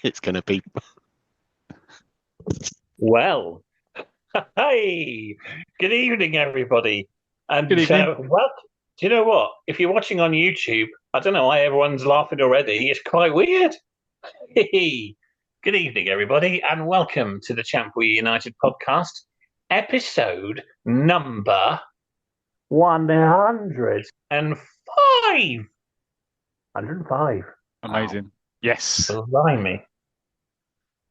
it's going to be. Well, hey, good evening, everybody. Good And evening. well, do you know what? If you're watching on YouTube, I don't know why everyone's laughing already. It's quite weird. Good evening, everybody, and welcome to the Champ We United podcast, episode number 105. 105. Wow, Amazing. Yes. blimey.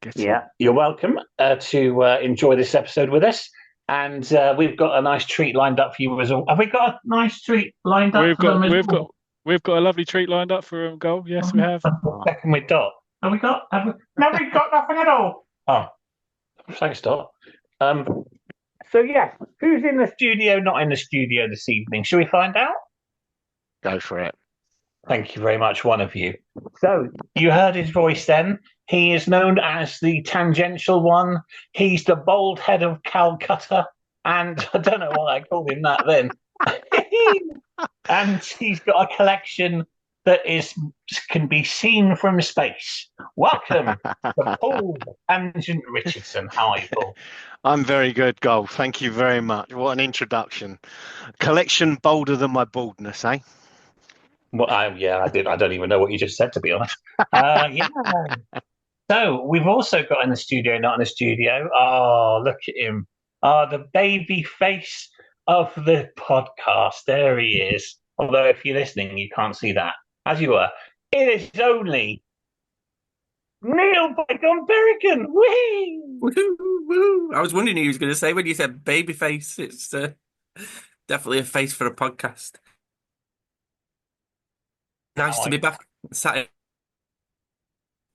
Get on. Yeah, you're welcome to enjoy this episode with us. And we've got a nice treat lined up for you as well. Have we got a nice treat lined up We've for them got as we've got well? we've got a lovely treat lined up for Goal. Yes, we have. I'm checking with Dot. Have we got? No, we've got nothing at all. Oh, thanks, Dot. Um, so yeah, who's in the studio? Not in the studio this evening. Shall we find out? Go for it. Thank you very much, one of you. So you heard his voice then. He is known as the tangential one. He's the bald head of Calcutta. And I don't know why I called him that then. And he's got a collection that is can be seen from space. Welcome to Paul Tangent Richardson. How are you, Paul? I'm very good, Goal. Thank you very much. What an introduction. Collection bolder than my baldness, eh? Well, yeah, I did. I don't even know what you just said, to be honest. Yeah. So we've also got in the studio, not in the studio. Oh, look at him. Oh, the baby face of the podcast. There he is. Although if you're listening, you can't see that. As you were. It is only Neil Bygone Berrigan. Whee! Woo. I was wondering who you was going to say when you said baby face. It's definitely a face for a podcast. Nice to be back. Sat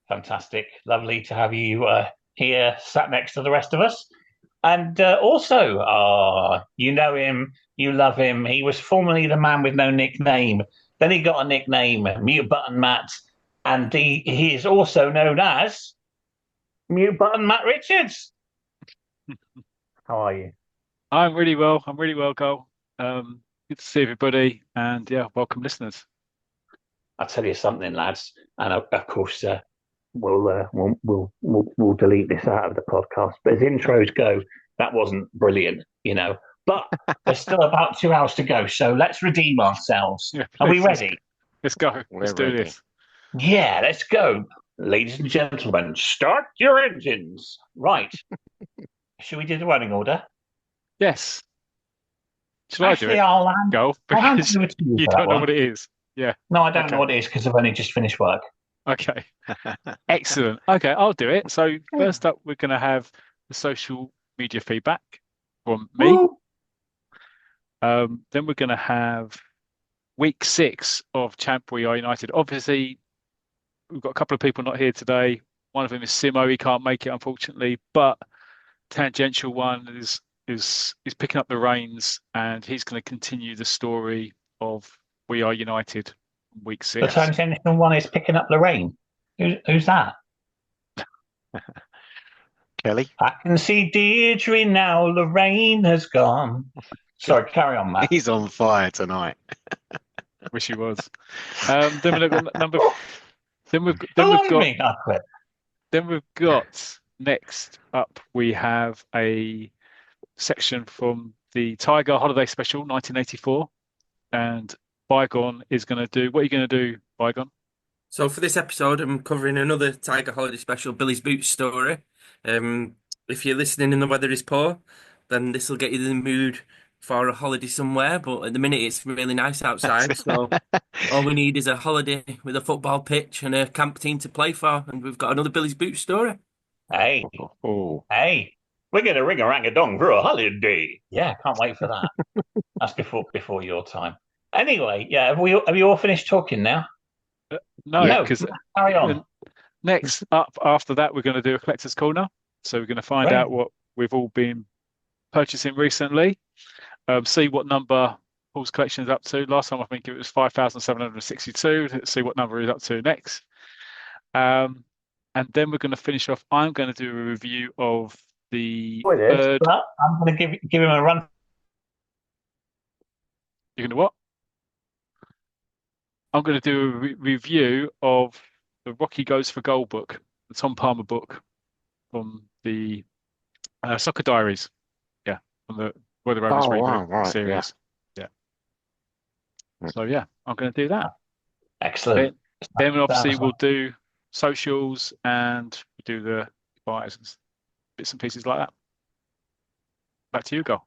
Fantastic. Lovely to have you here sat next to the rest of us. And also, you know him, you love him. He was formerly the man with no nickname. Then he got a nickname, Mute-Button Matt. And he is also known as Mute-Button Matt Richards. How are you? I'm really well. I'm really well, Goal. Good to see everybody, and yeah, welcome listeners. I'll tell you something, lads. And of course, we'll delete this out of the podcast. But as intros go, that wasn't brilliant, you know. But there's still about 2 hours to go, so let's redeem ourselves. Yeah, Are we please, ready? let's go. We're Let's do ready. this. Yeah, let's go. Ladies and gentlemen, start your engines. Right. Should we do the running order? Yes. Shall I do Actually, it, Goal? I'll hand Because over to you you for that don't know one. what it is. Yeah. No, I don't know Okay. what it is because I've only just finished work. Okay. Excellent. Okay, I'll do it. So first up, we're going to have the social media feedback from me. Woo. Then we're going to have week 6 of Champ We Are United. Obviously, we've got a couple of people not here today. One of them is Simo. He can't make it, unfortunately, but Tangential One is picking up the reins, and he's going to continue the story of We Are United week The 6. tangential one is picking up Lorraine. Who's that? Kelly. I can see Deirdre now. Lorraine has gone. Sorry, carry on, Matt. He's on fire tonight. Wish he was. Then we've got number. Then we've Blimey, got. I quit. Then we've got next up. We have a section from the Tiger Holiday Special 1984, and Bygone is going to do. What are you going to do, Bygone? So for this episode, I'm covering another Tiger Holiday special, Billy's Boots story. If you're listening and the weather is poor, then this will get you in the mood for a holiday somewhere. But at the minute, it's really nice outside. So all we need is a holiday with a football pitch and a camp team to play for. And we've got another Billy's Boots story. Hey, Oh, hey, we're going to ring a rang a dong for a holiday. Yeah, can't wait for that. That's before your time. Anyway, yeah, have you all finished talking now? no, No, because carry on. next up after that, we're going to do a collector's corner. So we're going to find Right. out what we've all been purchasing recently. See what number Paul's collection is up to. Last time I think it was 5,762. Let's see what number he's up to next. And then we're going to finish off. I'm going to do a review of the third. But I'm going to give him a run. You're going to what? I'm going to do a review of the Rocky Goes for Gold book, Tom Palmer book from the Soccer Diaries. Yeah, from the Roy the Rovers Oh, reboot wow, right, series. Yeah. So yeah, I'm going to do that. Excellent. Then obviously Sounds we'll like- do socials and we do the buys and bits and pieces like that. Back to you, Go.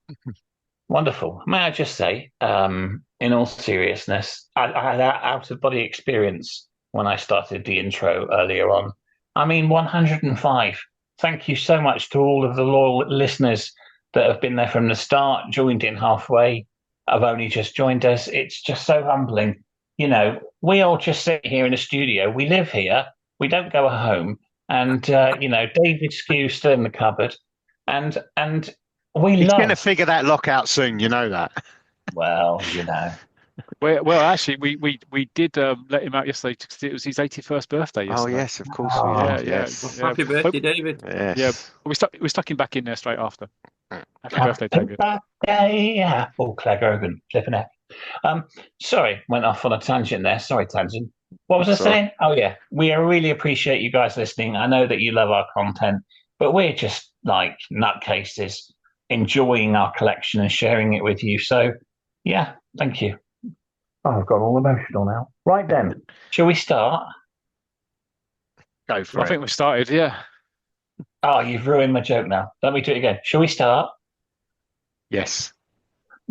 Wonderful. May I just say, in all seriousness, I had that out of body experience when I started the intro earlier on. I mean, 105. Thank you so much to all of the loyal listeners that have been there from the start, joined in halfway, have only just joined us. It's just so humbling. You know, we all just sit here in the studio. We live here. We don't go home. And, David's Skew still in the cupboard. And we He's going to love, figure that lock out soon. You know that. well, Well, actually, we did let him out yesterday because it was his 81st birthday Oh, yesterday. yes, of course we Oh, did. Yeah, Yes. yeah. Happy birthday, David. Yeah, Yes. we stuck him back in there straight after. Happy birthday, happy David. birthday. Oh, Claire Grogan, flipping it. Sorry, went off on a tangent there. Sorry, tangent. What was I Sorry. saying? Oh, yeah. We really appreciate you guys listening. I know that you love our content, but we're just like nutcases enjoying our collection and sharing it with you. So, yeah, thank you. Oh, I've got all emotional now. Right then, shall we start? Go for I it. think we started. Yeah. Oh, you've ruined my joke now. Let me do it again. Shall we start? Yes.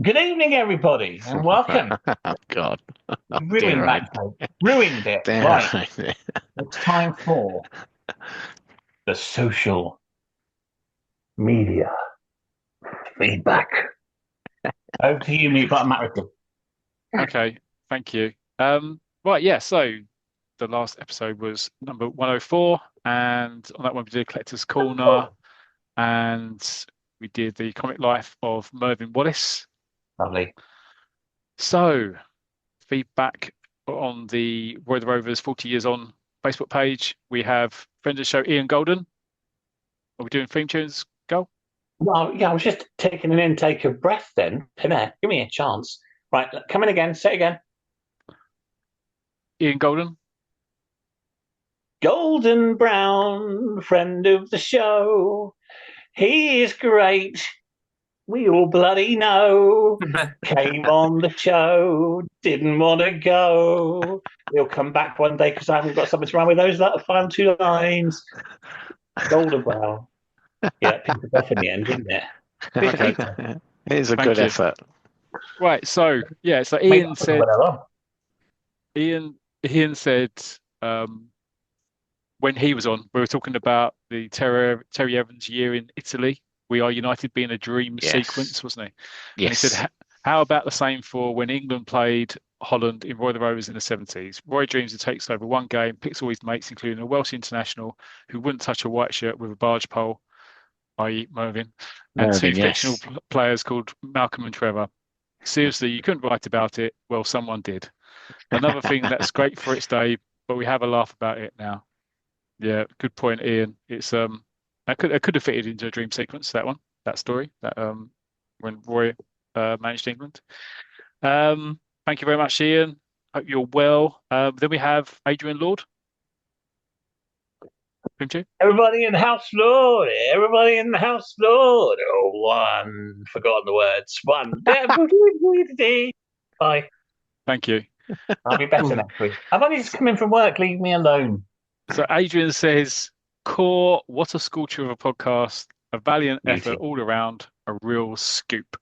Good evening, everybody, and welcome. Oh, God. Oh, Ruined dear, that joke. Ruined it. Damn Right. right. It's time for the social media feedback. Over to you, Mute-Button Matt. Okay. Thank you. Right. Yeah. So the last episode was number 104, and on that one we did Collector's Corner, and we did the comic life of Mervyn Wallace. Lovely. So feedback on the Roy the Rovers 40 years on Facebook page. We have friend of the show Ian Golden. Are we doing theme tunes, Go? Well, yeah, I was just taking an intake of breath then. Come here, give me a chance. Right, come in again, say it again. Ian Golden. Golden Brown, friend of the show. He is great. We all bloody know. Came on the show, didn't want to go. He'll come back one day because I haven't got something to run with those final two lines. Golden Brown. Yeah, it picked it off in the end, didn't it? Okay. It's a Thank good you. effort. Right. So yeah. So Maybe Ian I'll said. put that on. Ian said when he was on, we were talking about the Terry Evans year in Italy. We Are United being a dream Yes. sequence, wasn't he? And he Yes. said, how about the same for when England played Holland in Roy the Rovers in the 70s? Roy dreams he takes over one game, picks all his mates, including a Welsh international who wouldn't touch a white shirt with a barge pole, i.e. Mervyn, and two Mervyn, yes. fictional players called Malcolm and Trevor. Seriously, you couldn't write about it. Well, someone did. Another thing that's great for its day, but we have a laugh about it now. Yeah, good point, Ian. It's that could have fitted into a dream sequence, that story, that when Roy managed England. Thank you very much, Ian. Hope you're well. Then we have Adrian Lord. Everybody in the house, Lord. Everybody in the house, Lord. Oh, one. Forgotten the words. One. Bye. Thank you. I'll be better next week. I've only just come in from work. Leave me alone. So Adrian says, "Core, what a sculpture of a podcast, a valiant Beauty. effort all around, a real scoop."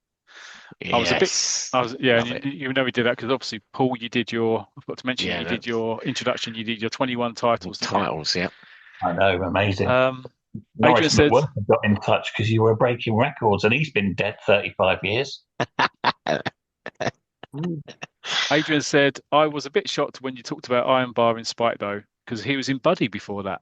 Yes. Yeah, Love it. you know we did that because obviously, Paul, you did I forgot to mention, Yeah, you did your introduction, you did your 21 titles, didn't you? Titles, yeah. I know, amazing. Adrian Norris said, McWorth got in touch because you were breaking records, and he's been dead 35 years. Adrian said, I was a bit shocked when you talked about Iron Bar in Spike, though, because he was in Buddy before that.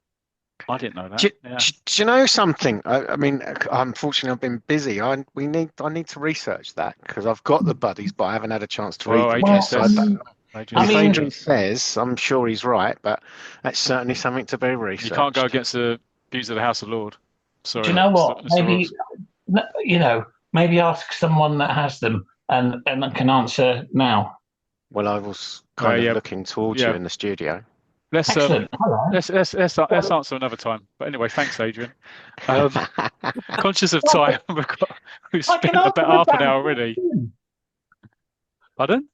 I didn't know that. Do Yeah. you know something? I mean, unfortunately, I've been busy. I need to research that because I've got the buddies, but I haven't had a chance to Well, read them. Adrian yet. So says, if Adrian says, I'm sure he's right, but that's certainly something to be researched. You can't go against the views of the House of Lord. Sorry. Do you know what? Mr. Maybe, maybe ask someone that has them and can answer now. Well, I was kind of looking towards you yeah. in the studio. let's Excellent. Hello. let's answer another time. But anyway, thanks, Adrian. Um, conscious of Well, time, we've I can spent answer about the half an damn hour already. question. Pardon?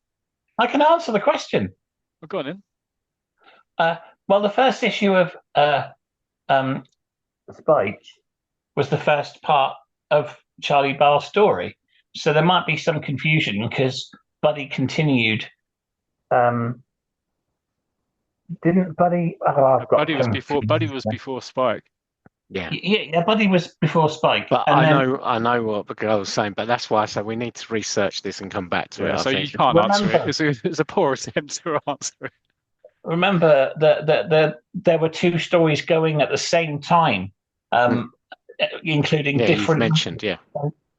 I can answer the question. Well, go on in. Well, the first issue of um, Spike was the first part of Charlie Barr's story. So there might be some confusion because Buddy continued. Didn't Buddy? Oh, I've got Buddy was before Spike. Yeah. Yeah, Buddy was before Spike, But and then I know what the girl was saying, but that's why I say we need to research this and come back to it. Yeah, I so you think. can't answer it. remember It's a poor attempt to answer it. remember that there were two stories going at the same time, um, including Yeah, you've different. mentioned, yeah.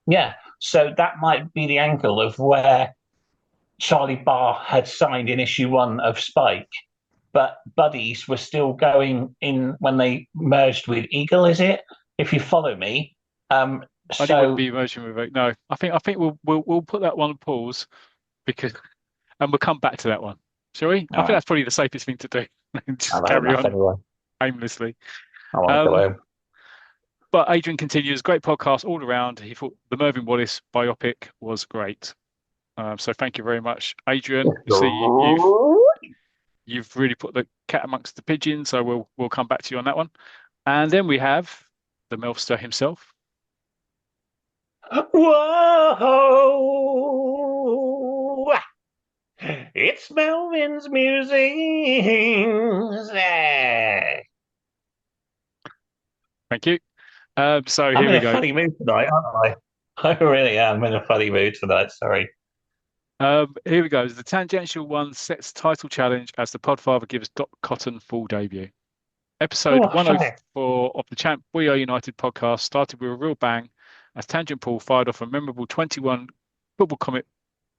Yeah, so that might be the angle of where Charlie Barr had signed in issue one of Spike, but Buddies were still going in when they merged with Eagle. Is it? If you follow me, Buddy wouldn't so be merging with it. No, I think we'll put that one on pause because and we'll come back to that one. Shall we? I think that's probably the safest thing to do. Just carry on anyway. aimlessly. I want to go home. But Adrian continues, great podcast all around. He thought the Mervyn Wallace biopic was great. So thank you very much, Adrian. You've really put the cat amongst the pigeons. So we'll come back to you on that one. And then we have the Melfster himself. Whoa! It's Melvin's musings. Thank you. So I'm here we in a go. funny mood tonight, aren't I? I really am in a funny mood tonight. Sorry. Here we go. The tangential one sets title challenge as the Podfather gives Doc Cotton full debut. Episode 104 of the Champ We Are United podcast started with a real bang as Tangent Paul fired off a memorable 21 football comic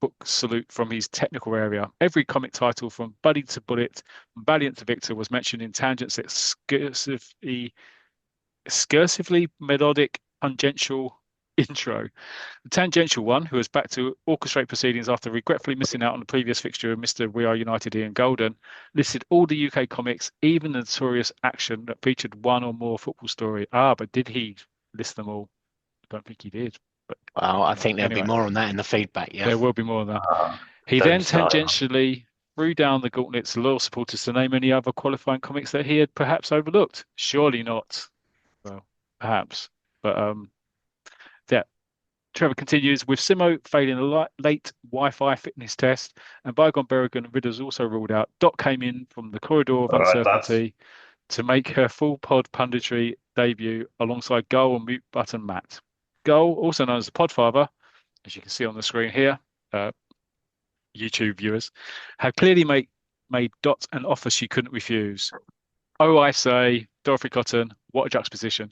book salute from his technical area. Every comic title from Buddy to Bullet, from Valiant to Victor was mentioned in Tangent's excursively melodic tangential intro. The tangential one, who is back to orchestrate proceedings after regretfully missing out on the previous fixture of Mr. We Are United Ian Golden, listed all the UK comics, even the notorious Action that featured one or more football story. But did he list them all? I don't think he did. But Well, I think there'll anyway, be more on that in the feedback. Yeah, there will be more on that. He then tangentially threw down the gauntlet to loyal supporters to name any other qualifying comics that he had perhaps overlooked. Surely not. Well, perhaps. But yeah. Trevor continues with Simo failing a late Wi-Fi fitness test and Bygone, Berrigan and Ridders also ruled out. Dot came in from the corridor of uncertainty to make her full pod punditry debut alongside Gull and Mute-Button Matt. Gull, also known as the Podfather, as you can see on the screen here, YouTube viewers, had clearly made Dot an offer she couldn't refuse. Oh, I say, Dorothy Cotton, what a juxtaposition.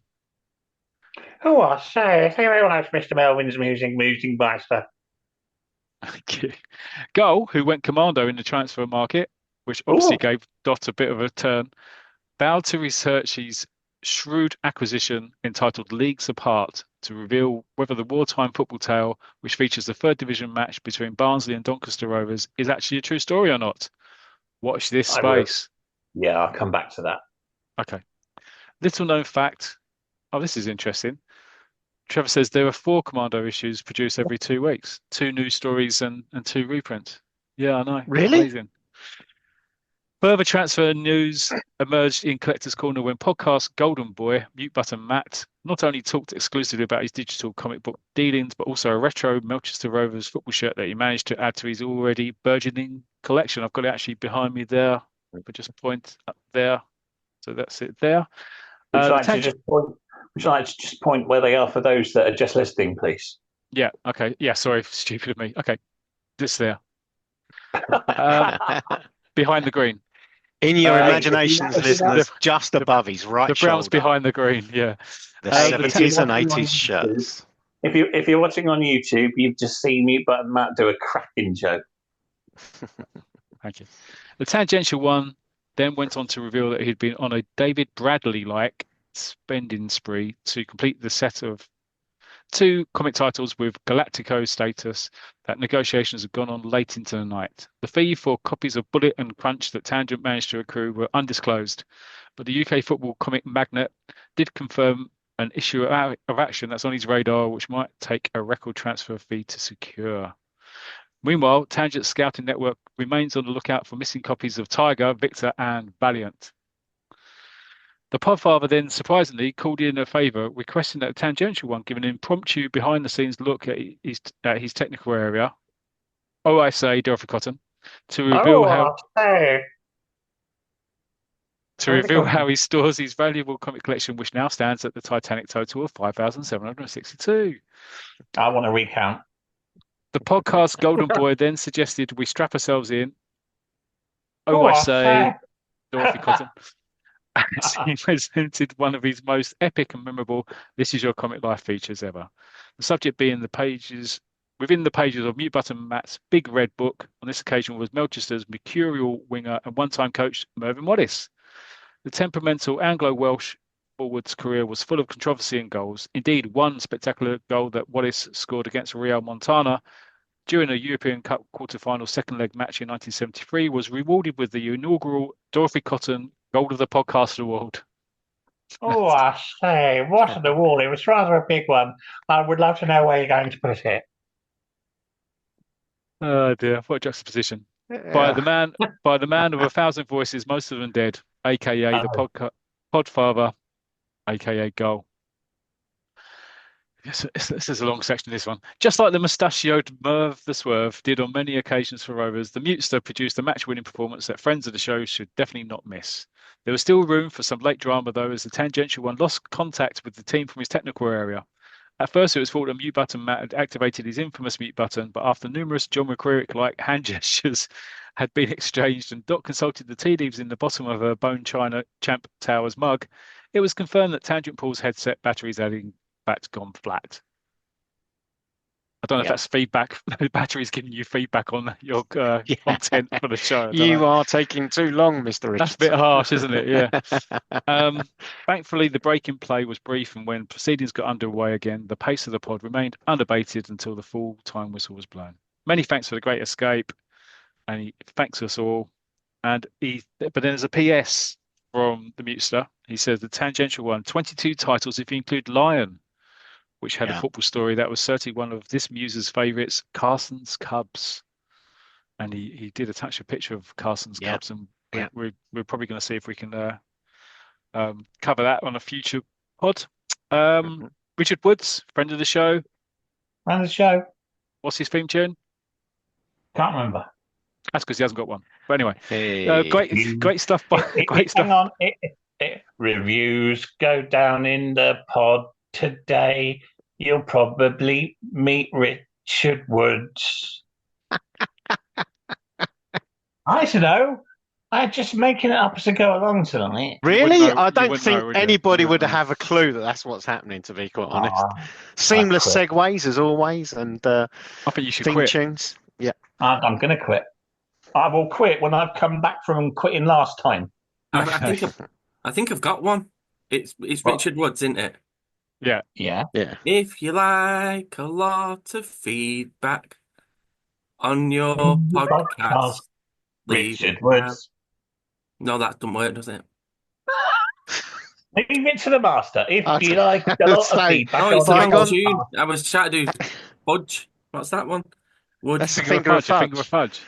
Oh, I say, thank you very much, Mr. Melvin's musing master. Thank you. Gull, who went commando in the transfer market, which obviously gave Dot a bit of a turn, vowed to research his shrewd acquisition entitled Leagues Apart to reveal whether the wartime football tale, which features the third division match between Barnsley and Doncaster Rovers, is actually a true story or not. Watch this space. Yeah, I'll come back to that. Okay. Little known fact. Oh, this is interesting. Trevor says there are 4 Commando issues produced every 2 weeks. 2 new stories and 2 reprints. Yeah, I know. Really? Amazing. Further transfer news emerged in Collector's Corner when podcast Golden Boy, Mute-Button Matt, not only talked exclusively about his digital comic book dealings, but also a retro Melchester Rovers football shirt that he managed to add to his already burgeoning collection. I've got it actually behind me there. But just point up there. So that's it there. Would you like to just point where they are for those that are just listening, please? Yeah. Okay. Yeah. Sorry, stupid of me. Okay, just there, behind the green. In your imaginations, listeners, just above his right shoulder. The Browns behind the green. Yeah. The 70s and 80s shirts. If you're watching on YouTube, you've just seen Mute-Button Matt do a cracking joke. Thank you. The tangential one then went on to reveal that he'd been on a David Bradley-like spending spree to complete the set of 2 comic titles with Galactico status that negotiations have gone on late into the night. The fee for copies of Bullet and Crunch that Tangent managed to accrue were undisclosed, but the UK football comic magnate did confirm an issue of action that's on his radar, which might take a record transfer fee to secure. Meanwhile, Tangent's scouting network remains on the lookout for missing copies of Tiger, Victor, and Valiant. The Podfather then surprisingly called in a favour, requesting that the Tangential one give an impromptu behind-the-scenes look at his technical area. Oh, I say, Dorothy Cotton, to reveal how he stores his valuable comic collection, which now stands at the titanic total of 5,762. I want to recount. The podcast Golden Boy then suggested we strap ourselves in. Oh, I say, Dorothy Cotton. As he presented one of his most epic and memorable This Is Your Comic Life features ever. The subject being within the pages of Mute-Button Matt's Big Red Book. On this occasion was Melchester's mercurial winger and one-time coach Mervyn Wallace. The temperamental Anglo-Welsh forward's career was full of controversy and goals. Indeed, one spectacular goal that Wallace scored against Real Montana during a European Cup quarter-final second leg match in 1973 was rewarded with the inaugural Dorothy Cotton Gold of the Podcast Award. Oh, I say, what an award. It was rather a big one. I would love to know where you're going to put it. Oh dear, what a juxtaposition. By the man of 1,000 voices, most of them dead, aka the Podfather, aka Gull. This is a long section, this one. Just like the mustachioed Merv the Swerve did on many occasions for Rovers, the Mutester produced a match-winning performance that friends of the show should definitely not miss. There was still room for some late drama, though, as the Tangential one lost contact with the team from his technical area. At first, it was thought that Mute-Button Matt had activated his infamous mute button, but after numerous John McCrearick-like hand gestures had been exchanged and Doc consulted the tea leaves in the bottom of a bone china Champ Towers mug, it was confirmed that Tangent Paul's headset batteries had in fact gone flat. I don't know if that's feedback. The battery's giving you feedback on your content for the show. You are taking too long, Mr. Richardson. That's a bit harsh, isn't it? Yeah. Thankfully, the break in play was brief, and when proceedings got underway again, the pace of the pod remained unabated until the full time whistle was blown. Many thanks for the great escape, and he thanks us all. But then there's a PS from the Mutester. He says the Tangential one, 22 titles if you include Lion, which had a football story that was certainly one of this muse's favourites, Carson's Cubs. And he did attach a picture of Carson's Cubs, and we're probably going to see if we can cover that on a future pod. Richard Woods, friend of the show. Friend of the show. What's his theme tune? Can't remember. That's because he hasn't got one. But anyway, great stuff. Hang on. Reviews go down in the pod today. You'll probably meet Richard Woods. I don't know. I'm just making it up as I go along tonight. Really? I don't think anybody would have a clue that that's what's happening, to be quite honest. Seamless segues, as always, and I think you should theme quit. tunes. Yeah. I'm going to quit. I will quit when I've come back from quitting last time. I think I've got one. It's Richard Woods, isn't it? Yeah. If you like a lot of feedback on your podcast, Richard Woods. No, that doesn't work, does it? Leave it to the master. If you like a lot of feedback, it's the wrong tune. I was trying to do Fudge. What's that one? Wood. That's finger of fudge.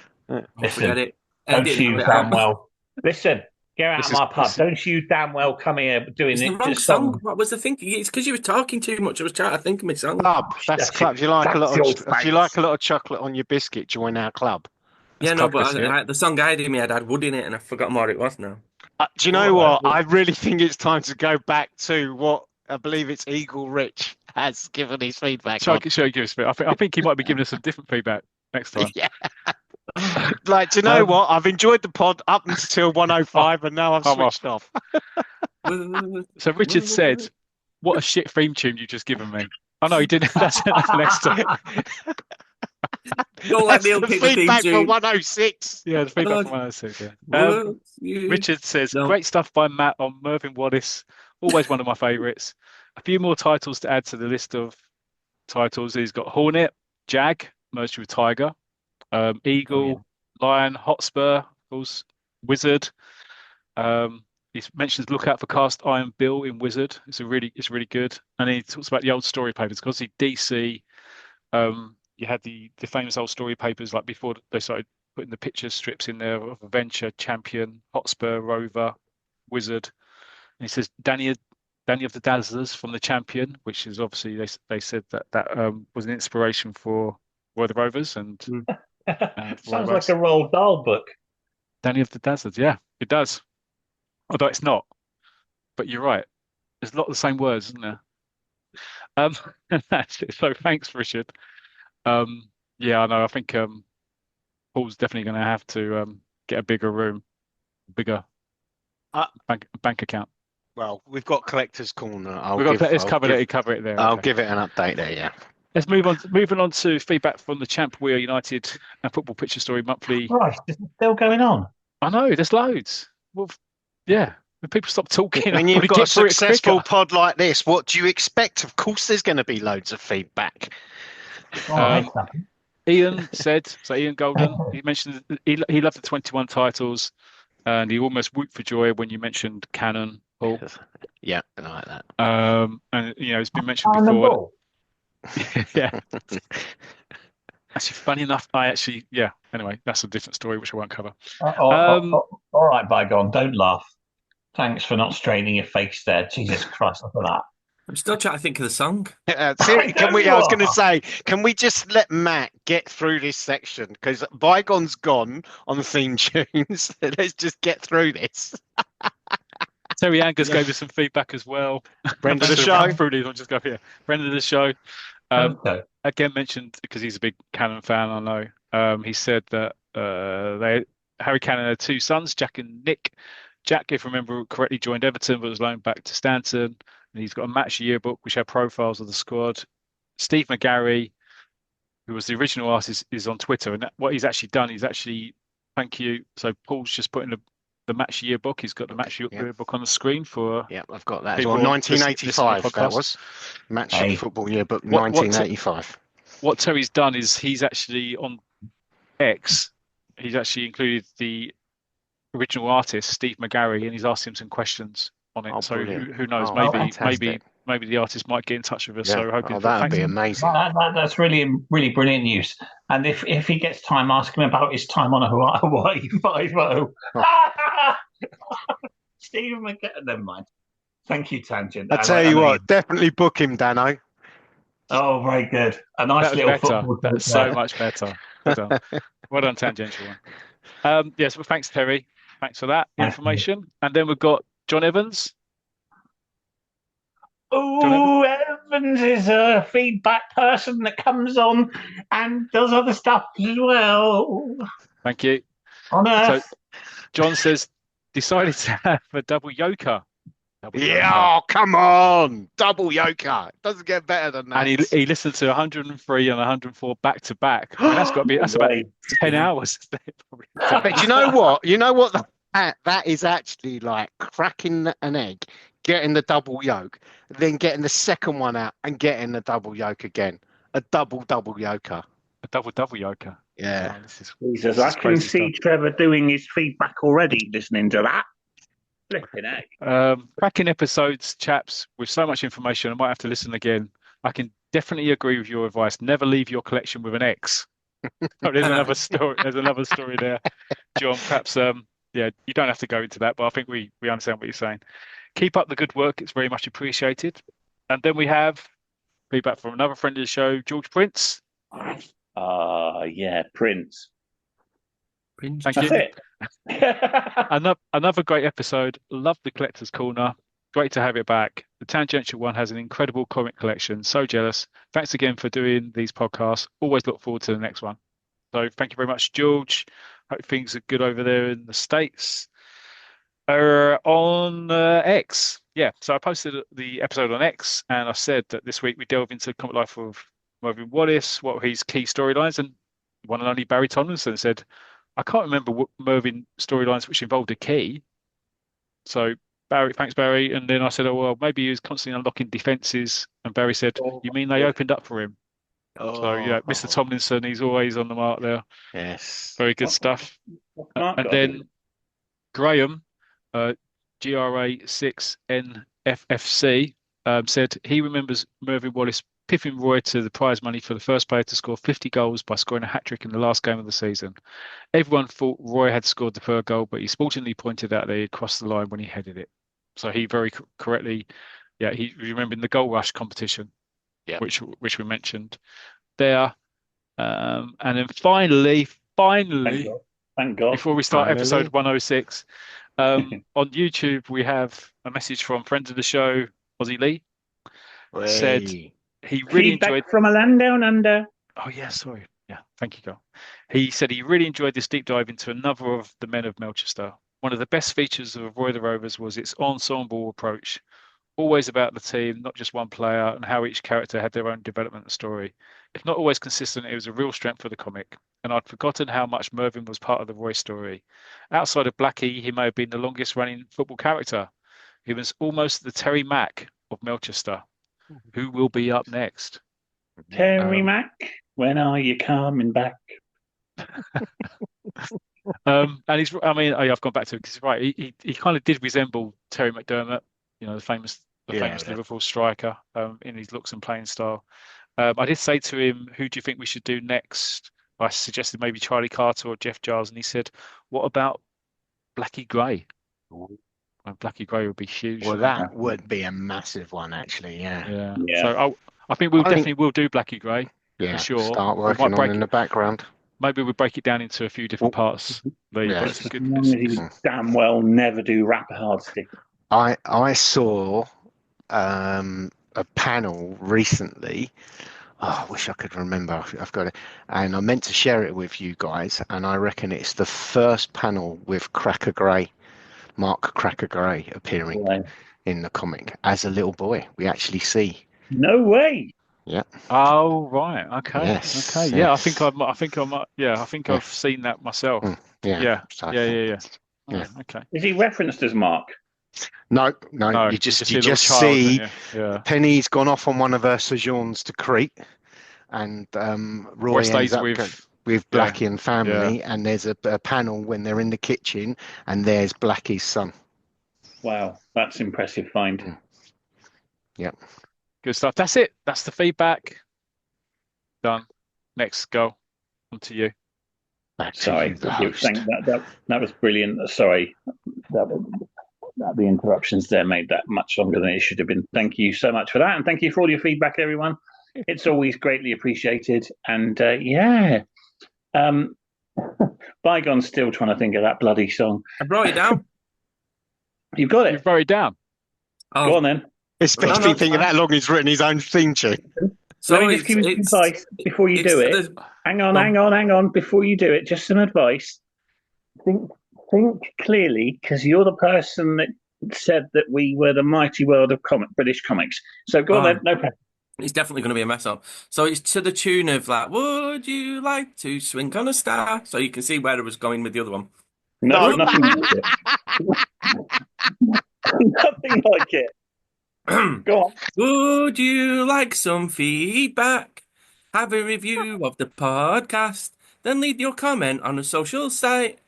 Listen, it. Don't you damn well. Listen, get out of my pub. Don't you damn well come here doing it's it. The wrong song. What was the thing? It's because you were talking too much. I was trying to think of my song. Club. That's club. If you like a lot of chocolate on your biscuit, join our club. That's but the song I did me had wood in it, and I've forgotten what it was now. Do you know what? I really think it's time to go back to what I believe it's Eagle Rich has given his feedback. Shall I give us feedback? I think he might be giving us some different feedback next time. Yeah. Do you know what? I've enjoyed the pod up until 105, and now I've switched off. So Richard said, "What a shit theme tune you just given me." Oh no, he didn't. That's next time. Don't let me pick the feedback theme for tune. 106. Yeah, the feedback from 106. Yeah. Richard says, "Great stuff by Matt on Mervyn Wallace. Always one of my favourites. A few more titles to add to the list of titles. He's got Hornet, Jag, merged with Tiger, Oh, yeah. Eagle, Lion, Hotspur, of course, Wizard. He mentions look out for Cast Iron Bill in Wizard. It's really good. And he talks about the old story papers because the DC, you had the famous old story papers like before they started putting the picture strips in there of Adventure, Champion, Hotspur, Rover, Wizard. And he says Danny of the Dazzlers from the Champion, which is obviously they said that was an inspiration for Roy the Rovers and Roy Sounds like Rose. a Roald Dahl book. Danny of the Dazzlers, yeah, it does. Although it's not, but you're right. There's a lot of the same words, isn't there? Um, that's it. So thanks, Richard. Yeah, I know. I think Paul's definitely going to have to get a bigger room, bigger Uh, bank account. Well, we've got Collector's Corner. Let's cover it there. I'll Okay. give it an update there, yeah. Let's move on. Moving on to feedback from the Champ We Are United and Football Picture Story monthly. Right, this is still going on. I know there's loads. Well, yeah. When people stop talking, When I'll you've probably got a get through it successful quicker. pod like this, what do you expect? Of course, there's going to be loads of feedback. All right, Ian said, so Ian Golden, he mentioned he loved the 21 titles and he almost whooped for joy when you mentioned Canon, Paul. Yeah, I like that. And it's been mentioned before. Yeah. Actually, funny enough, anyway, that's a different story which I won't cover. All right, Bygone, don't laugh. Thanks for not straining your face there. Jesus Christ, look at that. I'm still trying to think of the song. Seriously, I was going to say, can we just let Matt get through this section? Because Bygone's gone on theme tunes. Let's just get through this. Terry Angus gave us some feedback as well. Friend of the Just show. run through these, I'll just go up here. Friend of the show. Okay. Again mentioned because he's a big Cannon fan, I know. He said that Harry Cannon had two sons, Jack and Nick. Jack, if I remember correctly, joined Everton but was loaned back to Stanton. And he's got a match yearbook which had profiles of the squad. Steve McGarry, who was the original artist, is on Twitter, and what he's actually done, thank you. So Paul's just putting the match yearbook. He's got the match yearbook on the screen for. Yeah, I've got that as well. 1985. That was match football yearbook. 1985. What Terry's done is he's actually on X. He's actually included the original artist Steve McGarry, and he's asked him some questions on it. So who knows? Maybe the artist might get in touch with us. Yeah. So hoping that'd be amazing. That's really brilliant news. And if he gets time, ask him about his time on a Hawaii 5-0. Steve McGarry, never mind. Thank you, Tangent. I tell you what, definitely book him, Dano. Oh, very good. A nice little football. That's so much better. Well done, Tangential one. Yes, well, thanks, Terry. Thanks for that information. And then we've got John Evans. Oh, Evans is a feedback person that comes on and does other stuff as well. Thank you. On Earth. So John says, decided to have a double yoker. Oh, come on. Double yoker. It doesn't get better than that. And he listened to 103 and 104 back to back. I mean, that's about 10 hours. But you know what? That is actually like cracking an egg, getting the double yolk, then getting the second one out and getting the double yolk again. A double yoker. A double yoker. Yeah. Oh, Jesus, I can see Trevor doing his feedback already, listening to that. Flipping egg. Cracking episodes, chaps, with so much information. I might have to listen again. I can definitely agree with your advice. Never leave your collection with an X. There's another story. There's another story there, John. Perhaps, you don't have to go into that, but I think we understand what you're saying. Keep up the good work. It's very much appreciated. And then we have feedback from another friend of the show, George Prince. Yeah, Prince. Thank you. Another great episode. Love the Collector's Corner. Great to have it back. The Tangential one has an incredible comic collection. So jealous. Thanks again for doing these podcasts. Always look forward to the next one. So thank you very much, George. Hope things are good over there in the States. On X. Yeah, so I posted the episode on X and I said that this week we delve into the comic life of Mervyn Wallace, what were his key storylines, and one and only Barry Tomlinson said, I can't remember what Mervyn storylines which involved a key. So Barry, thanks, Barry. And then I said, oh, well, maybe he was constantly unlocking defenses. And Barry said, you mean they opened up for him? So, yeah, Mr. Oh, Tomlinson, he's always on the mark there. yes. Very good What, stuff. what's Mark And got to do? then Graham, GRA6NFFC, said he remembers Mervyn Wallace piffing Roy to the prize money for the first player to score 50 goals by scoring a hat-trick in the last game of the season. Everyone thought Roy had scored the third goal, but he sportingly pointed out that he had crossed the line when he headed it. So he very correctly, yeah, he remembered the goal rush competition, Yeah. which we mentioned there. And then finally, Thank God. before we start Finally. episode 106, on YouTube we have a message from friend of the show, Ozzy Lee, said Hey. he really Feedback enjoyed. from a land down under. Oh yeah, sorry. Yeah, thank you, Carl. He said he really enjoyed this deep dive into another of the men of Melchester. One of the best features of Roy the Rovers was its ensemble approach, always about the team, not just one player, and how each character had their own development story. If not always consistent, it was a real strength for the comic. And I'd forgotten how much Mervyn was part of the Roy story. Outside of Blackie, he may have been the longest running football character. He was almost the Terry Mack of Melchester. Who will be up next? Terry Mack, when are you coming back? And I mean, I've gone back to it because he's right. He kind of did resemble Terry McDermott, the famous Liverpool striker, in his looks and playing style. I did say to him, "Who do you think we should do next?" I suggested maybe Charlie Carter or Jeff Giles, and he said, "What about Blackie Gray?" And Blackie Gray would be huge. Well, that would be a massive one, actually. Yeah. Yeah. So I think we'll definitely will do Blackie Gray Yeah. for sure. Start working on in the background. Maybe we'll break it down into a few different parts. Yeah. As long as you damn well never do Rapper Hard Stick. I saw a panel recently. Oh, I wish I could remember. I've got it, and I meant to share it with you guys. And I reckon it's the first panel with Cracker Gray, Mark Cracker Gray, appearing in the comic as a little boy. We actually see. No way. Yeah. Oh right. Okay. Yes. Okay. Yeah. I think I've seen that myself. Yeah. Yeah. So Yeah. Yeah. Oh, okay. Is he referenced as Mark? No. You just see Penny's gone off on one of her sojourns to Crete, and Roy ends up with Blackie and family, and there's a panel when they're in the kitchen, and there's Blackie's son. Wow, that's impressive find. Yep. Good stuff. That's it. That's the feedback. Done. Next, go. On to you. Sorry, that was brilliant. Sorry, the interruptions there made that much longer than it should have been. Thank you so much for that, and thank you for all your feedback, everyone. It's always greatly appreciated. And Bygone's still trying to think of that bloody song. I brought it down. You've got it. You've wrote it down. Go on then. Especially thinking that long he's written his own theme tune. So let me just give you some advice before you do it. Hang on. Before you do it, just some advice. Think clearly, because you're the person that said that we were the mighty world of British comics. So go on then. No pressure. It's definitely going to be a mess up. So it's to the tune of like, would you like to swing on a star? So you can see where I was going with the other one. No, nothing like it. Nothing like it. Go on. Would you like some feedback? Have a review of the podcast? Then leave your comment on a social site.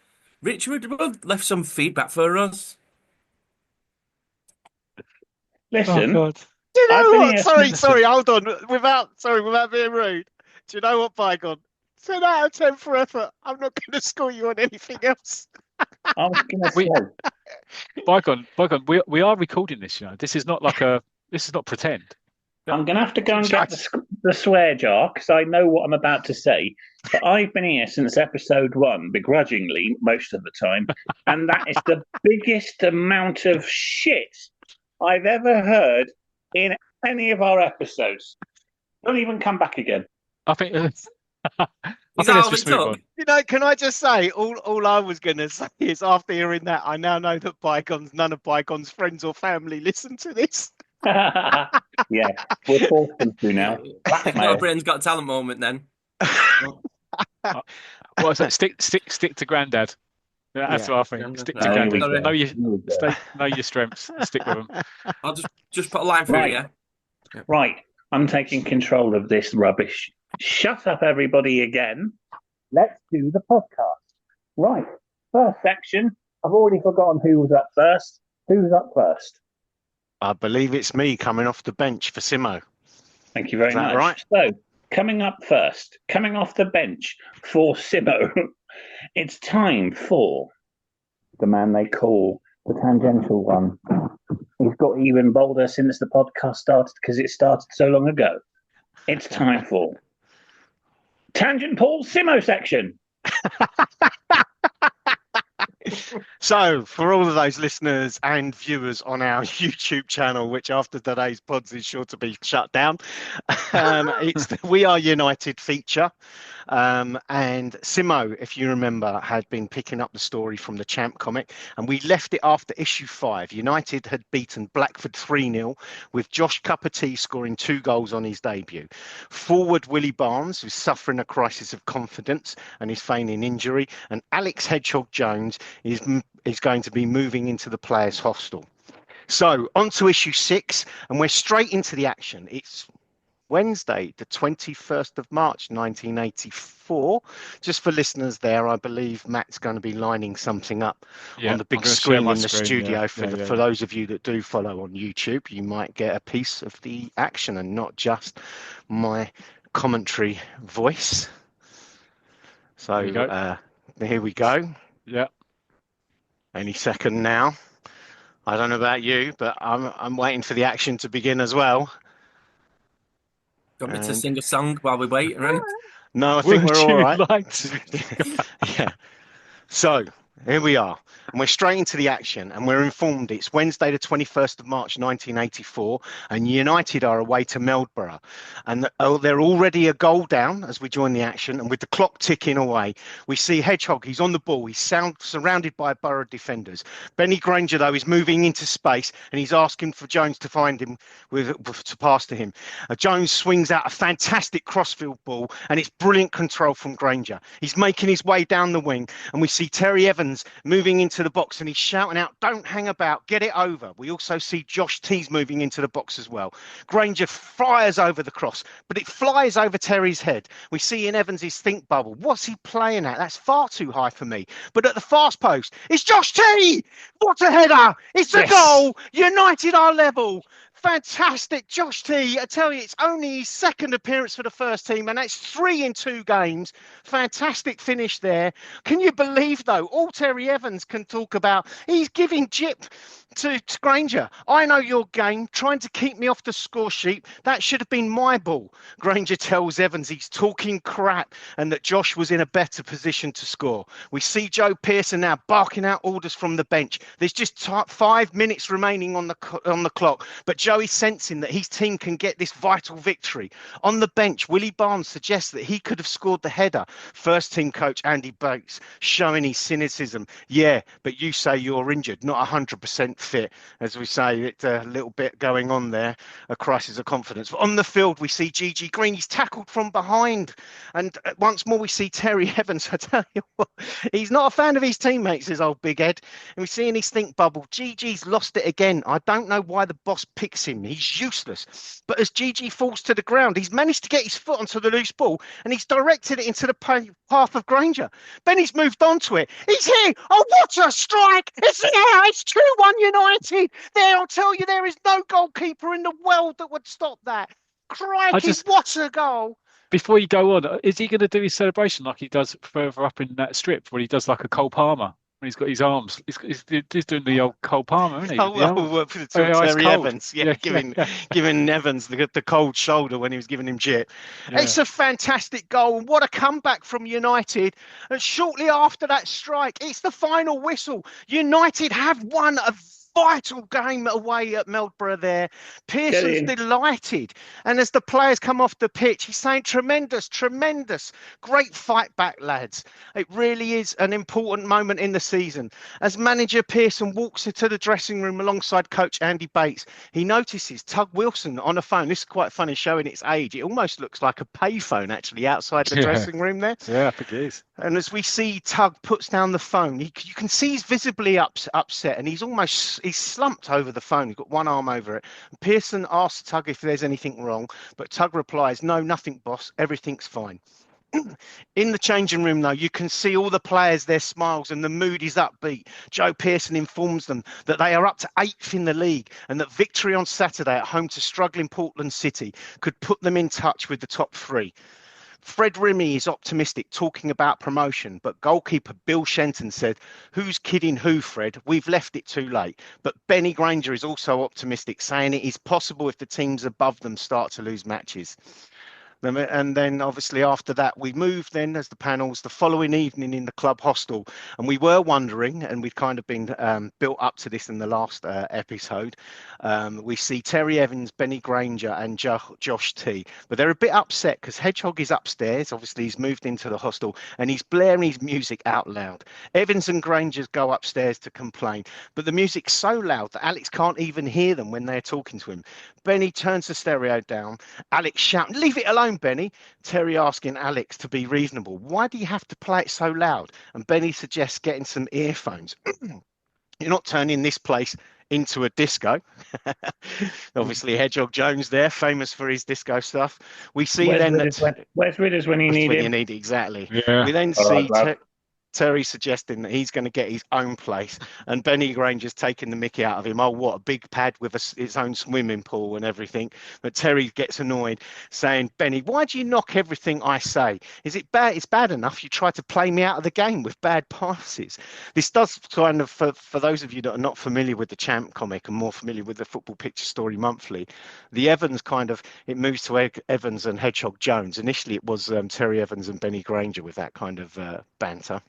Richard left some feedback for us. Listen. Oh, God. Do you know what? Sorry, hold on. Without being rude. Do you know what, Bygone? 10 out of 10 for effort. I'm not going to score you on anything else. I was going to say. Bygone, we are recording this, This is not this is not pretend. I'm going to have to go and get the swear jar because I know what I'm about to say. But I've been here since episode 1, begrudgingly, most of the time. And that is the biggest amount of shit I've ever heard in any of our episodes. Don't even come back again. I think let's just move on. Can I just say, all I was going to say is after hearing that, I now know that none of Bygone's friends or family listen to this. Yeah, we're forced them to now. Britain's Got Talent moment then. What was that? Stick to Grandad. Yeah, that's Yeah. what I think. Yeah, Stick right. to There we Gander. go. Sorry. Know your strengths. Stick with them. I'll just put a line through Right. it, yeah? Right, I'm taking control of this rubbish. Shut up, everybody, again. Let's do the podcast. Right, first section. I've already forgotten who was up first. Who's up first? I believe it's me coming off the bench for Simo. Thank you very Is that much. right? So, coming up first, coming off the bench for Simo, it's time for the man they call the tangential one. He's got even bolder since the podcast started because it started so long ago. It's time for Tangent Paul's Simo section. So, for all of those listeners and viewers on our YouTube channel, which after today's pods is sure to be shut down, it's the We Are United feature. And Simo, if you remember, had been picking up the story from the Champ comic, and we left it after issue 5. United had beaten Blackford 3-0, with Josh Cupperty scoring 2 goals on his debut. Forward Willie Barnes, who's suffering a crisis of confidence and is feigning injury, and Alex Hedgehog Jones is going to be moving into the players' hostel. So on to issue 6, and we're straight into the action. It's Wednesday, the 21st of March, 1984. Just for listeners there, I believe Matt's going to be lining something up on the big screen in the studio. For those of you that do follow on YouTube, you might get a piece of the action and not just my commentary voice. So here we go. Yeah. Any second now. I don't know about you, but I'm waiting for the action to begin as well. Want me to sing a song while we wait? Right? No, I think we're all right. Yeah. So here we are, and we're straight into the action, and we're informed it's Wednesday, the 21st of March, 1984, and United are away to Meldborough, and they're already a goal down as we join the action, and with the clock ticking away, we see Hedgehog. He's on the ball. He's surrounded by Borough defenders. Benny Granger, though, is moving into space, and he's asking for Jones to find him to pass to him. Jones swings out a fantastic crossfield ball, and it's brilliant control from Granger. He's making his way down the wing, and we see Terry Evans moving into the box, and he's shouting out, "Don't hang about, get it over." We also see Josh Tees moving into the box as well. Granger fires over the cross, but it flies over Terry's head. We see in Evans' think bubble. What's he playing at? That's far too high for me. But at the fast post, it's Josh Tee! What a header! It's a goal! United are level! Fantastic, Josh Tee. I tell you, it's only his second appearance for the first team, and that's 3 in 2 games. Fantastic finish there. Can you believe, though, all Terry Evans can talk about, he's giving jip to Granger. "I know your game, trying to keep me off the score sheet. That should have been my ball." Granger tells Evans he's talking crap and that Josh was in a better position to score. We see Joe Pearson now barking out orders from the bench. There's just 5 minutes remaining on the clock, but Joey's sensing that his team can get this vital victory. On the bench, Willie Barnes suggests that he could have scored the header. First team coach Andy Bates showing his cynicism. "Yeah, but you say you're injured, not 100% fit." As we say, it's a little bit going on there, a crisis of confidence. But on the field, we see Gigi Green. He's tackled from behind. And once more, we see Terry Evans. I tell you what, he's not a fan of his teammates, his old big head. And we see in his think bubble, Gigi's lost it again. I don't know why the boss picks him. He's useless. But as Gigi falls to the ground, he's managed to get his foot onto the loose ball, and he's directed it into the path of Granger. Benny's moved on to it. He's here. Oh, what a strike! It's there. It's 2-1 United. There, I'll tell you, there is no goalkeeper in the world that would stop that. Crikey, what a goal! Before you go on, is he going to do his celebration like he does further up in that strip, where he does like a Cole Palmer? When he's got his arms, he's doing the old Cole Palmer, isn't he? Terry Evans, giving Evans the cold shoulder when he was giving him jit. Yeah. It's a fantastic goal, and what a comeback from United. And shortly after that strike, it's the final whistle. United have won a vital game away at Meldborough there. Pearson's in. delighted. And as the players come off the pitch, he's saying, tremendous, tremendous. Great fight back, lads. It really is an important moment in the season. As manager Pearson walks into the dressing room alongside coach Andy Bates, he notices Tug Wilson on a phone. This is quite funny, showing its age. It almost looks like a payphone, actually, outside the dressing room there. Yeah, I think it is. And as we see Tug puts down the phone, you can see he's visibly upset, and he's slumped over the phone. He's got one arm over it. And Pearson asks Tug if there's anything wrong, but Tug replies, "No, nothing, boss. Everything's fine." In the changing room, though, you can see all the players, their smiles, and the mood is upbeat. Joe Pearson informs them that they are up to 8th in the league, and that victory on Saturday at home to struggling Portland City could put them in touch with the top 3. Fred Rimmy is optimistic, talking about promotion, but goalkeeper Bill Shenton said, "Who's kidding who, Fred? We've left it too late." But Benny Granger is also optimistic, saying it is possible if the teams above them start to lose matches. And then obviously after that, we moved then as the panels the following evening in the club hostel. And we were wondering, and we've kind of been built up to this in the last episode. We see Terry Evans, Benny Granger and Josh T. But they're a bit upset because Hedgehog is upstairs. Obviously, he's moved into the hostel and he's blaring his music out loud. Evans and Granger go upstairs to complain. But the music's so loud that Alex can't even hear them when they're talking to him. Benny turns the stereo down. Alex shouting, "Leave it alone, Benny." Terry asking Alex to be reasonable. "Why do you have to play it so loud?" And Benny suggests getting some earphones. "You're not turning this place into a disco." Obviously, Hedgehog Jones there, famous for his disco stuff. We see where's Ridders when you need him? You need exactly. Yeah. We then see Terry suggesting that he's going to get his own place, and Benny Granger's taking the mickey out of him. "Oh, what a big pad with its own swimming pool and everything." But Terry gets annoyed, saying, "Benny, why do you knock everything I say? Is it bad? It's bad enough you try to play me out of the game with bad passes." This does kind of, for those of you that are not familiar with the Champ comic and more familiar with the Football Picture Story Monthly, the Evans it moves to Evans and Hedgehog Jones. Initially, it was Terry Evans and Benny Granger with that kind of banter.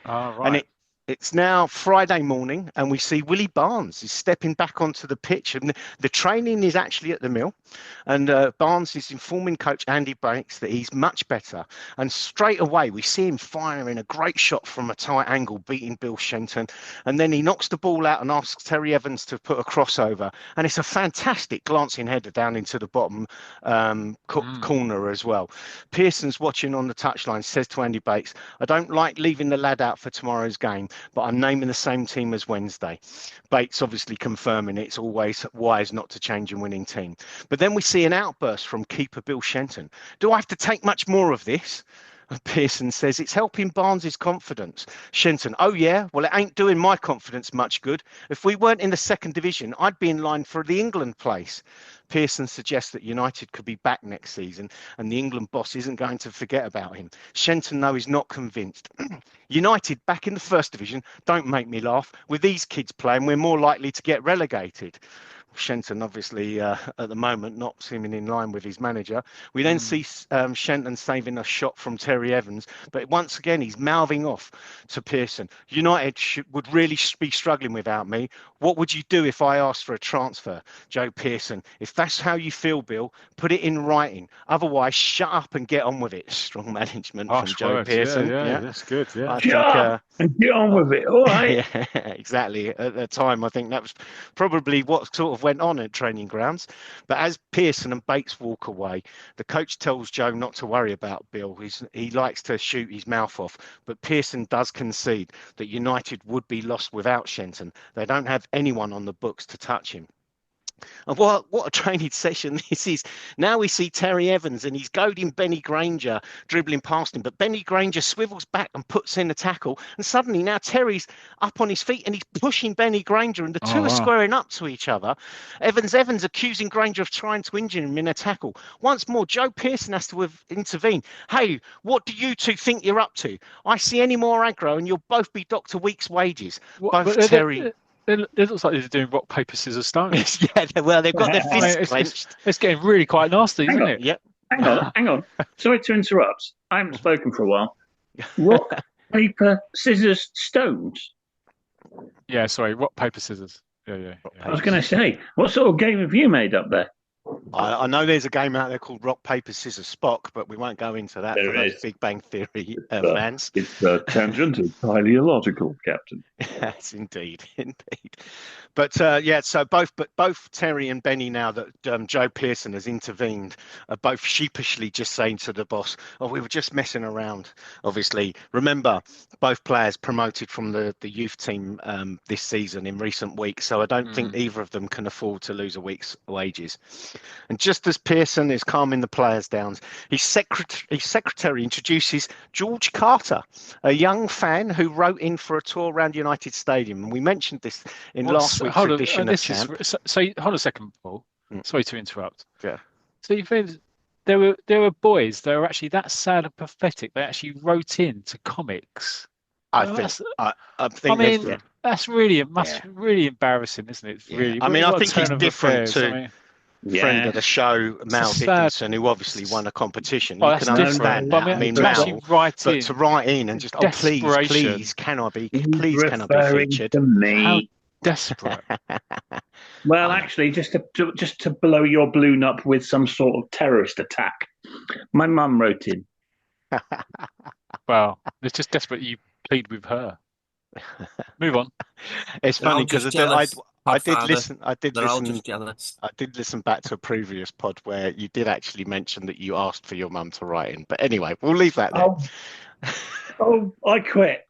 Right. And it's now Friday morning, and we see Willie Barnes is stepping back onto the pitch, and the training is actually at the mill. And Barnes is informing coach Andy Bates that he's much better. And straight away, we see him firing a great shot from a tight angle, beating Bill Shenton. And then he knocks the ball out and asks Terry Evans to put a crossover. And it's a fantastic glancing header down into the bottom corner as well. Pearson's watching on the touchline, says to Andy Bates, "I don't like leaving the lad out for tomorrow's game, but I'm naming the same team as Wednesday." Bates obviously confirming it's always wise not to change a winning team. But then we see an outburst from keeper Bill Shenton. "Do I have to take much more of this?" Pearson says it's helping Barnes's confidence. Shenton, "Oh yeah, well it ain't doing my confidence much good. If we weren't in the second division, I'd be in line for the England place." Pearson suggests that United could be back next season and the England boss isn't going to forget about him. Shenton, though, is not convinced. "United back in the first division? Don't make me laugh. With these kids playing, we're more likely to get relegated." Shenton obviously at the moment not seeming in line with his manager. We then see Shenton saving a shot from Terry Evans, but once again he's mouthing off to Pearson. "United would really be struggling without me. What would you do if I asked for a transfer?" Joe Pearson, "If that's how you feel, Bill, put it in writing. Otherwise, shut up and get on with it." Strong management from Joe Pearson. Yeah, that's good. Yeah, and get on with it. All right. Yeah, exactly. At the time, I think that was probably what sort of went on at training grounds. But as Pearson and Bates walk away, the coach tells Joe not to worry about Bill. He likes to shoot his mouth off, but Pearson does concede that United would be lost without Shenton. They don't have anyone on the books to touch him. And what a training session this is. Now we see Terry Evans and he's goading Benny Granger, dribbling past him. But Benny Granger swivels back and puts in a tackle. And suddenly now Terry's up on his feet and he's pushing Benny Granger and the two are squaring up to each other. Evans accusing Granger of trying to injure him in a tackle. Once more, Joe Pearson has to intervene. "Hey, what do you two think you're up to? I see any more aggro and you'll both be Dr. Week's wages." Terry... It looks like they're doing rock, paper, scissors, stone. Yeah, well, they've got their fists clenched. It's getting really quite nasty, isn't it? Yep. Hang on. Sorry to interrupt. I haven't spoken for a while. Rock, paper, scissors, stones. Yeah, sorry, rock, paper, scissors. Yeah. I was going to say, what sort of game have you made up there? I know there's a game out there called Rock, Paper, Scissors, Spock, but we won't go into that for There those is. Big Bang Theory Uh, fans. It's tangent. It's highly illogical, Captain. Yes, indeed. But so both Terry and Benny, now that Joe Pearson has intervened, are both sheepishly just saying to the boss, "Oh, we were just messing around." Obviously, remember, both players promoted from the youth team this season in recent weeks, so I don't think either of them can afford to lose a week's wages. And just as Pearson is calming the players down, his secretary introduces George Carter, a young fan who wrote in for a tour around United Stadium. And we mentioned this in last week's edition of Champ. Hold on a second, Paul. Sorry to interrupt. Yeah. So you think there were boys that were actually that sad and pathetic. They actually wrote in to comics. I mean, that's really embarrassing, isn't it? Yeah. Really. I mean, I think it's different affairs. to friend of the show, Mal Dickinson, who obviously won a competition. You can understand that. I mean, Mal, but to write in and just, please, can I be featured? To me. How desperate. Well, actually, just to blow your balloon up with some sort of terrorist attack, my mum wrote in. Well, it's just desperate you plead with her. Move on. It's funny because I did listen. They're all just jealous. I did listen back to a previous pod where you did actually mention that you asked for your mum to write in. But anyway, we'll leave that there. I quit.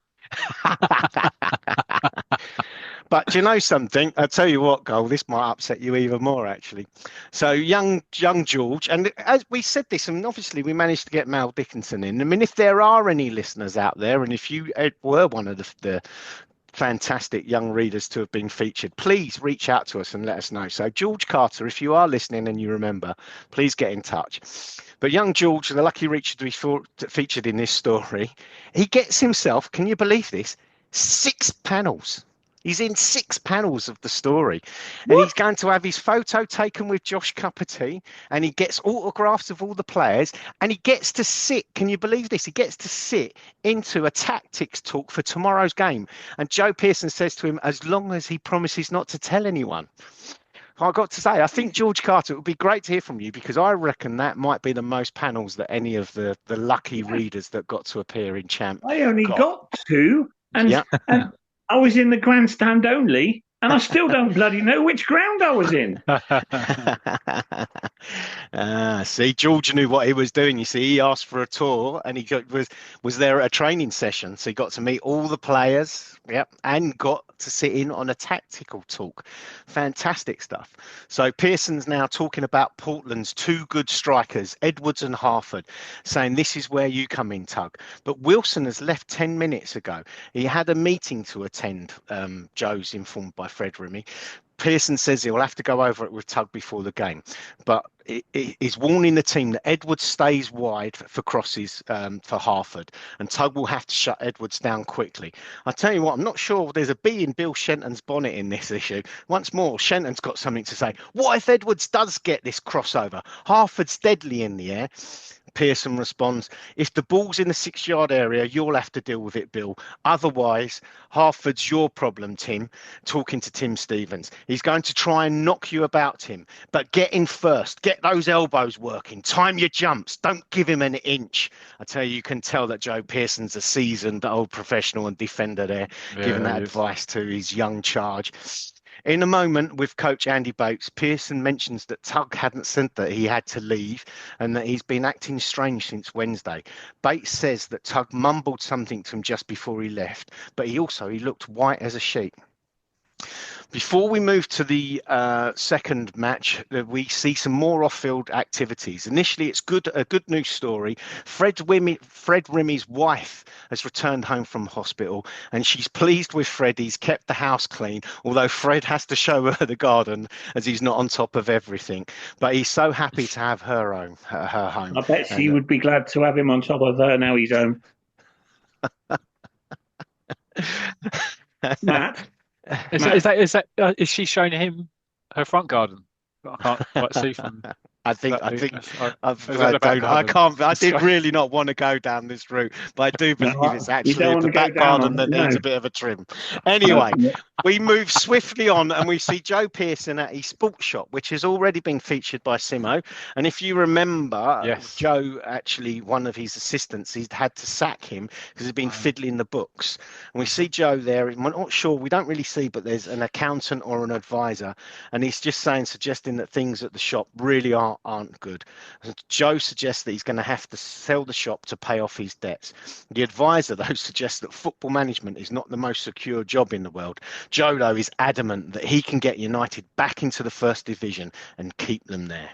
But do you know something? I'll tell you what, Gull, this might upset you even more, actually. So young George, and as we said this, and obviously we managed to get Mal Dickinson in. I mean, if there are any listeners out there, and if you were one of the fantastic young readers to have been featured, please reach out to us and let us know. So George Carter, if you are listening and you remember, please get in touch. But young George, the lucky reacher to be featured in this story, he gets himself, can you believe this, 6 panels. He's in 6 panels of the story. And he's going to have his photo taken with Josh Cupperty, and he gets autographs of all the players, and he gets to sit, can you believe this? He gets to sit into a tactics talk for tomorrow's game. And Joe Pearson says to him, as long as he promises not to tell anyone. I got to say, I think, George Carter, it would be great to hear from you, because I reckon that might be the most panels that any of the lucky readers that got to appear in Champ. I only got 2, and I was in the grandstand only, and I still don't bloody know which ground I was in. See, George knew what he was doing. You see, he asked for a tour, and he was there at a training session, so he got to meet all the players. And got to sit in on a tactical talk. Fantastic stuff. So Pearson's now talking about Portland's 2 good strikers, Edwards and Harford, saying this is where you come in, Tug. But Wilson has left 10 minutes ago. He had a meeting to attend, Joe's informed by Fred Rimmy. Pearson says he'll have to go over it with Tug before the game, but he's warning the team that Edwards stays wide for crosses for Harford, and Tug will have to shut Edwards down quickly. I tell you what, I'm not sure there's a bee in Bill Shenton's bonnet in this issue. Once more, Shenton's got something to say. What if Edwards does get this crossover? Harford's deadly in the air. Pearson responds, if the ball's in the 6-yard area, you'll have to deal with it, Bill. Otherwise, Harford's your problem, Tim. Talking to Tim Stevens. He's going to try and knock you about, Tim. But get in first. Get those elbows working. Time your jumps. Don't give him an inch. I tell you can tell that Joe Pearson's a seasoned old professional and defender there, giving that advice to his young charge. In a moment with coach Andy Bates, Pearson mentions that Tug hadn't said that he had to leave and that he's been acting strange since Wednesday. Bates says that Tug mumbled something to him just before he left, but he looked white as a sheet. Before we move to the second match, we see some more off-field activities. Initially, it's a good news story. Fred Rimmy's wife has returned home from hospital, and she's pleased with Fred. He's kept the house clean, although Fred has to show her the garden as he's not on top of everything. But he's so happy to have her home. I bet she would be glad to have him on top of her now he's home. Matt? Is she showing him her front garden? I can't quite see from. I think Is that I the back don't I garden? can't I did really not want to go down this route, but I do believe it's You actually don't want the to go back down garden on that it, no. needs a bit of a trim. Anyway, No. we move swiftly on and we see Joe Pearson at his sports shop, which has already been featured by Simo. And if you remember, Yes. Joe, actually, one of his assistants, he'd had to sack him because he'd been fiddling the books. And we see Joe there. We're not sure, we don't really see, but there's an accountant or an advisor. And he's just suggesting that things at the shop really aren't good. And Joe suggests that he's going to have to sell the shop to pay off his debts. The advisor, though, suggests that football management is not the most secure job in the world. Joe, though, is adamant that he can get United back into the first division and keep them there.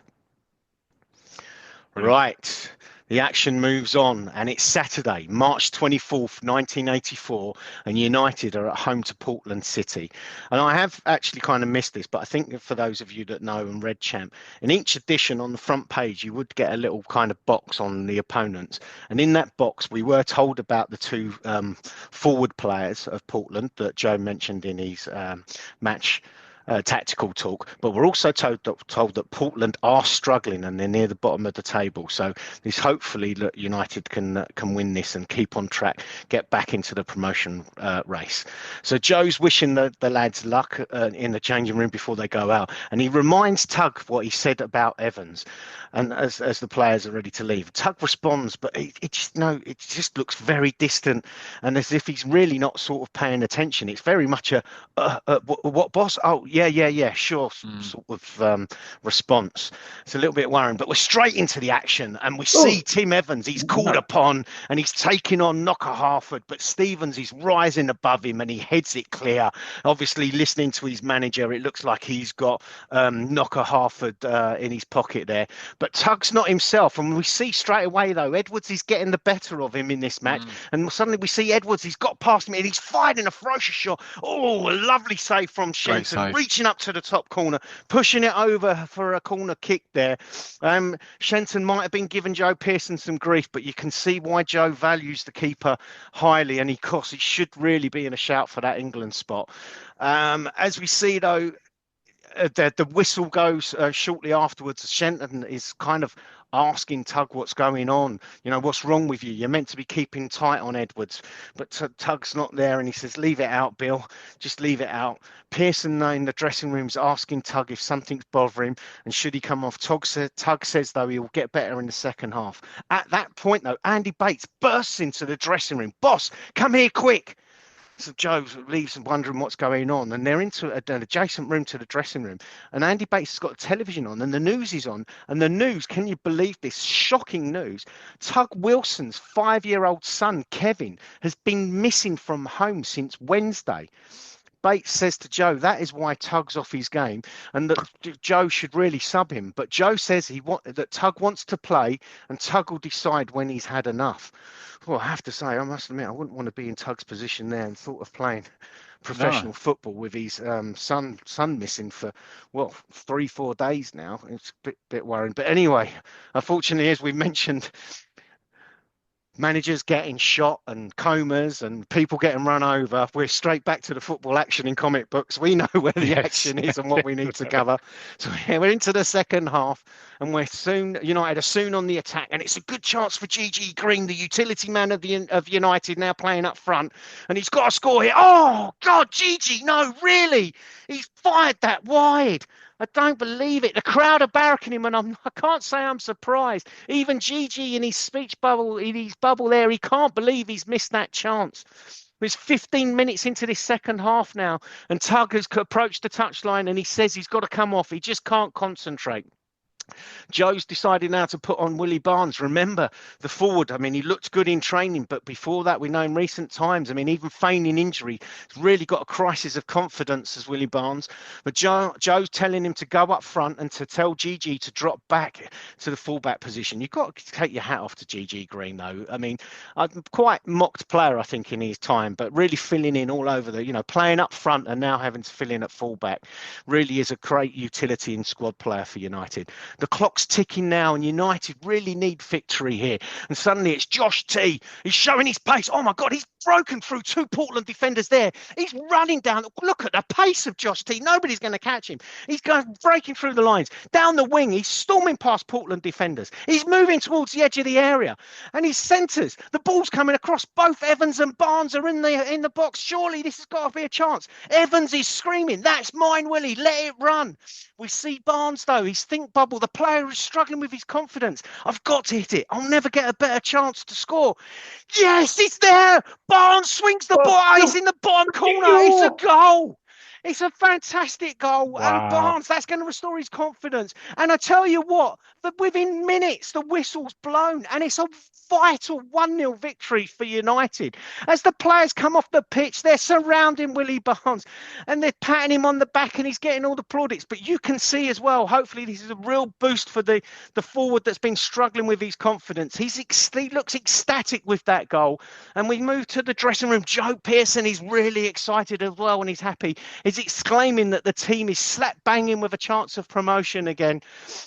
Brilliant. Right. The action moves on, and it's Saturday, March 24th, 1984, and United are at home to Portland City. And I have actually kind of missed this, but I think for those of you that know and read Champ, in each edition on the front page, you would get a little kind of box on the opponents. And in that box, we were told about the two forward players of Portland that Joe mentioned in his match tactical talk, but we're also told that Portland are struggling and they're near the bottom of the table. So this hopefully that United can win this and keep on track, get back into the promotion race. So Joe's wishing the lads luck in the changing room before they go out, and he reminds Tug what he said about Evans, and as the players are ready to leave, Tug responds, but it just looks very distant and as if he's really not sort of paying attention. It's very much a what boss? Oh yeah, sure, sort of response. It's a little bit worrying, but we're straight into the action and we see Tim Evans. He's called upon and he's taking on Knocker Harford, but Stevens is rising above him and he heads it clear. Obviously, listening to his manager, it looks like he's got Knocker Harford in his pocket there, but Tug's not himself. And we see straight away, though, Edwards is getting the better of him in this match. And suddenly we see Edwards, he's got past me and he's firing a ferocious shot. Oh, a lovely save from Shenton, reaching up to the top corner, pushing it over for a corner kick there. Shenton might have been giving Joe Pearson some grief, but you can see why Joe values the keeper highly, and he should really be in a shout for that England spot. As we see, though, the whistle goes shortly afterwards. Shenton is kind of asking Tug what's going on. You know, what's wrong with you? You're meant to be keeping tight on Edwards. But Tug's not there, and he says, leave it out, Bill. Just leave it out. Pearson in the dressing room is asking Tug if something's bothering him and should he come off. Tug says, though, he'll get better in the second half. At that point, though, Andy Bates bursts into the dressing room. Boss, come here quick. So Joe leaves wondering what's going on, and they're into an adjacent room to the dressing room. And Andy Bates has got a television on, and the news is on. And the news, can you believe this? Shocking news. Tug Wilson's 5-year-old son, Kevin, has been missing from home since Wednesday. Bates says to Joe that is why Tug's off his game and that Joe should really sub him. But Joe says that Tug wants to play and Tug will decide when he's had enough. Well, I have to say, I must admit, I wouldn't want to be in Tug's position there and thought of playing professional football with his son missing for 3-4 days now. It's a bit worrying. But anyway, unfortunately, as we mentioned, managers getting shot and comas and people getting run over. We're straight back to the football action in comic books. We know where the action is and what we need to cover. So we're into the second half and United are soon on the attack, and it's a good chance for GG Green, the utility man of United, now playing up front, and he's got to score here. Oh God, GG, no, really, he's fired that wide. I don't believe it. The crowd are barracking him, and I can't say I'm surprised. Even GG in his speech bubble, there, he can't believe he's missed that chance. It's 15 minutes into this second half now, and Tug has approached the touchline, and he says he's got to come off. He just can't concentrate. Joe's decided now to put on Willie Barnes. Remember, the forward, I mean, he looked good in training, but before that, we know in recent times, I mean, even feigning injury, he's really got a crisis of confidence as Willie Barnes. But Joe's telling him to go up front and to tell GG to drop back to the fullback position. You've got to take your hat off to GG Green, though. I mean, a quite mocked player, I think, in his time, but really filling in all over playing up front and now having to fill in at fullback really is a great utility and squad player for United. The clock's ticking now, and United really need victory here. And suddenly it's Josh T. He's showing his pace. Oh my God, he's broken through 2 Portland defenders there. He's running down. Look at the pace of Josh T. Nobody's going to catch him. He's going breaking through the lines. Down the wing, he's storming past Portland defenders. He's moving towards the edge of the area. And he centres. The ball's coming across. Both Evans and Barnes are in the box. Surely this has got to be a chance. Evans is screaming, "That's mine, Willie. Let it run." We see Barnes, though. He's think bubble. The player is struggling with his confidence. I've got to hit it. I'll never get a better chance to score. Yes, it's there. Barnes swings the ball. It's in the bottom corner. It's a goal. It's a fantastic goal. Wow. And Barnes, that's going to restore his confidence. And I tell you what, that within minutes, the whistle's blown. And it's a vital 1-0 victory for United. As the players come off the pitch, they're surrounding Willie Barnes. And they're patting him on the back and he's getting all the plaudits. But you can see as well, hopefully this is a real boost for the forward that's been struggling with his confidence. He looks ecstatic with that goal. And we move to the dressing room. Joe Pearson is really excited as well and he's happy. He's exclaiming that the team is slap banging with a chance of promotion again.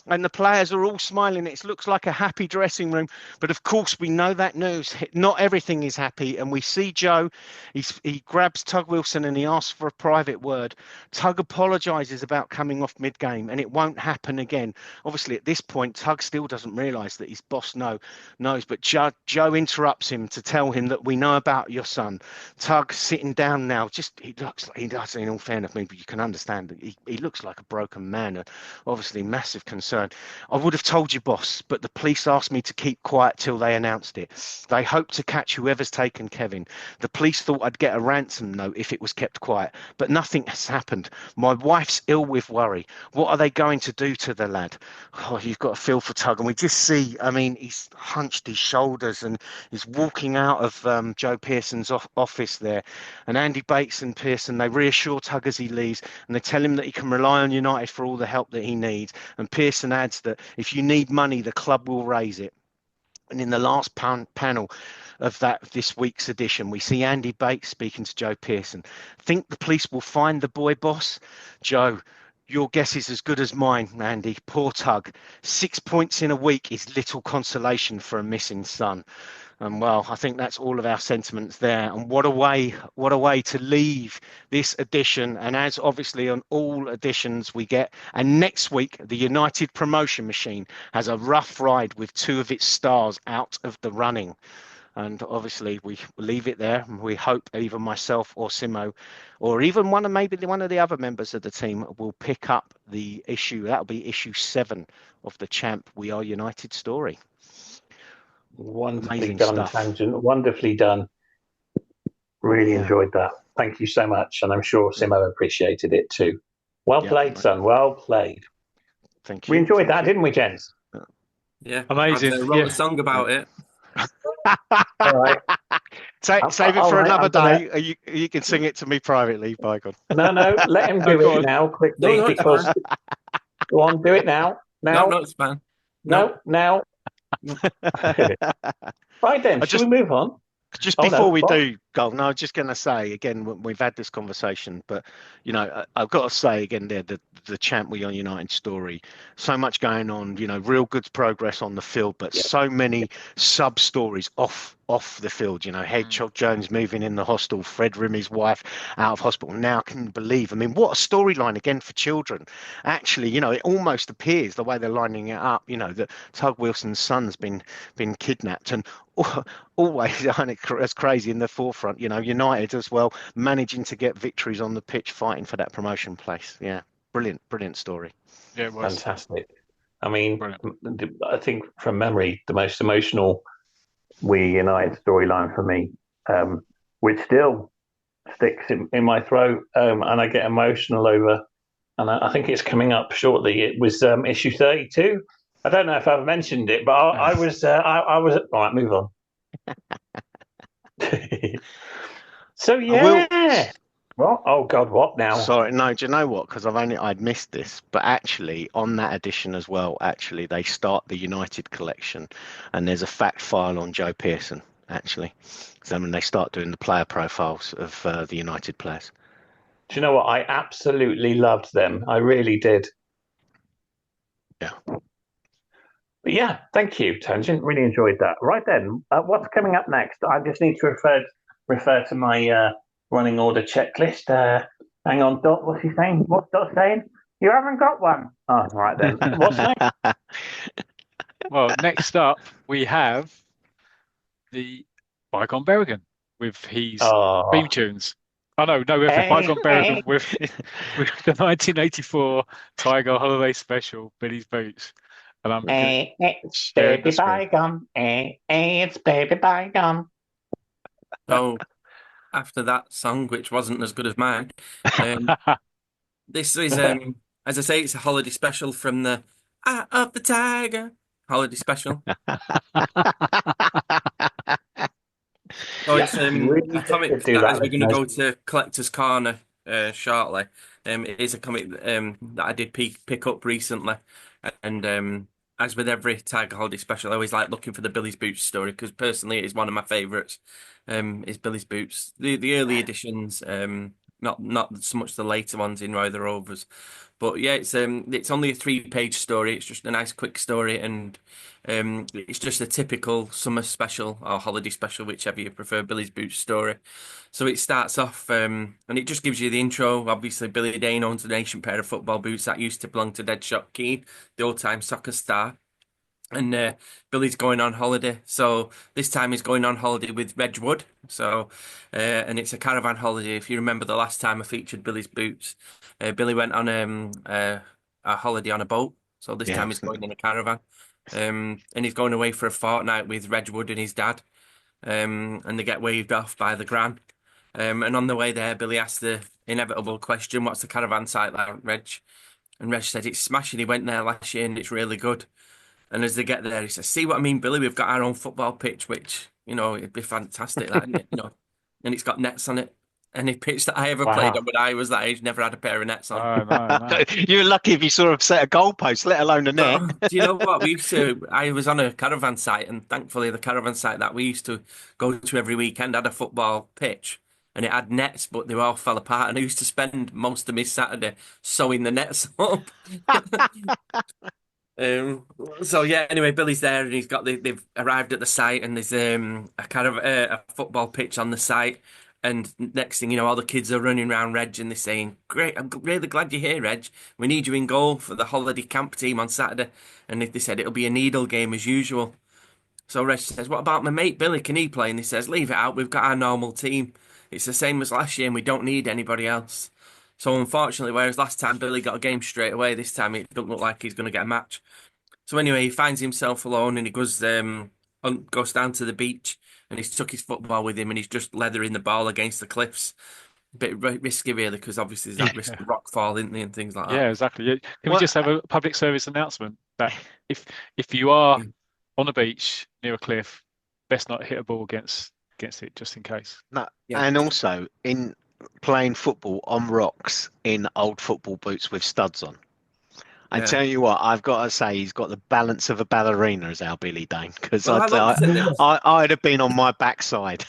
And the players are all smiling. It looks like a happy dressing room. But of course, we know that news. Not everything is happy. And we see Joe, he grabs Tug Wilson and he asks for a private word. Tug apologises about coming off mid-game and it won't happen again. Obviously, at this point, Tug still doesn't realise that his boss knows. But Joe interrupts him to tell him that we know about your son. Tug sitting down now, he looks like he does, in all fairness, maybe you can understand that he looks like a broken man. Obviously, massive concern. I would have told you, boss, but the police asked me to keep quiet till they announced it. They hope to catch whoever's taken Kevin. The police thought I'd get a ransom note if it was kept quiet, but nothing has happened. My wife's ill with worry. What are they going to do to the lad? Oh, you've got a feel for Tug. And we just see, I mean, he's hunched his shoulders and he's walking out of Joe Pearson's office there. And Andy Bates and Pearson, they reassure Tug as he leaves and they tell him that he can rely on United for all the help that he needs. And Pearson adds that if you need money, the club will raise it. And in the last panel of this week's edition, we see Andy Bates speaking to Joe Pearson. Think the police will find the boy, boss? Joe, your guess is as good as mine, Andy. Poor Tug. 6 points in a week is little consolation for a missing son. And well, I think that's all of our sentiments there. And what a way to leave this edition. And as obviously on all editions we get. And next week, the United promotion machine has a rough ride with 2 of its stars out of the running. And obviously we leave it there. We hope either myself or Simo, or even one of the other members of the team will pick up the issue. That'll be issue 7 of the Champ We Are United story. Wonderfully Amazing done, stuff. Tangent. Wonderfully done. Really enjoyed that. Thank you so much. And I'm sure Simo appreciated it too. Well played, son. Well played. Thank you. We enjoyed that, didn't we, gents? Yeah. Amazing. I wrote a song about it. All right. Save it for another day. You can sing it to me privately, Bygone. No, let him do it now quickly. No, because go on, do it now. No, it's fine. No, now. Right then, should we move on? Just before we do, Gull, no, I was just going to say again, we've had this conversation, but you know, I've got to say again, there the Champ We Are United story, so much going on, you know, real good progress on the field, but so many sub stories off the field, you know, Hedgehog Jones moving in the hostel, Fred Rimmy's wife out of hospital. Now, can you believe? I mean, what a storyline again for children. Actually, you know, it almost appears the way they're lining it up, you know, that Tug Wilson's son's been kidnapped, and always as crazy in the forefront, you know, United as well, managing to get victories on the pitch, fighting for that promotion place. Yeah, brilliant story. Yeah, it was fantastic. I mean, brilliant. I think from memory, the most emotional We United storyline for me, which still sticks in my throat, and I get emotional over, and I think it's coming up shortly. It was issue 32. I don't know if I've mentioned it, but I was right. Move on. So yeah. What? Oh God, what now? Sorry, no. Do you know what? Because I'd missed this, but actually on that edition as well. Actually, they start the United collection, and there's a fact file on Joe Pearson. Actually, so when they start doing the player profiles of the United players. Do you know what? I absolutely loved them. I really did. Yeah. But yeah, thank you, Tangent. Really enjoyed that. Right then, what's coming up next? I just need to refer to my running order checklist. Hang on, Dot. What's he saying? What's Dot saying? You haven't got one. Oh, right then. What's next? Well, next up we have the Bygone Berrigan with his theme Oh, tunes. Oh no, we have the hey, Bygone Berrigan hey, with the 1984 Tiger Holiday Special, Billy's Boots, and I'm going hey, it's to share the baby screen. bygone. Hey, hey, it's baby bygone. So after that song, which wasn't as good as mine, um, this is as I say, it's a holiday special from the Eye of the Tiger holiday special. So Yeah, it's really a comic do that, that, as we're going to listeners. go to Collector's Corner shortly, it is a comic that I did pick up recently, and as with every Tiger Holiday special, I always like looking for the Billy's Boots story because personally, it is one of my favourites. Is Billy's Boots the early editions, not so much the later ones in Roy the Rovers, but yeah, it's only a 3-page story. It's just a nice quick story and. It's just a typical summer special or holiday special, whichever you prefer, Billy's Boots story. So it starts off, and it just gives you the intro. Obviously, Billy Dane owns an ancient pair of football boots that used to belong to Deadshot Keane, the old-time soccer star. And Billy's going on holiday. So this time he's going on holiday with Reg Wood. So, and it's a caravan holiday. If you remember the last time I featured Billy's Boots, Billy went on a holiday on a boat. So this Yeah. time he's going in a caravan. And he's going away for a fortnight with Reg Wood and his dad. And they get waved off by the Gran. And on the way there, Billy asked the inevitable question, "What's the caravan site like, Reg?" And Reg said, "It's smashing. He went there last year and it's really good." And as they get there, he says, "See what I mean, Billy? We've got our own football pitch, which, it'd be fantastic, that, isn't it? And it's got nets on it. Any pitch that I ever played Wow. on when I was that age never had a pair of nets on." Oh no, no. You're lucky if you sort of set a goalpost, let alone a net. But do you know what? I was on a caravan site, and thankfully the caravan site that we used to go to every weekend had a football pitch. And it had nets, but they all fell apart. And I used to spend most of my Saturday sewing the nets up. Um, so yeah, anyway, Billy's there and they've arrived at the site and there's a kind of a football pitch on the site. And next thing you know, all the kids are running around Reg and they're saying, "Great, I'm really glad you're here, Reg. We need you in goal for the holiday camp team on Saturday." And they said it'll be a needle game as usual. So Reg says, "What about my mate Billy? Can he play?" And he says, "Leave it out. We've got our normal team. It's the same as last year and we don't need anybody else." So unfortunately, whereas last time Billy got a game straight away, this time it doesn't look like he's going to get a match. So anyway, he finds himself alone and he goes down to the beach and he's took his football with him and he's just leathering the ball against the cliffs. A bit risky really because obviously there's that risk Yeah, of rock fall, isn't there, and things like yeah, that. exactly. Yeah. Can we Well, just have a public service announcement that if if you are on a beach near a cliff, best not hit a ball against it, just in case. no, Yeah. and also in playing football on rocks in old football boots with studs on. I Yeah. tell you what, I've got to say he's got the balance of a ballerina as our Billy Dane because Well, I'd have been on my backside.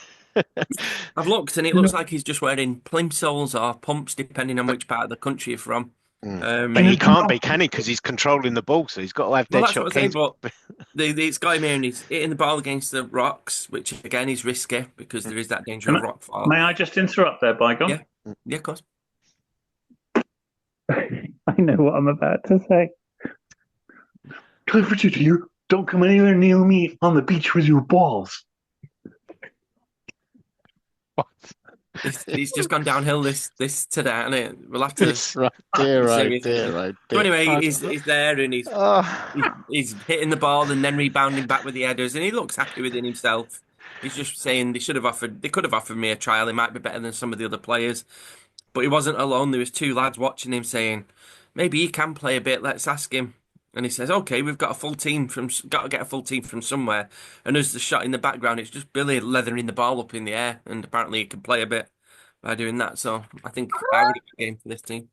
I've looked and it looks like he's just wearing plimsolls or pumps depending on which part of the country you're from. But he can't be, can he? Because he's controlling the ball, so he's got to have Well, dead that's what shot I say, kings. but it's got him here and he's hitting the ball against the rocks, which again is risky because there is that danger Can of I, rock fall. may I just interrupt there, Bygone? Yeah. Yeah, of course. I know what I'm about to say. Clifford here. Don't come anywhere near me on the beach with your balls. He's just gone downhill this today, and we'll have to It's right, dear, be oh serious. dear, oh So dear. anyway, he's there and he's Oh, he's hitting the ball and then rebounding back with the headers, and he looks happy within himself. He's just saying they could have offered me a trial. He might be better than some of the other players, but he wasn't alone. There was two lads watching him saying, "Maybe he can play a bit. Let's ask him." And he says, "Okay, we've got to get a full team from somewhere." And as the shot in the background, it's just Billy leathering the ball up in the air, and apparently he can play a bit by doing that. So I think I would have a game for this team.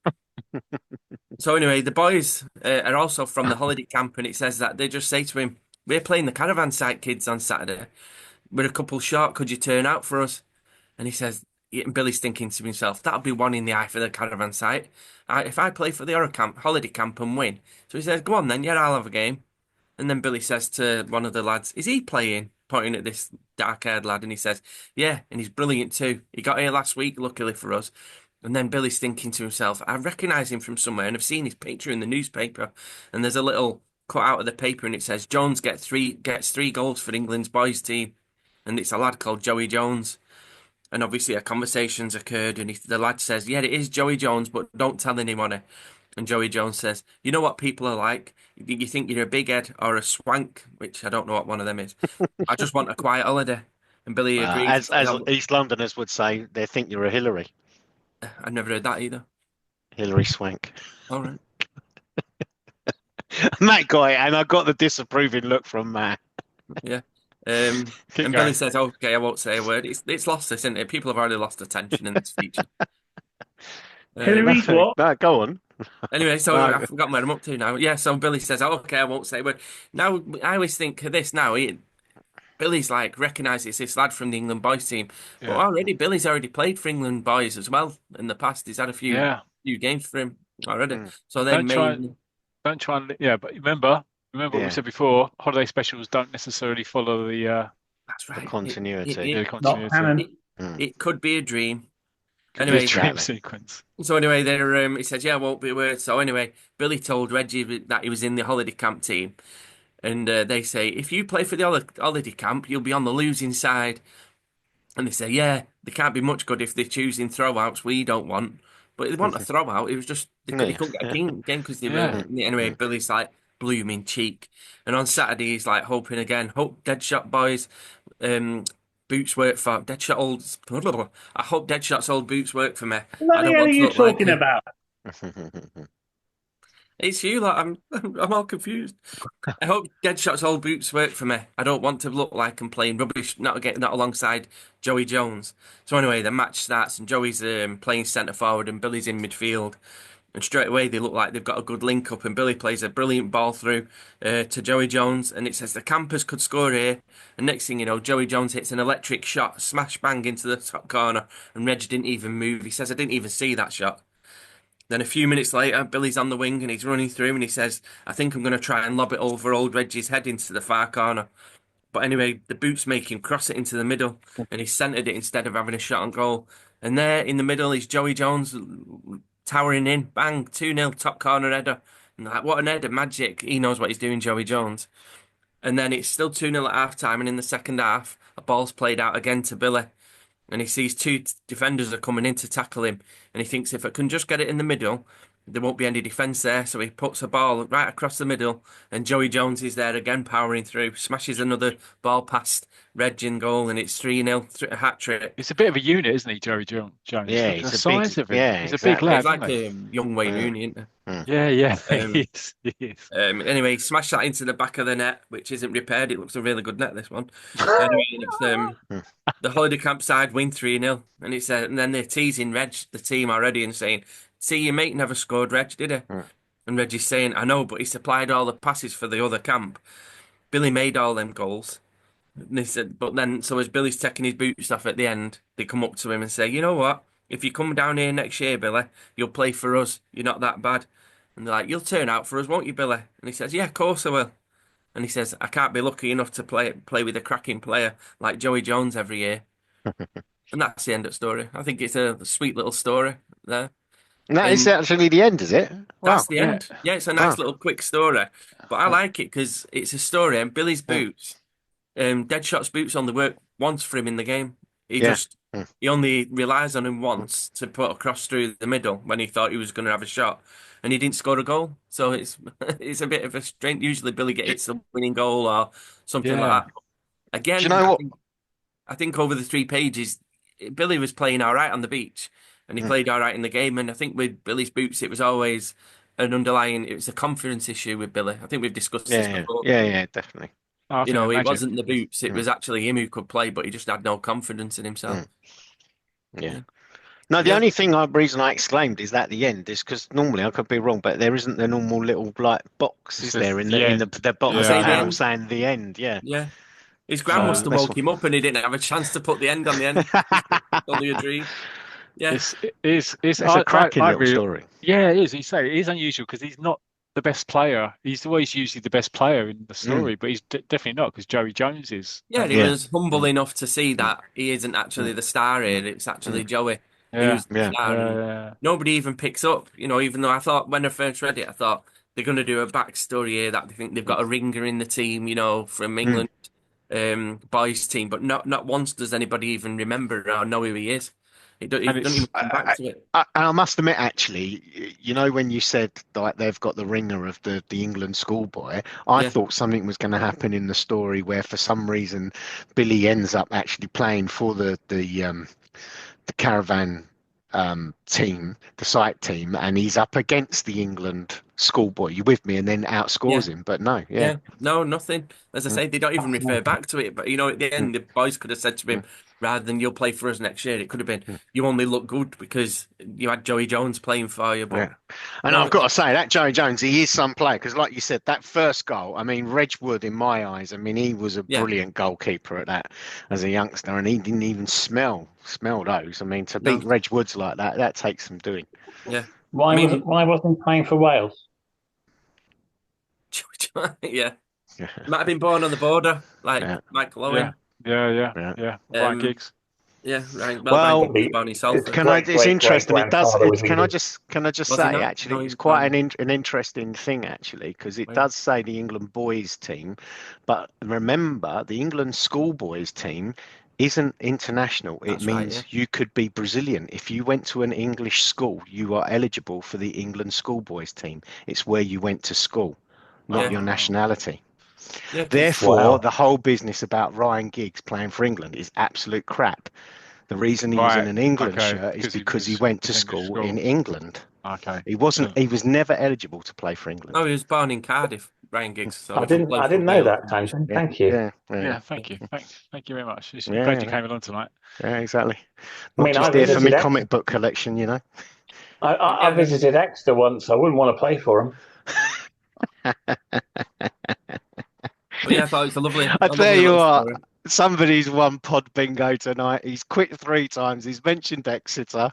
So anyway, the boys are also from the holiday camp, and it says that they just say to him, "We're playing the caravan site kids on Saturday. We're a couple short. Could you turn out for us?" And he says, and Billy's thinking to himself, "That'll be one in the eye for the caravan site. If I play for the holiday camp and win." So he says, "Go on then, yeah, I'll have a game." And then Billy says to one of the lads, "Is he playing?" pointing at this dark-haired lad, and he says, "Yeah, and he's brilliant too. He got here last week, luckily for us." And then Billy's thinking to himself, "I recognise him from somewhere, and I've seen his picture in the newspaper." And there's a little cut out of the paper, and it says, "Jones gets three goals for England's boys team," and it's a lad called Joey Jones. And obviously a conversation's occurred, and the lad says, "Yeah, it is Joey Jones, but don't tell anyone." And Joey Jones says, "You know what people are like? You think you're a big head or a swank," which I don't know what one of them is. "I just want a quiet holiday." And Billy agrees. As East Londoners would say, they think you're a Hillary. I've never heard that either. Hillary Swank. All right. That guy, and I got the disapproving look from Matt. Yeah. And Billy says, "Okay, I won't say a word." It's lost this, isn't it? People have already lost attention in this feature. Hillary's what? No, go on. Anyway, so I've forgotten where I'm up to now. Yeah, so Billy says, "Okay, I won't say a word." Now, I always think of this now. Billy's like, recognises this lad from the England boys team. But already, Billy's already played for England boys as well in the past. He's had a few games for him already. So they don't try and but remember what we said before, holiday specials don't necessarily follow the that's right. The continuity. It could be a dream. Anyway, dream sequence. So anyway, he says, "Yeah, I won't be a word." So anyway, Billy told Reggie that he was in the holiday camp team. And they say, "If you play for the holiday camp, you'll be on the losing side." And they say, "Yeah, they can't be much good if they're choosing throwouts we don't want." But they want a throwout. It was just they couldn't get a game because they were. Anyway, Billy's like blooming cheek. And on Saturday, he's like hoping again. "Hope Deadshot boys boots work for Deadshot old. I hope Deadshot's old boots work for me. What the hell are you talking about?" It's you, like I'm all confused. "I hope Deadshot's old boots work for me. I don't want to look like I'm playing rubbish, not getting that alongside Joey Jones." So anyway, the match starts and Joey's playing centre forward and Billy's in midfield. And straight away they look like they've got a good link up and Billy plays a brilliant ball through to Joey Jones and it says the campers could score here. And next thing you know, Joey Jones hits an electric shot, smash bang into the top corner and Reg didn't even move. He says, "I didn't even see that shot." Then a few minutes later, Billy's on the wing and he's running through and he says, "I think I'm going to try and lob it over old Reggie's head into the far corner." But anyway, the boots make him cross it into the middle and he centred it instead of having a shot on goal. And there in the middle is Joey Jones towering in, bang, 2-0, top corner header. And like, what an header, magic. He knows what he's doing, Joey Jones. And then it's still 2-0 at half time and in the second half, a ball's played out again to Billy. And he sees two defenders are coming in to tackle him. And he thinks if I can just get it in the middle, there won't be any defence there. So he puts a ball right across the middle. And Joey Jones is there again, powering through. Smashes another ball past Reg in goal. And it's 3-0, a hat-trick. It's a bit of a unit, isn't he, Joey Jones? Yeah, he's a big lad. He's like a young Wayne Rooney, isn't he? Yeah. He is. Anyway, smash that into the back of the net, which isn't repaired. It looks a really good net, this one. Anyway, the holiday camp side win 3-0. And then they're teasing Reg, the team already, and saying, "See, your mate never scored, Reg, did he?" And Reggie's saying, "I know, but he supplied all the passes for the other camp. Billy made all them goals." And they said, but then, so as Billy's taking his boots off at the end, they come up to him and say, "You know what? If you come down here next year, Billy, you'll play for us. You're not that bad." And they're like, "You'll turn out for us, won't you, Billy?" And he says, "Yeah, of course I will." And he says, "I can't be lucky enough to play with a cracking player like Joey Jones every year." And that's the end of the story. I think it's a sweet little story there. And that is actually the end, is it? That's the end. Yeah, it's a nice little quick story. But I like it because it's a story. And Billy's boots, Deadshot's boots only work once for him in the game. He only relies on him once to put a cross through the middle when he thought he was going to have a shot. And he didn't score a goal. So it's a bit of a strange. Usually Billy gets a winning goal or something like that. Again, do you know what? I think over the 3 pages, Billy was playing all right on the beach. And he played all right in the game. And I think with Billy's boots, it was always an underlying, it was a confidence issue with Billy. I think we've discussed this before. Yeah, definitely. It wasn't the boots. It was actually him who could play, but he just had no confidence in himself. Yeah. No, the only reason I exclaimed is that the end is because normally I could be wrong, but there isn't the normal little box, is there, in the bottom of the panel saying the end? Yeah. His gran must have woke him up and he didn't have a chance to put the end on the end. Only a dream. Yeah, it's a cracking little story. Yeah, it is. You say it is unusual because he's not the best player. He's always usually the best player in the story, but he's definitely not because Joey Jones is. Yeah, he Yeah. was humble enough to see that he isn't actually the star here. It's actually Joey Yeah, who's the Yeah. star. And yeah, nobody even picks up, even though I thought when I first read it, I thought they're going to do a backstory here that they think they've got a ringer in the team, from Mm. England, boys team, but not once does anybody even remember or know who he is. He and doesn't even it's come back to it. I must admit, actually, when you said like they've got the ringer of the England schoolboy, I Yeah, thought something was going to happen in the story where, for some reason, Billy ends up actually playing for the caravan team, the site team, and he's up against the England schoolboy. You with me? And then yeah. outscores him. But no, yeah. Yeah, no, nothing. As I Mm, say, they don't even refer back to it. But at the mm, end, the boys could have said to him, mm, rather than "you'll play for us next year," it could have been, mm. "You only look good because you had Joey Jones playing for you." But Yeah. And no, I've got to say that Joey Jones, he is some player because, like you said, that first goal. I mean, Reg Wood, in my eyes, I mean, he was a yeah, brilliant goalkeeper at that as a youngster, and he didn't even smell those. I mean, to no, beat Reg Woods like that takes some doing. yeah. I Why mean, wasn't he playing for Wales? yeah, Yeah, might have been born on the border, like yeah, Michael yeah, Owen. yeah, yeah. yeah. Ryan Um, Giggs. yeah, right. Well, Ryan Well, Giggs was Probably born in his Salford. can I? great It's great great interesting. It does. grandfather was Can I English. just Was he say not? No, actually, he it's was quite born. an interesting thing actually because it Where? does say the England boys team, but remember the England schoolboys team isn't international. It That's right. Yeah, means you could be Brazilian if you went to an English school. You are eligible for the England schoolboys team. It's where you went to school, not yeah, your Oh, nationality. yeah. Because Therefore, Wow. the whole business about Ryan Giggs playing for England is absolute crap. The reason he was in right. an England Okay, shirt is because he because he was went to in English school in school. England. Okay. He wasn't. So, He was never eligible to play for no, England. he was born in Cardiff, Ryan Giggs, so I he didn't didn't play I for didn't know Wales. that, Townsend. Yeah, Thank you. yeah, yeah, yeah, thank you very much. I'm glad you yeah, came along tonight. yeah, exactly. I Not mean, I just here for me visited Exeter. comic book collection. I Yeah, visited Exeter once. I wouldn't want to play for him. but yeah, I thought it was I a tell lovely you little what, story. somebody's won pod bingo tonight. He's quit 3 times. He's mentioned Exeter.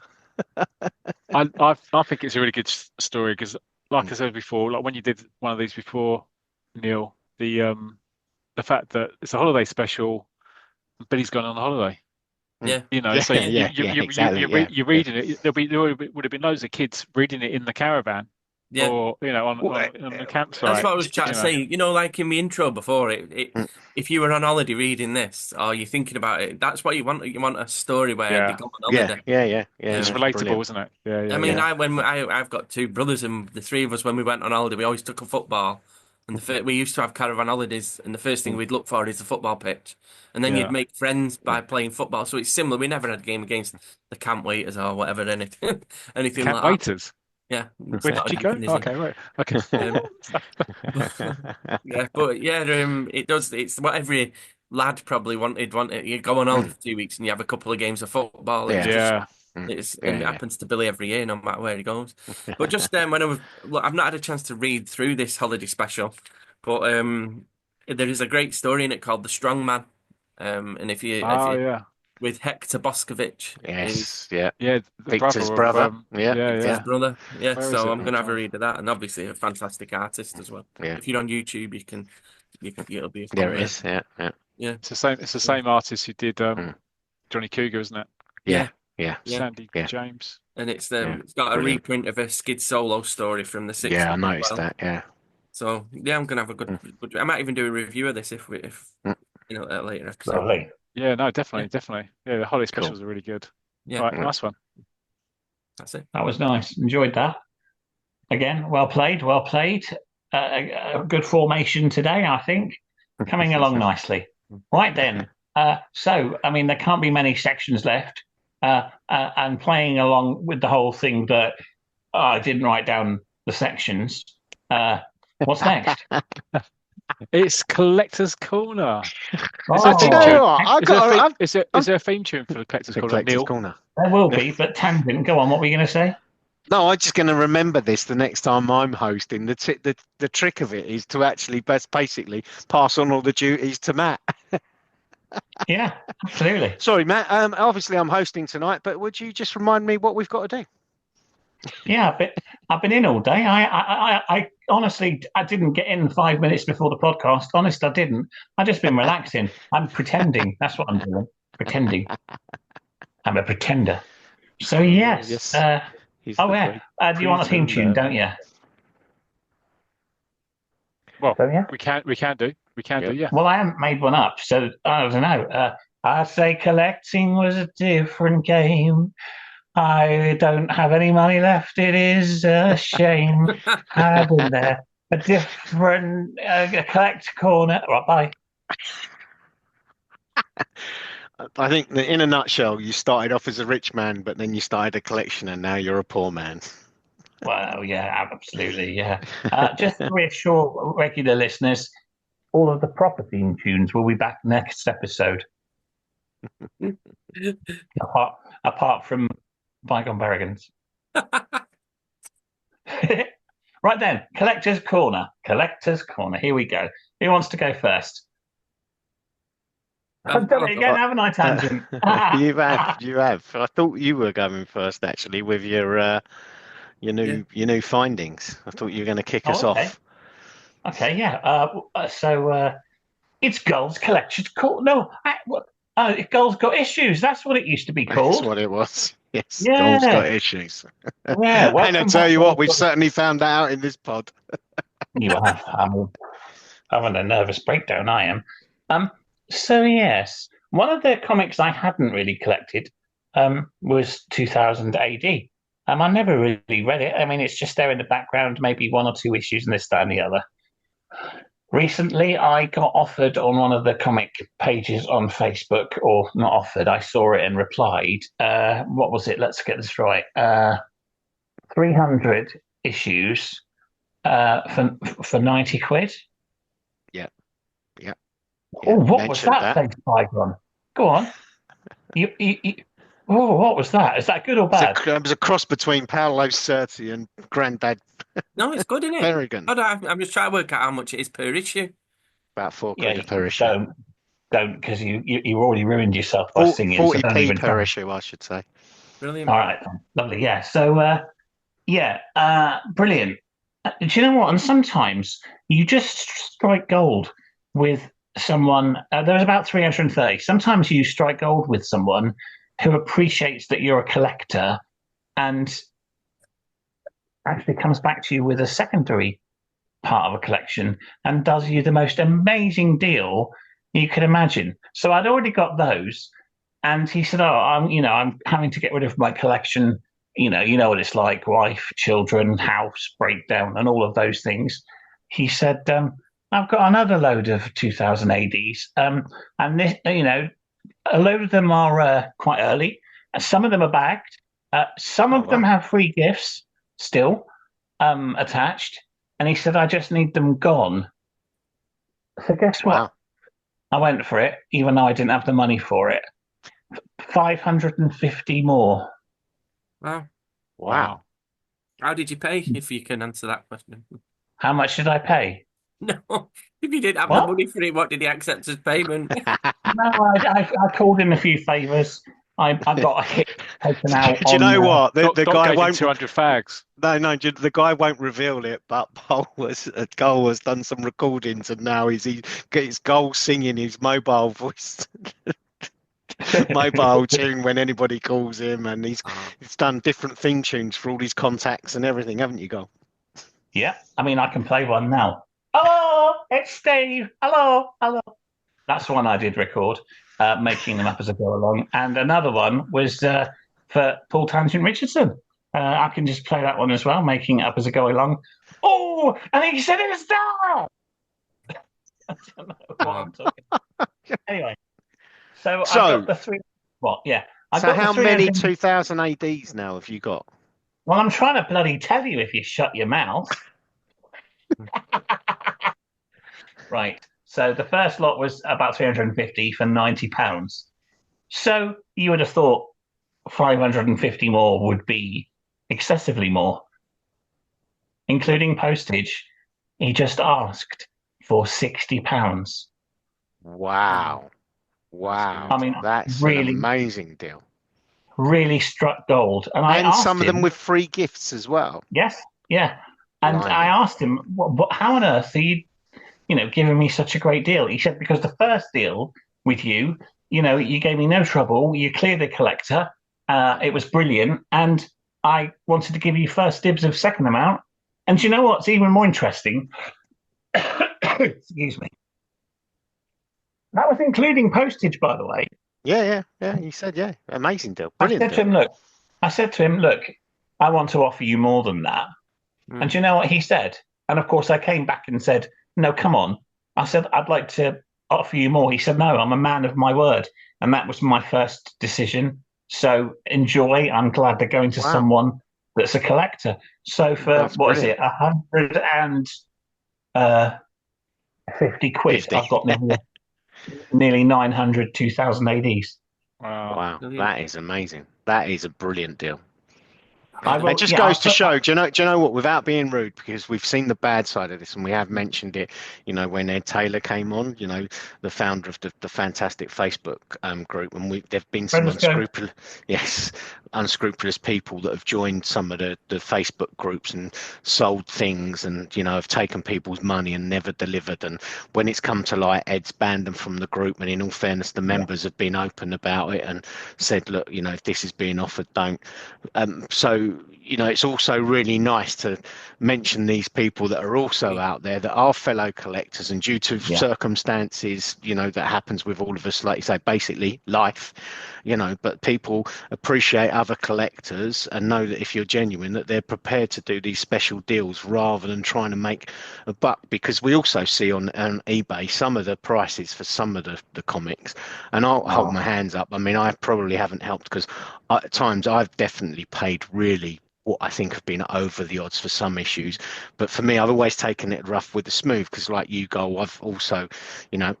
I think it's a really good story because, like I said before, like when you did one of these before, Neil, the fact that it's a holiday special, and Billy's gone on holiday. Mm. Yeah, You know, Yeah, so yeah, yeah, exactly. Yeah, you're yeah. reading it. Would have been loads of kids reading it in the caravan, yeah. or Well, on the That's campsite. what I was trying to say. Like in the intro before, mm, if you were on holiday reading this or you're thinking about it, that's what you want. You want a story where they Yeah, go on yeah, holiday. yeah, yeah, yeah. it's Um, That's brilliant. relatable, isn't it? Yeah, I yeah, mean, yeah. Yeah. I've got two brothers, and the three of us when we went on holiday, we always took a football. And we used to have caravan holidays, and the first thing Mm, we'd look for is the football pitch, and then you'd Yeah. make friends mm. by playing football. So it's similar. We never had a game against the camp waiters or whatever, anything, anything Camp like that. waiters. Yeah, Where it's did not a you go? euphemism. Okay, right. Okay. Um, yeah, but yeah, it does. It's what every lad probably wanted. You go on holiday Mm, for 2 weeks and you have a couple of games of football. It's yeah. just Yeah. Mm, and yeah, it yeah. happens to Billy every year, no matter where he goes. But just when I've not had a chance to read through this holiday special, but there is a great story in it called The Strong Man. And if Oh, you yeah. with Hector Boscovich, is Yes, yeah. Yeah, the Victor's brother of brother. Yeah, yeah, it's his yeah. yeah, brother. Yeah, Where is so it? I'm gonna have a Oh, read of that, and obviously a fantastic artist as well. yeah. If you're on YouTube, it'll be a There fun it is. Yeah, yeah. yeah. it's the same. It's the same artist who did Mm, Johnny Cougar, isn't it? yeah, Yeah, yeah, yeah, Sandy yeah, James. and yeah. it's got a Brilliant. reprint of a Skid Solo story from the Yeah, I 60s as noticed well. that. Yeah. So yeah, I'm gonna have a Mm, good. I might even do a review of this if mm, at a later episode. Lovely. Yeah, no, Yeah, definitely. Yeah, the holiday cool. specials are really good. yeah, All right, Mm. nice one. that's it. That was nice. Enjoyed that. Again, well played. Well played. A good formation today, I think. Coming along nicely. Right then. I mean, there can't be many sections left. And playing along with the whole thing that I didn't write down the sections. What's next? It's Collector's Corner. Is there a Do you theme know tune? what? I Is there a got. theme, I'm, is there a theme tune for the Collector's the Corner, collector's Neil? corner. There will be, but Tangent, go on. What were you going to say? No, I'm just going to remember this the next time I'm hosting. The trick of it is to actually basically pass on all the duties to Matt. Yeah, absolutely. Sorry, Matt. Obviously I'm hosting tonight, but would you just remind me what we've got to do? Yeah, but I've been in all day. I honestly, I didn't get in 5 minutes before the podcast. Honest, I didn't. I've just been relaxing. I'm pretending. That's what I'm doing. Pretending. I'm a pretender. So yes. Yes. He's Oh the yeah. Do you want a theme tune? Don't you? Well, So yeah. we can do. We can do, yeah. Well, I haven't made one up, so I don't know. I say collecting was a different game. I don't have any money left. It is a shame. I've been there. A different collect corner. Right, bye. I think that in a nutshell, you started off as a rich man, but then you started a collection, and now you're a poor man. Well, yeah, absolutely, yeah. Just to reassure regular listeners, all of the proper theme tunes will be back next episode. apart from Bygone Barrigans. Right then, Collector's Corner. Collector's Corner. Here we go. Who wants to go first? I've done it again, haven't I, Tangent? You have. I thought you were going first, actually, with your new findings. I thought you were going to kick us off. Okay, yeah. So it's Gull's Collector's Corner. No, Gull's Got Issues. That's what it used to be called. That's what it was. Yes, yeah. Gull's Got Issues. Yeah, and I tell you what, we've certainly found that out in this pod. You have. I'm having a nervous breakdown, I am. So yes, one of the comics I hadn't really collected was 2000 AD. I never really read it. I mean, it's just there in the background, maybe one or two issues and this, that, and the other. Recently, I got offered on one of the comic pages on Facebook, or not offered, I saw it and replied. What was it? Let's get this right. 300 issues for 90 quid. Yeah. Oh, what was that? Thanks, Bygone. Go on. What was that? Is that good or bad? It was a cross between Paolo Certi and Grandad. No, it's good, isn't it? Very good. I'm just trying to work out how much it is per issue. About £4 per issue. Don't, because you already ruined yourself by singing. 40p per issue, I should say. Brilliant. All right, lovely. Yeah. So, brilliant. Do you know what? And sometimes you just strike gold with someone. There's about 330. Sometimes you strike gold with someone who appreciates that you're a collector and actually comes back to you with a secondary part of a collection and does you the most amazing deal you could imagine. So I'd already got those, and he said, I'm having to get rid of my collection. You know what it's like, wife, children, house, breakdown, and all of those things. He said, I've got another load of 2000 ADs. And this, a load of them are quite early. Some of them are bagged. Some of them have free gifts still attached. And he said, I just need them gone. So guess what? Wow. I went for it, even though I didn't have the money for it. 550 more. Wow. How did you pay, if you can answer that question? How much did I pay? No. If you didn't have the money for it, what did he accept as payment? No, I called in a few favours. I got a hit taken out. Do you know what? The guy won't 200 fags. No. The guy won't reveal it. But Gull has done some recordings, and now he gets Gull singing his mobile voice, mobile tune when anybody calls him, and he's done different theme tunes for all his contacts and everything, haven't you, Gull? Yeah, I mean, I can play one now. Hello, it's Steve. Hello. That's the one I did record, making them up as I go along. And another one was for Paul Tangent Richardson. I can just play that one as well, making it up as I go along. Oh, and he said it was that. I don't know what I'm talking about. Anyway, so I got the three. What? Yeah. So how many 2000 ADs now have you got? Well, I'm trying to bloody tell you if you shut your mouth. Right. So the first lot was about 350 for £90. So you would have thought 550 more would be excessively more, including postage. He just asked for £60. Wow. I mean, that's really an amazing deal. Really struck gold. And some of them with free gifts as well. Yes. Yeah. And I Blimey. asked him, how on earth are you, giving me such a great deal? He said, because the first deal with you, you gave me no trouble. You cleared the collector. It was brilliant. And I wanted to give you first dibs of second amount. And do you know what's even more interesting? Excuse me. That was including postage, by the way. Yeah. He said, yeah, amazing deal, I brilliant said to deal. him, look, I want to offer you more than that. And do you know what he said? And of course, I came back and said, no, come on. I said, I'd like to offer you more. He said, no, I'm a man of my word. And that was my first decision. So enjoy. I'm glad they're going to Wow. someone that's a collector. So for, That's what is brilliant. it, 150 quid, 50. I've got nearly 900, 2,000 ADs. Wow, Brilliant. that is amazing. That is a brilliant deal. I will, It just yeah, I'll goes to put- show, do you know what, without being rude, because we've seen the bad side of this and we have mentioned it, when Ed Taylor came on, the founder of the fantastic Facebook group, and there've been some unscrupulous people that have joined some of the Facebook groups and sold things and, have taken people's money and never delivered. And when it's come to light, Ed's banned them from the group. And in all fairness, the members have been open about it and said, look, if this is being offered, don't. So, it's also really nice to mention these people that are also out there that are fellow collectors, and due to circumstances, that happens with all of us, like you say, basically life, but people appreciate other collectors and know that if you're genuine, that they're prepared to do these special deals rather than trying to make a buck, because we also see on eBay some of the prices for some of the comics, and I'll hold my hands up. I mean, I probably haven't helped, because at times I've definitely paid really what I think have been over the odds for some issues, but for me, I've always taken it rough with the smooth, because like you go, I've also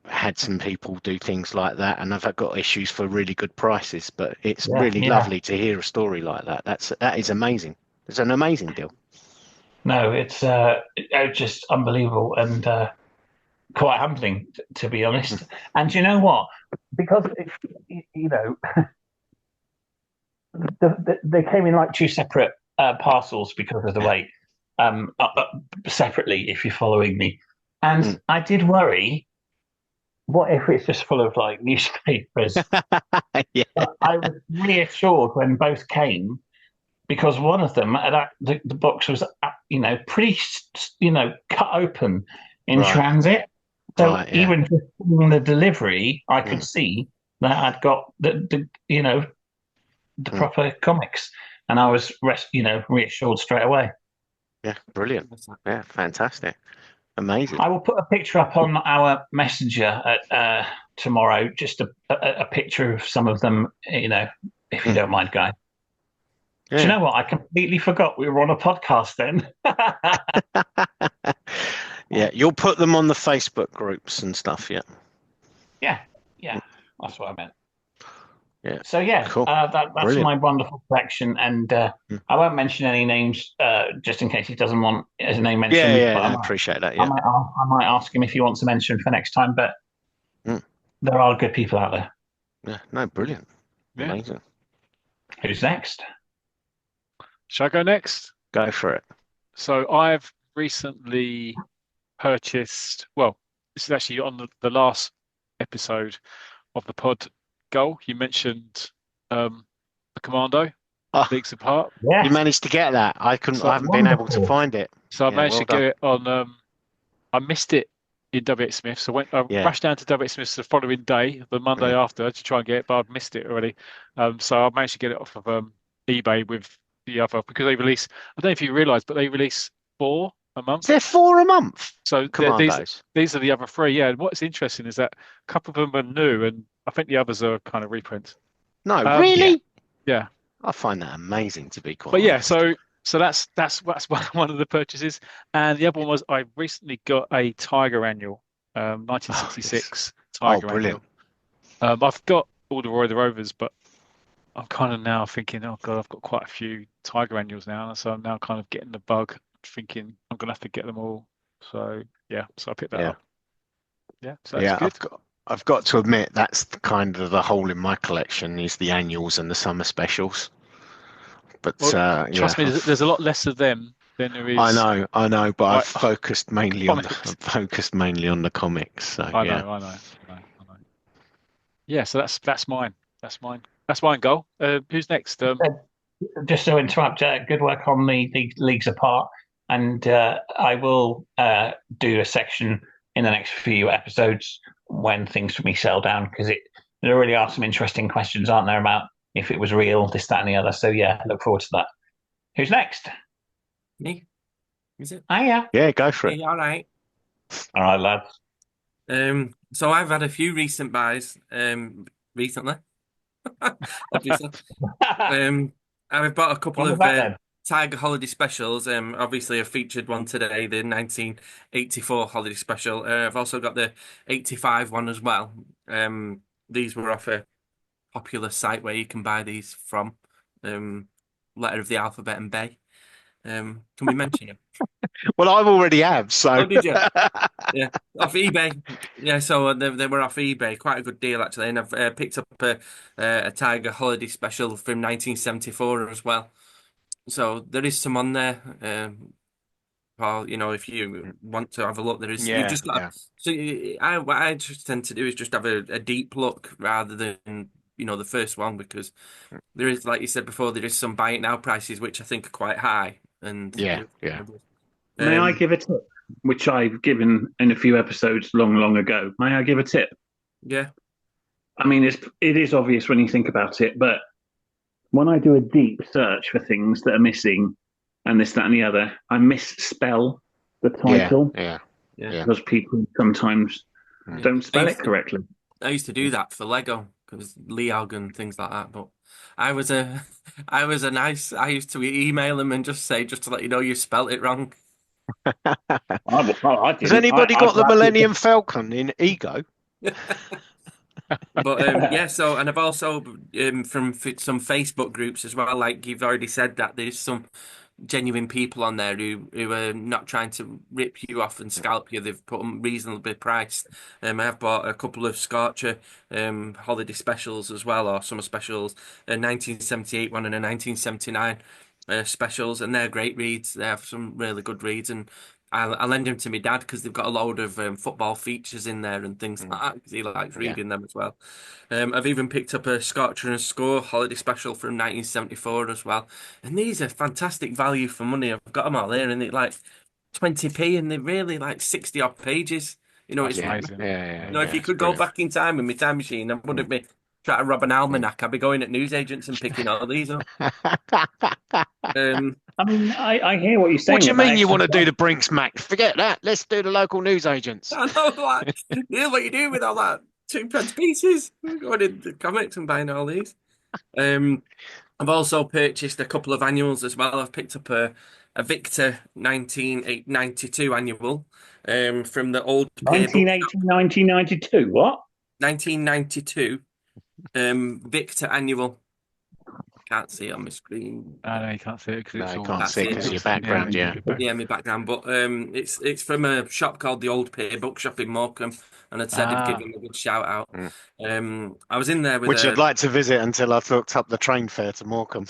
had some people do things like that, and I've got issues for really good prices. But it's really lovely to hear a story like that. That is amazing. It's an amazing deal. No, it's just unbelievable and quite humbling, to be honest. And you know what? Because they came in like two separate parcels because of the weight, separately, if you're following me. And I did worry, what if it's just full of like newspapers? Yeah. But I was reassured when both came, because one of them, the box was, pretty, cut open in Right. transit. So Right, yeah. even just in the delivery, I could see that I'd got the proper comics, and I was reassured straight away. Yeah, brilliant. Yeah, fantastic. Amazing. I will put a picture up on our messenger at, tomorrow, just a picture of some of them, if you don't mind, guys. Yeah. Do you know what? I completely forgot we were on a podcast then. Yeah, you'll put them on the Facebook groups and stuff, yeah. Yeah, that's what I meant. Yeah. So yeah, Cool. that's Brilliant. my wonderful collection, and I won't mention any names, just in case he doesn't want his name mentioned. Yeah, but I appreciate that. Yeah. I might ask him if he wants to mention for next time. But there are good people out there. Yeah, no, brilliant. Yeah. Amazing. Who's next? Shall I go next? Go for it. So I've recently purchased, well, this is actually on the last episode of the pod, Gull. You mentioned the Commando, Leagues Apart. Yeah. You managed to get that. I haven't been able to find it. So I managed to get it on, I missed it in WH Smith. So I rushed down to WH Smith the following day, the Monday after, to try and get it, but I'd missed it already. So I managed to get it off of eBay with the other, because they release, I don't know if you realise, but they release 4 a month. They're 4 a month. So these are the other 3. Yeah. And what's interesting is that a couple of them are new, and I think the others are kind of reprints. No, really? Yeah. I find that amazing, to be quite honest. honest. So that's one of the purchases, and the other one was I recently got a Tiger Annual, 1966 Tiger brilliant. Annual. I've got all the Roy the Rovers, but I'm kind of now thinking, oh God, I've got quite a few Tiger Annuals now, so I'm now kind of getting the bug, thinking I'm gonna have to get them all. So yeah, so I picked that up. Yeah, so that's good. I've got to admit, that's kind of the hole in my collection, is the annuals and the summer specials. But trust me, there's a lot less of them Then there I is know, but I've like focused mainly on comics. the comics. So I yeah. know, I know, I know, I know. Yeah, so that's mine. That's mine goal. Who's next? Just to interrupt, good work on the leagues apart, and I will do a section in the next few episodes when things for me settle down because there really are some interesting questions, aren't there, about if it was real, this, that, and the other. So yeah, look forward to that. Who's next? Me? Is it? Yeah. Yeah, go for it. Yeah, all right. All right, lads. So I've had a few recent buys recently, obviously. I've bought a couple What was of that then? Tiger holiday specials. Obviously, I featured one today, the 1984 holiday special. I've also got the 85 one as well. These were off a popular site where you can buy these from. Letter of the Alphabet and Bay. Can we mention it? Well, I've already have. So Oh, did you? Yeah, off eBay. Yeah, so they were off eBay. Quite a good deal actually, and I've picked up a Tiger holiday special from 1974 as well. So there is some on there. Paul, if you want to have a look, there is. You've yeah, just got. yeah. So what I just tend to do is just have a deep look rather than the first one because there is, like you said before, there is some buy it now prices which I think are quite high. And Yeah. May I give a tip, which I've given in a few episodes long, long ago? May I give a tip? yeah. I mean, it is obvious when you think about it, but when I do a deep search for things that are missing and this, that, and the other, I misspell the title Yeah. because people sometimes don't spell it correctly. I used to do that for Lego because Leog and things like that. But I was a, I was a nice. I used to email them and just say, just to let you know, you spelt it wrong. I Has didn't. anybody got the Millennium Falcon in Ego? But yeah. So, and I've also from some Facebook groups as well. Like you've already said that there's some genuine people on there who are not trying to rip you off and scalp you. They've put them reasonably priced. I have bought a couple of Scorcher holiday specials as well, or summer specials, a 1978 one and a 1979 specials, and they're great reads. They have some really good reads, and I lend them to my dad because they've got a load of football features in there and things like that because he likes reading them as well. I've even picked up a Scorcher and Score holiday special from 1974 as well. And these are fantastic value for money. I've got them all here and they're like 20p and they're really like 60 odd pages. That's It's amazing. if you could go back in time in my time machine, I wouldn't be trying to rob an almanac. I'd be going at newsagents and picking all these up. I mean, I hear what you're saying. What do you mean you about want to do the Brinks Mac? Forget that. Let's do the local news agents. I know, like, what you do with all that 2 pence pieces. Going into comics and buying all these. I've also purchased a couple of annuals as well. I've picked up a Victor 1992 annual from the old Peer Book 1980, 1992? What? 1992 Victor annual. Can't see it on my screen. No, you can't see it because it's all. Can't see it because of your background. Yeah. Yeah, my background. But it's from a shop called the Old Peer Bookshop in Morecambe, and I'd said I'd give him a good shout out. I was in there with Which I'd like to visit until I've looked up the train fare to Morecambe.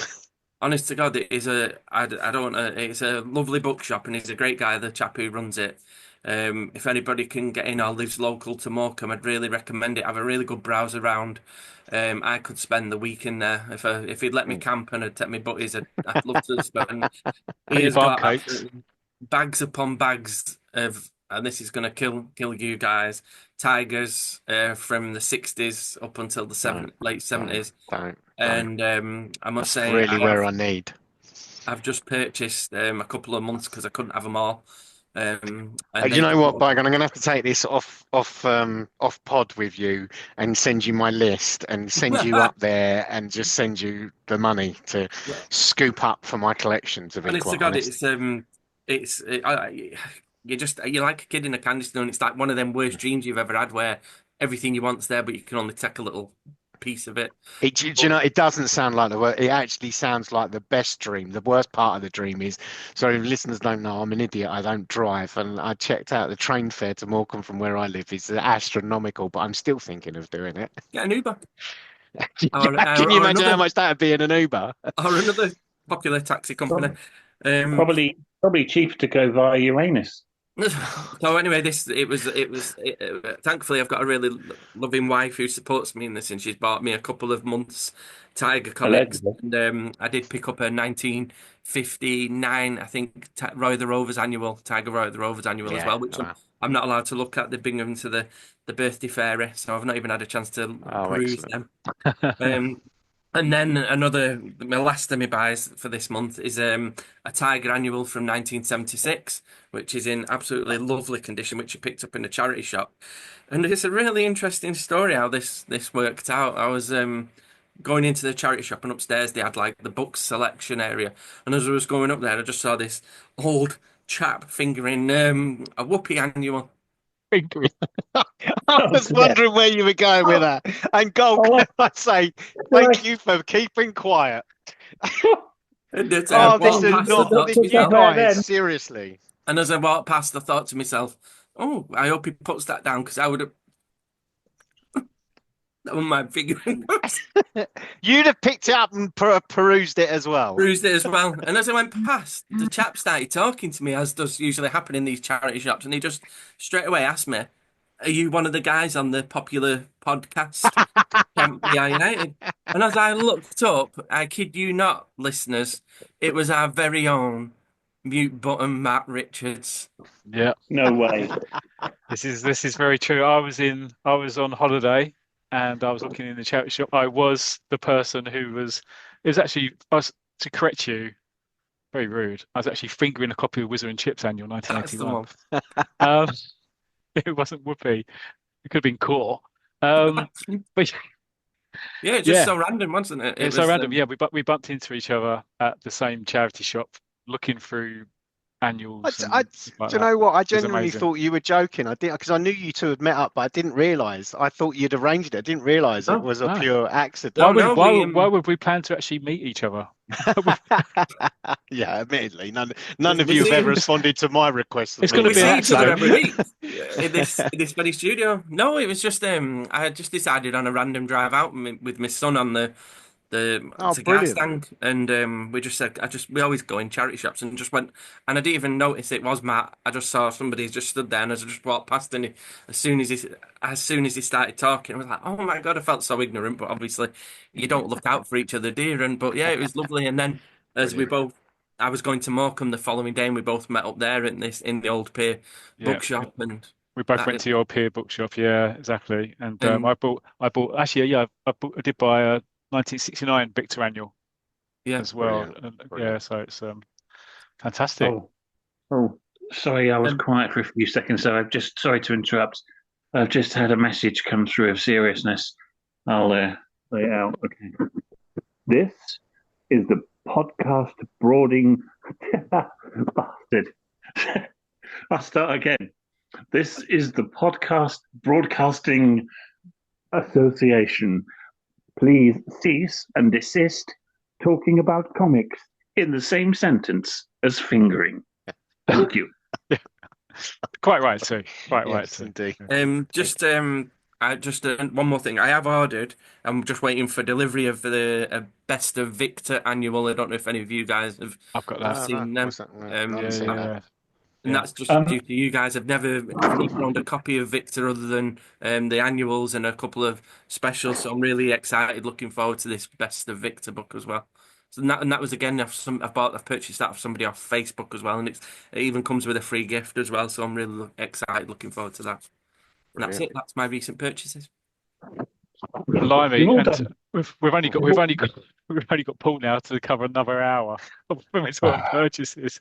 honest to God, it is I don't it's a lovely bookshop, and he's a great guy, the chap who runs it. If anybody can get in or lives local to Morecambe, I'd really recommend it. Have a really good browse around. I could spend the week in there if he'd let me camp and I'd take my buddies. I'd love to spend. He has got absolutely bags upon bags of, and this is going to kill you guys. Tigers from the 60s up until the late 70s. And I must say, really where I need. I've just purchased a couple of months because I couldn't have them all. You know what, Bygone? I'm going to have to take this off pod with you and send you my list and send you up there and just send you the money to scoop up for my collection. To be quite honest, you're like a kid in a candy store, and it's like one of them worst dreams you've ever had, where everything you want's there, but you can only take a little piece of it. You know, it doesn't sound like the worst. It actually sounds like the best dream. The worst part of the dream is, so if listeners don't know, I'm an idiot. I don't drive, and I checked out the train fare to Morecambe from where I live is astronomical, but I'm still thinking of doing it. Get an Uber. Can you imagine how much that would be in an Uber? Or another popular taxi company. Probably Probably cheaper to go via Uranus. So anyway, thankfully I've got a really loving wife who supports me in this, and she's bought me a couple of months Tiger comics, Allegedly. and I did pick up a 1959, I think, Roy the Rovers annual, Tiger Roy the Rovers annual as Yeah. well, which I'm not allowed to look at. They're bringing them to the birthday fairy, so I've not even had a chance to Oh, peruse excellent. them. And then my last of my buys for this month is a Tiger Annual from 1976, which is in absolutely lovely condition, which I picked up in a charity shop. And it's a really interesting story how this worked out. I was going into the charity shop, and upstairs they had like the books selection area. And as I was going up there, I just saw this old chap fingering a Whoopi Annual. Fingering. I was wondering where you were going with that. And Gull, Oh, can I say thank you for keeping quiet? And as Oh, I this walked is past, I not thought to you myself, guys, seriously. and as I walked past, I thought to myself, "Oh, I hope he puts that down because I would have that was my figuring You'd have picked it up and perused it as well. bruised it as well." And as I went past, the chap started talking to me, as does usually happen in these charity shops, and he just straight away asked me, "Are you one of the guys on the popular podcast Champion United?" And as I looked up, I kid you not, listeners, it was our very own Mute-Button Matt Richards. Yeah, no way. this is very true. I was on holiday and I was looking in the charity shop. I was the person who was. It was actually us to correct you. Very rude. I was actually fingering a copy of Wizard and Chips Annual That's the 1981. one. Um, it wasn't Whoopi. It could have been Core. But Yeah, it's just yeah, so random, wasn't it? it's so random. Yeah, we bumped into each other at the same charity shop, looking through annuals and stuff like do you that. know what? I It was genuinely amazing. thought you were joking. I didn't, because I knew you two had met up, but I didn't realise. I thought you'd arranged it. I didn't realise it No, was a no. pure Why accident. would no, why would we plan to actually meet each other? Yeah, admittedly, none of we you have see ever him. responded to my request. It's gonna We be an see each other accident. every week in this very studio. No, it was just I had just decided on a random drive out with my son on the Oh, cigar brilliant. stand, and we just said we always go in charity shops, and just went, and I didn't even notice it was Matt. I just saw somebody just stood there, and as I just walked past, and as soon as he started talking, I was like, oh my God, I felt so ignorant, but obviously you don't look out for each other, dear. And but yeah, it was lovely. And then as we Brilliant. both I was going to Morecambe the following day, and we both met up there in the old Pier Yeah, bookshop, and we both went that, to your peer bookshop. Yeah, exactly. And and I bought actually yeah I did buy a 1969 Victor Annual yeah, as well. Brilliant. And, Brilliant. yeah, so it's fantastic. Oh, sorry, I was Um, quiet for a few seconds, so sorry to interrupt. I've just had a message come through of seriousness. I'll lay it out. Okay. This is the podcast broading bastard. I'll start again. This is the podcast broadcasting association. Please cease and desist talking about comics in the same sentence as fingering. Thank you. Quite right too. Quite right Yes, too. indeed. I just one more thing. I have ordered. I'm just waiting for delivery of the Best of Victor annual. I don't know if any of you guys have I've got have that. seen them. What's that? No, I Um, haven't Yeah, seen that. yeah, And yeah. that's just due to you guys. I've never owned a copy of Victor other than the annuals and a couple of specials. So I'm really excited, looking forward to this Best of Victor book as well. So that was again I've purchased that off somebody off Facebook as well, and it even comes with a free gift as well. So I'm really excited, looking forward to that. And that's Brilliant. it. That's my recent purchases. Blimey, You're all and done. we've only got we've only got Paul now to cover another hour when we're talking purchases.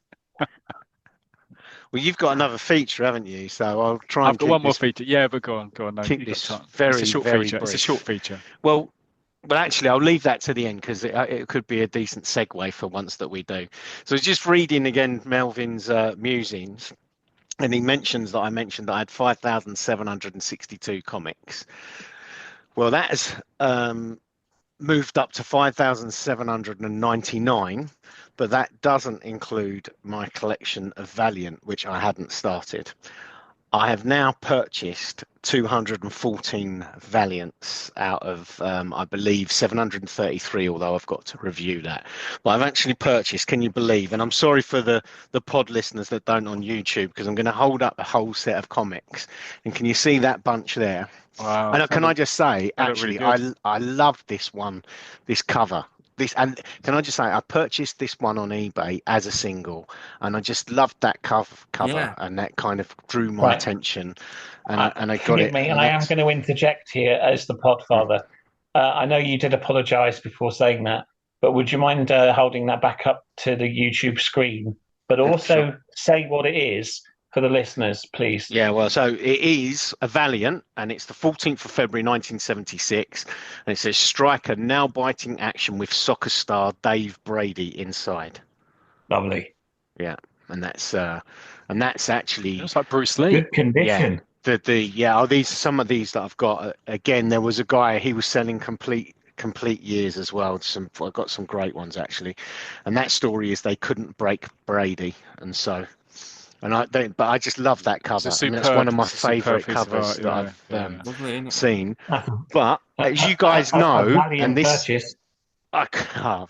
Well, you've got another feature, haven't you? So I'll try I've and got keep one more this, feature. Yeah, but go on. No, keep you got this time. very, It's a short very feature. It's a brief. short feature. Well, actually, I'll leave that to the end because it could be a decent segue for once that we do. So just reading again Melvin's musings, and he mentions that I mentioned that I had 5,762 comics. Well, that has moved up to 5,799, but that doesn't include my collection of Valiant, which I hadn't started. I have now purchased 214 Valiants out of, I believe, 733, although I've got to review that. But I've actually purchased, can you believe? And I'm sorry for the pod listeners that don't on YouTube, because I'm going to hold up a whole set of comics. And can you see that bunch there? Wow. And can I just say, that look really actually, good. I love this one, this cover. And can I just say, I purchased this one on eBay as a single, and I just loved that cover, Yeah. and that kind of drew my Right. attention, and I got Forgive it. me, And I am that's going to interject here as the Podfather. I know you did apologise before saying that, but would you mind holding that back up to the YouTube screen, but sure. also say what it is for the listeners, please? Yeah, well, so it is a Valiant, and it's the 14th of February 1976, and it says striker now biting action with soccer star Dave Brady inside. Lovely. Yeah, and that's actually, It looks like Bruce Lee. Good condition. these some of these that I've got. Again, there was a guy, he was selling complete years as well. I got some great ones actually, and that story is they couldn't break Brady, and so. And but I just love that cover, and that's one of my It's a superb favourite piece of covers art. that Yeah, I've yeah. Lovely, isn't it? seen. That's But as you guys a know, valiant and this, purchase.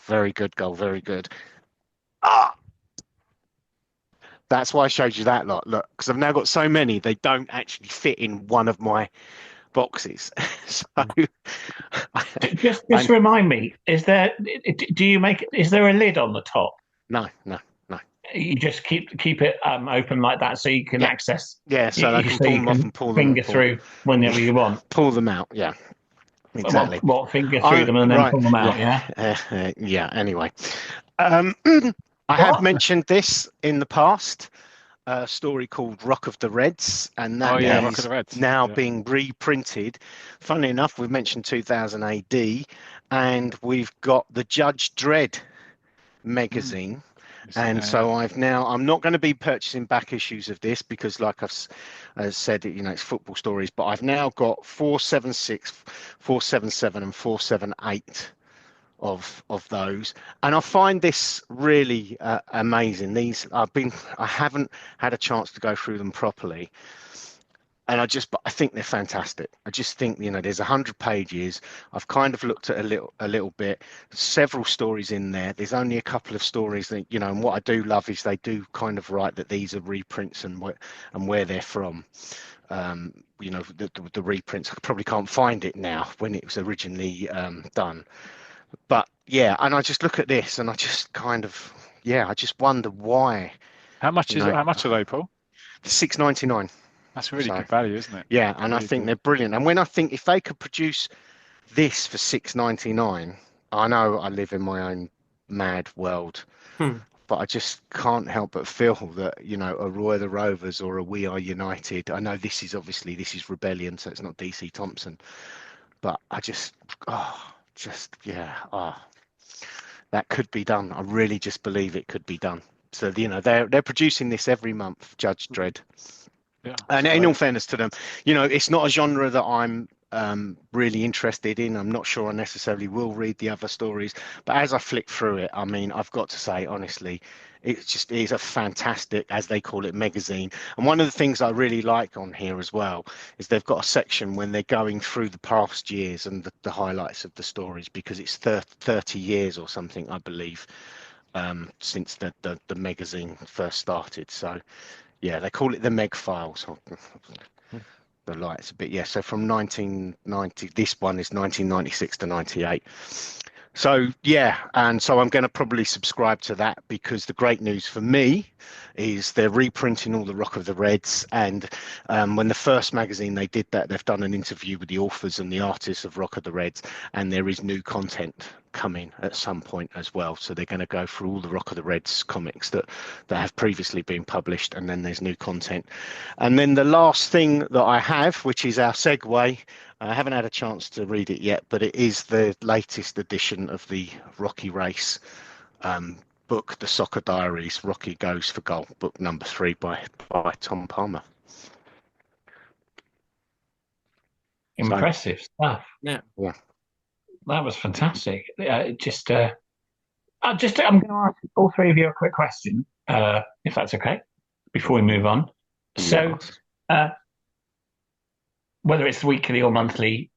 very good goal, very good. Ah, that's why I showed you that lot. Look, because I've now got so many, they don't actually fit in one of my boxes. So Just I, remind me, is there a lid on the top? no. You just keep it open like that so you can Yeah. access. Yeah, so I can So pull you them off can and pull finger through whenever you want. pull them out. Yeah, exactly. What finger through them and then Right. pull them out? Yeah. Yeah. Anyway, I have What? mentioned this in the past. A story called Rock of the Reds, and that Rock of is the Reds. now Yeah. being reprinted. Funnily enough, we've mentioned 2000 AD, and we've got the Judge Dredd magazine. And so I'm not going to be purchasing back issues of this because, like I've said, it's football stories. But I've now got 476, 477, and 478 of those, and I find this really amazing. I haven't had a chance to go through them properly, and but I think they're fantastic. I just think there's 100 pages. I've kind of looked at a little bit, several stories in there. There's only a couple of stories that and what I do love is they do kind of write that these are reprints and where they're from. The reprints, I probably can't find it now when it was originally done. But yeah, and I just look at this and I just kind of I just wonder why. How much are they, Paul? £6.99. That's really good value, isn't it? Yeah, and really I think good. they're brilliant. And when I think if they could produce this for £6.99, I know I live in my own mad world, but I just can't help but feel that a Roy the Rovers or a We Are United. I know this is Rebellion, so it's not DC Thompson, but I just that could be done. I really just believe it could be done. So they're producing this every month, Judge Dredd. Yeah, And in all fairness to them, it's not a genre that I'm really interested in. I'm not sure I necessarily will read the other stories, but as I flick through it, I mean, I've got to say honestly, it is a fantastic, as they call it, magazine. And one of the things I really like on here as well is they've got a section when they're going through the past years and the highlights of the stories, because it's 30 years or something, I believe, since the magazine first started. So yeah, they call it the Meg Files. The lights a bit, yeah. So from 1990, this one is 1996 to 98. So yeah, and so I'm going to probably subscribe to that, because the great news for me is they're reprinting all the Rock of the Reds. And when the first magazine they did that, they've done an interview with the authors and the artists of Rock of the Reds, and there is new content coming at some point as well. So they're going to go through all the Rock of the Reds comics that have previously been published, and then there's new content. And then the last thing that I have, which is our segue. I haven't had a chance to read it yet, but it is the latest edition of the Rocky Race book, The Soccer Diaries, Rocky Goes for Goal, book number 3 by Tom Palmer. Impressive stuff. Yeah. That was fantastic. I'm going to ask all three of you a quick question, if that's okay, before we move on. So, Uh, whether it's weekly or monthly,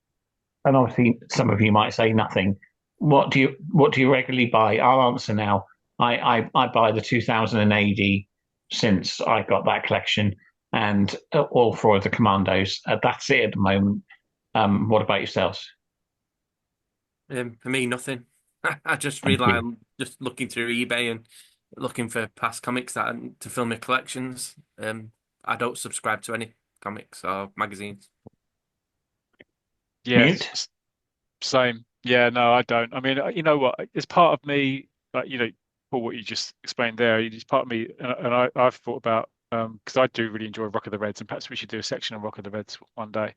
and obviously some of you might say nothing. What do you regularly buy? I'll answer now. I buy the 2000 AD since I got that collection, and all four of the Commandos. That's it at the moment. What about yourselves? For me, nothing. I just Thank rely you. on just looking through eBay and looking for past comics to fill my collections. I don't subscribe to any comics or magazines. Mute. Yes, same. Yeah, no, I don't. I mean, you know what? It's part of me, like, Paul, what you just explained there. It's part of me, and I've thought about because I do really enjoy Rock of the Reds, and perhaps we should do a section on Rock of the Reds one day.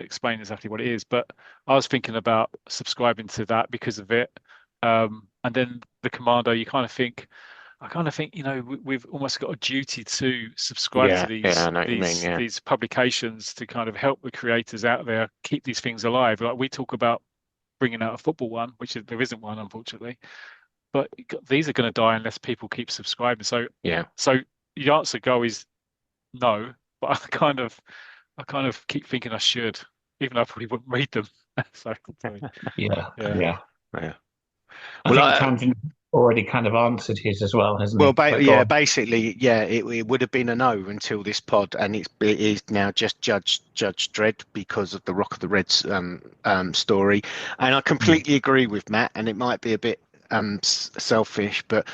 Explain exactly what it is. But I was thinking about subscribing to that because of it. And then the Commando, I kind of think, we've almost got a duty to subscribe to Yeah, I know what you mean. Yeah, these publications to kind of help the creators out there keep these things alive. Like we talk about bringing out a football one, there isn't one, unfortunately. But these are going to die unless people keep subscribing. yeah. So the answer go is no. But I kind of keep thinking I should, even though I probably wouldn't read them. So, Yeah, yeah. yeah. Yeah. I Well, think Tangent already kind of answered his as well, hasn't Well, he? But go yeah, on. basically, yeah, it would have been a no until this pod, and it is now just Judge Dredd because of the Rock of the Reds story, and I Mm. completely agree with Matt, and it might be a bit selfish, but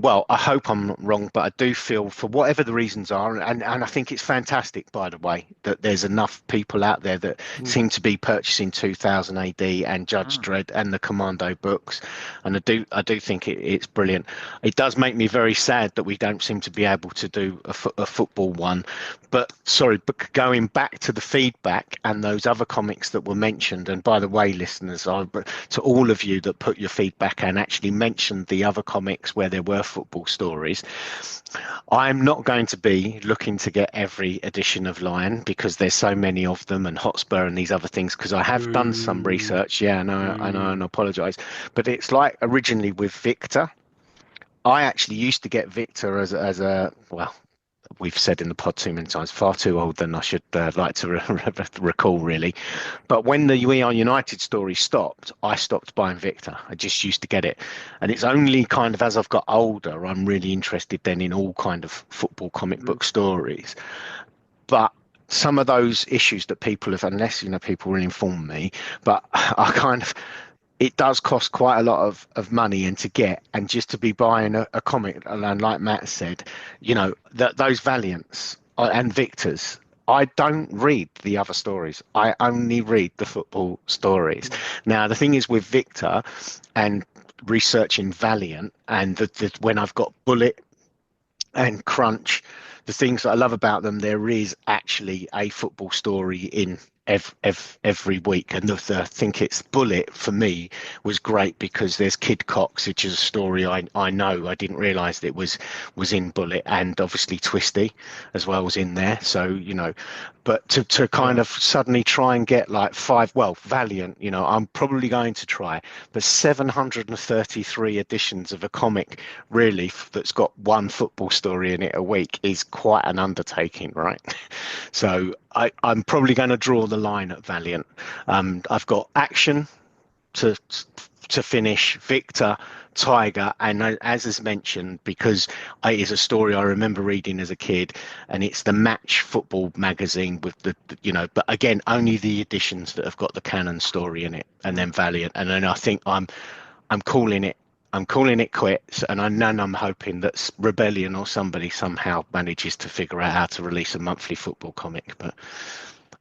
well, I hope I'm not wrong, but I do feel for whatever the reasons are, and I think it's fantastic, by the way, that there's enough people out there that Mm. seem to be purchasing 2000 AD and Judge Mm. Dredd and the Commando books, and I do think it's brilliant. It does make me very sad that we don't seem to be able to do a football one. But sorry, but going back to the feedback and those other comics that were mentioned, and by the way, listeners, to all of you that put your feedback and actually mentioned the other comics where there were football stories, I'm not going to be looking to get every edition of Lion because there's so many of them and Hotspur and these other things because I have done some research. Yeah, I know, and I apologise. But it's like originally with Victor. I actually used to get Victor as a well, we've said in the pod too many times, far too old than I should like to recall, really. But when the We Are United story stopped, I stopped buying Victor. I just used to get it, and it's only kind of as I've got older, I'm really interested then in all kind of football comic book stories. But some of those issues that people have, unless people will inform me, but I kind of it does cost quite a lot of money and to get and just to be buying a comic and like Matt said that those Valiants and Victors, I don't read the other stories. I only read the football stories. Now the thing is with Victor and researching Valiant and when I've got Bullet and Crunch, the things that I love about them, there is actually a football story in every week. And I think it's Bullet for me was great because there's Kid Cox, which is a story I know. I didn't realise that it was in Bullet, and obviously Twisty as well was in there. So but to kind of suddenly try and get like Valiant, I'm probably going to try, but 733 editions of a comic really that's got one football story in it a week is quite an undertaking, right? So I'm probably going to draw the line at Valiant. I've got Action to finish, Victor, Tiger, and as is mentioned, because it is a story I remember reading as a kid, and it's the Match football magazine with but again, only the editions that have got the canon story in it, and then Valiant, and then I think I'm calling it. I'm calling it quits, and I'm hoping that Rebellion or somebody somehow manages to figure out how to release a monthly football comic. But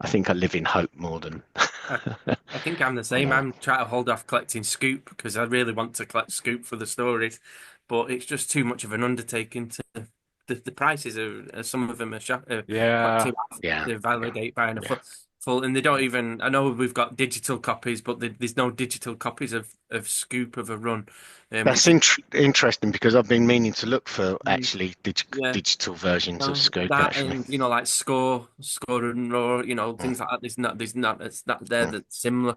I think I live in hope more than. I think I'm the same. I'm trying to hold off collecting Scoop because I really want to collect Scoop for the stories, but it's just too much of an undertaking to. The prices are some of them are quite Yeah. too Yeah, to validate buying a yeah. full, and they don't even. I know we've got digital copies, but there's no digital copies of Scoop of a run. That's Which interesting because I've been meaning to look for is, actually yeah. digital versions of Scoop That actually. and like score and raw, things like that. There's not it's not there Mm. that's similar.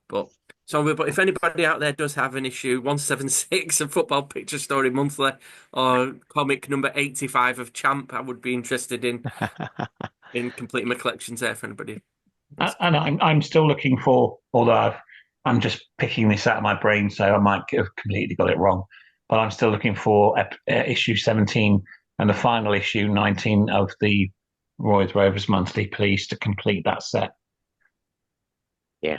But if anybody out there does have an issue 176 of Football Picture Story Monthly or comic number 85 of Champ, I would be interested in completing my collections there for anybody. And I'm still looking for, although I'm just picking this out of my brain, so I might have completely got it wrong, but I'm still looking for issue 17 and the final issue 19 of the Roy's Rovers Monthly, please, to complete that set. Yeah.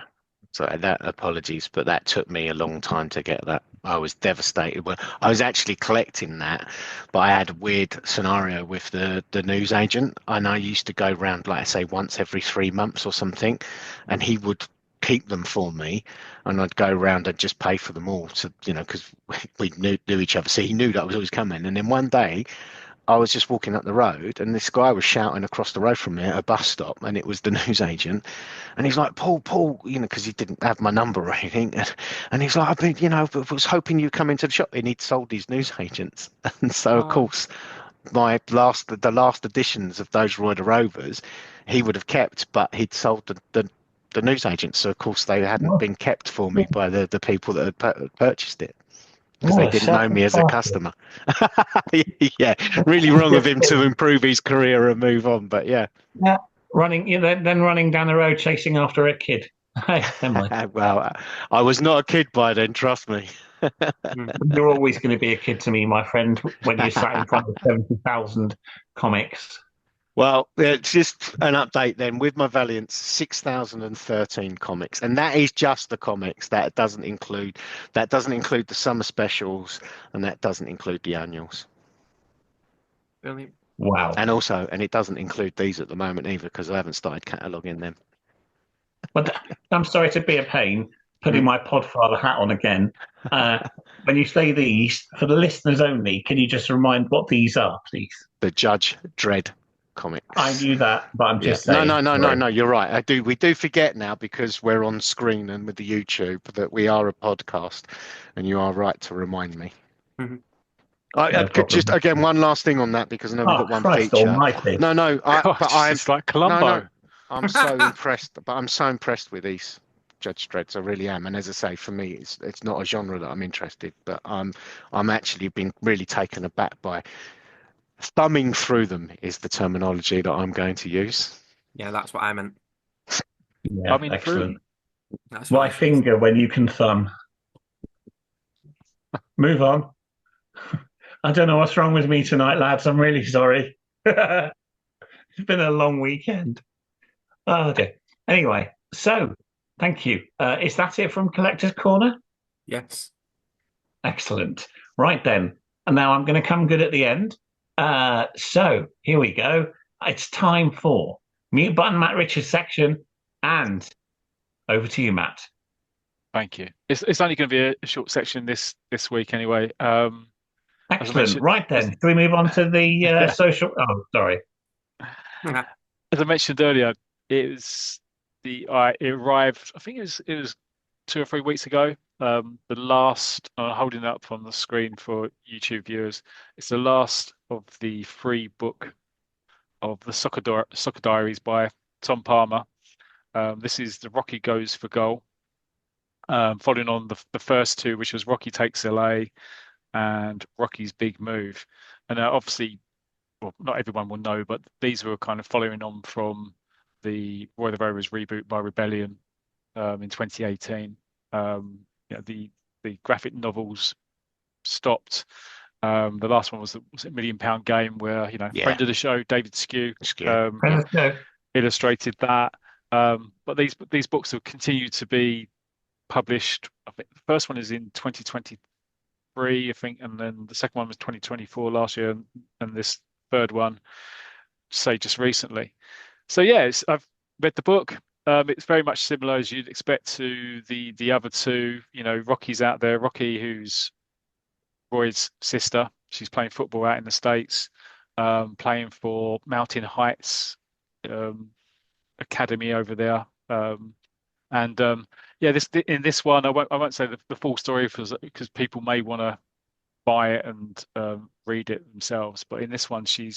So that apologies, but that took me a long time to get that. I was devastated. Well, I was actually collecting that, but I had a weird scenario with the news agent, and I used to go round, like I say, once every 3 months or something, and he would keep them for me, and I'd go around and just pay for them all to, because we knew each other, so he knew that I was always coming. And then one day I was just walking up the road, and this guy was shouting across the road from me at a bus stop, and it was the news agent. And he's like, Paul, because he didn't have my number or anything. And he's like, I've been, I was hoping you'd come into the shop. And he'd sold these news agents. And so, of course, the last editions of those Roy the Rovers, he would have kept, but he'd sold the news agents. So, of course, they hadn't been kept for me by the people that had purchased it, because they didn't know me as a customer. Yeah, really wrong of him to improve his career and move on. But yeah, running down the road chasing after a kid. Well, I was not a kid by then, trust me. You're always going to be a kid to me, my friend, when you sat in front of 70,000 comics. Well, it's just an update then. With my Valiant's 6,013 comics, and that is just the comics. That doesn't include the summer specials, and that doesn't include the annuals. Brilliant. Wow. And it doesn't include these at the moment either, because I haven't started cataloguing them. But I'm sorry to be a pain, putting my Podfather hat on again. When you say these, for the listeners only, can you just remind what these are, please? The Judge Dredd comics. I knew that, but I'm just saying. No, you're right. We do forget now, because we're on screen and with the YouTube, that we are a podcast, and you are right to remind me. Mm-hmm. I could just, again, one last thing on that, because I know we've got one Christ feature. almighty. No, It's like Columbo. No, I'm so impressed. But I'm so impressed with these Judge Dredds. I really am. And as I say, for me, it's not a genre that I'm interested, but I'm actually been really taken aback by thumbing through them is the terminology that I'm going to use. Yeah, that's what I meant. Yeah, excellent. That's Why finger when you can thumb? Move on. I don't know what's wrong with me tonight, lads. I'm really sorry. It's been a long weekend. Oh, dear. Anyway, so thank you. Is that it from Collector's Corner? Yes. Excellent. Right then. And now I'm going to come good at the end. So here we go. It's time for Mute-Button Matt Richards section, and over to you, Matt. Thank you. It's only going to be a short section this week anyway. Excellent. Right then, can we move on to the social? Oh, sorry. As I mentioned earlier, it arrived. I think it was 2 or 3 weeks ago. The last, I'm holding it up on the screen for YouTube viewers. It's the last of the free book of the Soccer Diaries by Tom Palmer. This is the Rocky Goes for Goal, following on the first two, which was Rocky Takes LA and Rocky's Big Move. And obviously, well, not everyone will know, but these were kind of following on from the Roy the Rovers reboot by Rebellion in 2018. The graphic novels stopped. The last one was a £1 Million Game, where friend of the show David Skew illustrated that. But these books have continued to be published. I think the first one is in 2023, I think, and then the second one was 2024 last year, and this third one, say, just recently. So I've read the book. It's very much similar, as you'd expect, to the other two. Rocky's out there. Rocky, who's Roy's sister, she's playing football out in the States, playing for Mountain Heights Academy over there. In this one, I won't say the full story because people may want to buy it and read it themselves. But in this one, she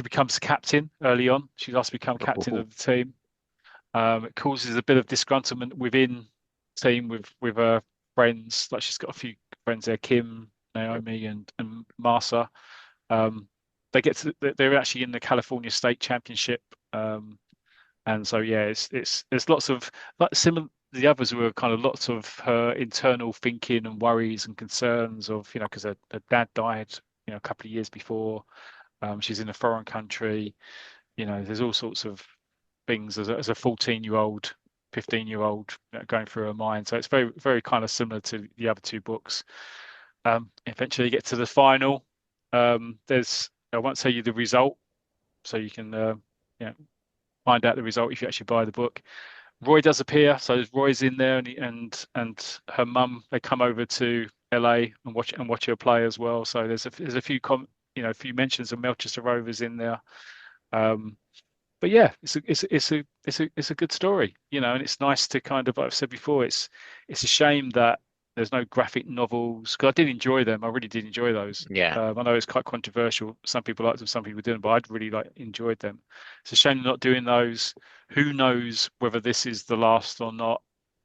becomes captain early on. She's asked to become captain of the team. It causes a bit of disgruntlement within team with her friends. Like she's got a few friends there, Kim, Naomi, and Marsa. They get to they're actually in the California State Championship. And so yeah, there's lots of like similar the others were kind of lots of her internal thinking and worries and concerns of because her dad died a couple of years before. She's in a foreign country. There's all sorts of things as a 14-year-old, 15-year-old going through her mind. So it's very very kind of similar to the other two books. Eventually you get to the final. I won't tell you the result, so you can find out the result if you actually buy the book. Roy does appear, so Roy's in there, and her mum. They come over to LA and watch her play as well. So there's a few few mentions of Melchester Rovers in there. But yeah, it's a good story, and it's nice to kind of, like I've said before, it's a shame that there's no graphic novels, because I did enjoy them. I really did enjoy those. Yeah. I know it's quite controversial. Some people liked them, some people didn't, but I'd really enjoyed them. It's a shame they're not doing those. Who knows whether this is the last or not?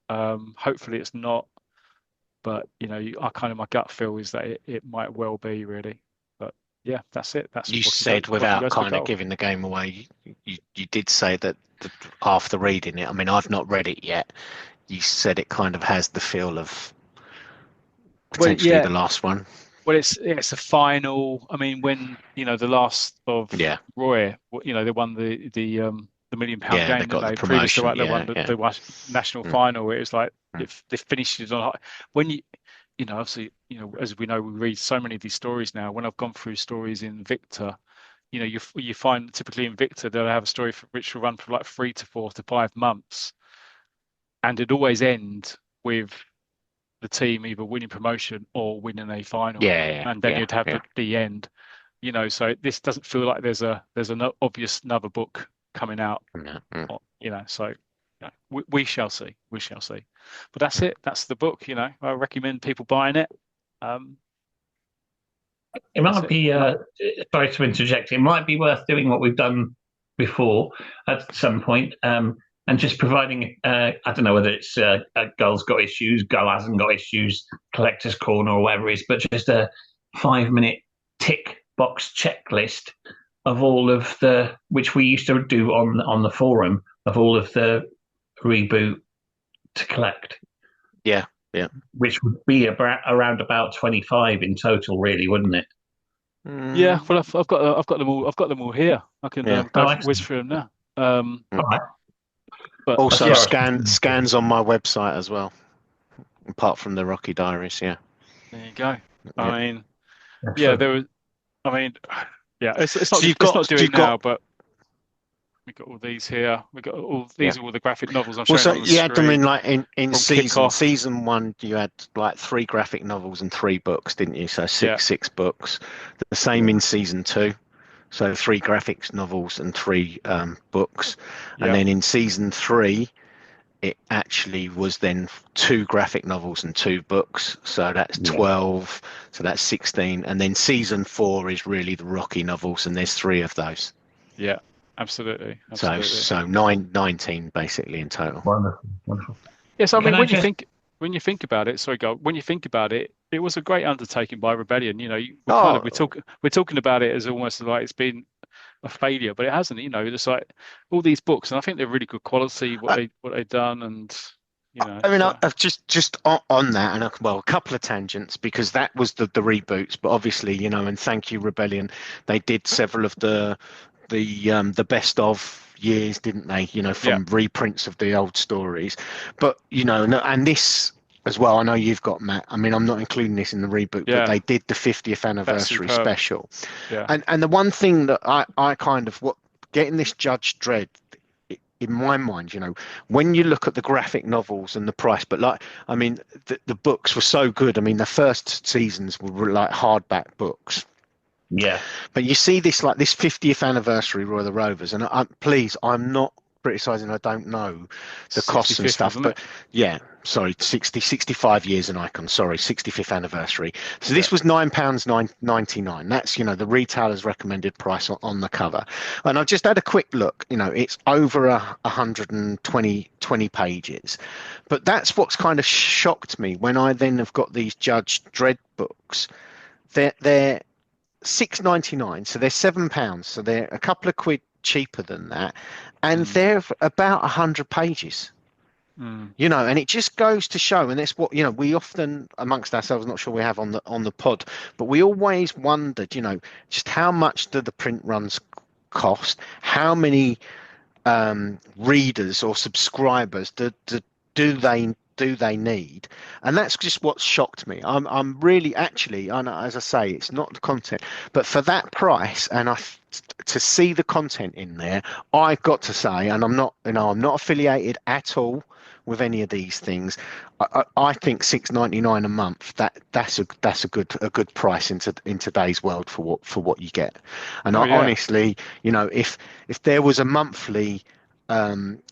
Hopefully it's not. But I kind of, my gut feel is that it might well be, really. But yeah, that's it. That's You said without kind of giving the game away. You did say that after reading it. I mean, I've not read it yet. You said it kind of has the feel of potentially the last one. Well, it's a final. I mean, when the last of Roy, they won the £1 million game. They got the Previous to promotion. they won the national final. It was like they finished it on when obviously as we know, we read so many of these stories now. When I've gone through stories in Victor, you find typically in Victor they'll have a story which will run for like 3 to 4 to 5 months, and it'd always end with the team either winning promotion or winning a final, and then you'd have the end. So this doesn't feel like there's an obvious another book coming out. So we shall see. But that's it. That's the book. I recommend people buying it. It might be. Sorry to interject. It might be worth doing what we've done before at some point. And just providing, I don't know whether it's Gull's got issues, Gull hasn't got issues, Collector's Corner or whatever it is, but just a 5-minute tick box checklist of all of which we used to do on the forum, of all of the reboot to collect. Yeah. Which would be around about 25 in total, really, wouldn't it? Yeah. Well, I've got them all. I've got them all here. I can whiz through them now. All right. But also scans on my website as well, apart from the Rocky Diaries. Yeah. There you go. I mean, Excellent. there was. I mean, it's not. It's not doing now, but we've got all these here. We've got all these are all the graphic novels I'm showing. So on the you had them screen. in like in Kickoff. season 1. You had like 3 graphic novels and 3 books, didn't you? So six books. The same in season 2. So 3 graphics novels and 3 books. And then in season 3, it actually was then 2 graphic novels and 2 books. So that's 12. So that's 16. And then season 4 is really the Rocky novels, and there's 3 of those. Yeah, absolutely. So 19 basically in total. Wonderful. Yes, I mean, when you think about it, sorry, Gull, when you think about it, it was a great undertaking by Rebellion. We're talking about it as almost like it's been a failure, but it hasn't. Just like all these books, and I think they're really good quality. What they've done, and I mean, I've just on that, and a couple of tangents, because that was the reboots, but obviously, and thank you, Rebellion. They did several of the best of years, didn't they? From reprints of the old stories, but and this as well. I know you've got, Matt. I mean, I'm not including this in the reboot, but they did the 50th anniversary special. And the one thing that I kind of getting this Judge Dredd in my mind, when you look at the graphic novels and the price, but like, I mean, the books were so good. I mean, the first seasons were like hardback books. Yeah, but you see this 50th anniversary Roy the Rovers, and I'm not criticizing I don't know the costs and 65th, stuff, wasn't but it? yeah, sorry, 65 years an icon, sorry, 65th anniversary. So this Yeah. was £9.99. That's, the retailer's recommended price on the cover. And I've just had a quick look, it's over 120 pages. But that's what's kind of shocked me when I then have got these Judge Dredd books. They're £6.99, so they're £7, so they're a couple of quid cheaper than that, and they're about 100 pages. And it just goes to show, and that's what we often amongst ourselves, not sure we have on the pod, but we always wondered, just how much do the print runs cost, how many readers or subscribers do they need? And that's just what shocked me. I'm really actually, and as I say, it's not the content, but for that price, and to see the content in there, I've got to say, and I'm not affiliated at all with any of these things. I think £6.99 a month, that's a good price in today's world for what you get. And honestly, if there was a monthly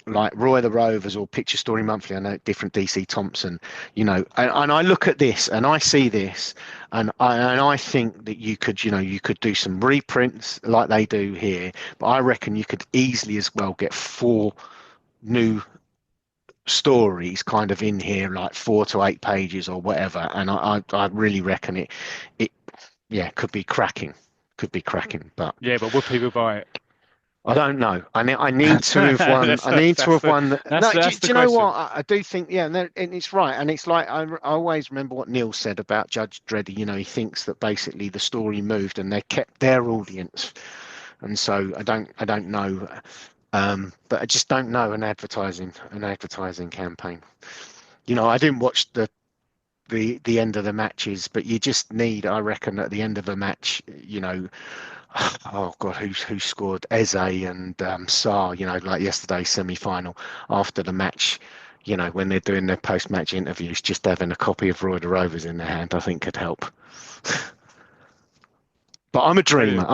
like Roy the Rovers or Picture Story Monthly, I know different DC Thompson, and I look at this and I see this and I think that you could do some reprints like they do here, but I reckon you could easily as well get 4 new stories kind of in here, like 4 to 8 pages or whatever, and I really reckon it could be cracking, but but would people buy it? I don't know. I need to have one. I need to have one. That's Do the you know question. what? I do think, and it's right. And it's like I always remember what Neil said about Judge Dredd. He thinks that basically the story moved and they kept their audience. And so I don't know, but I just don't know an advertising campaign. I didn't watch the end of the matches, but you just need, I reckon, at the end of a match, oh God, who scored Eze and Saar, like yesterday's semi-final after the match, when they're doing their post-match interviews, just having a copy of Roy the Rovers in their hand, I think could help. But I'm a dreamer. Brilliant.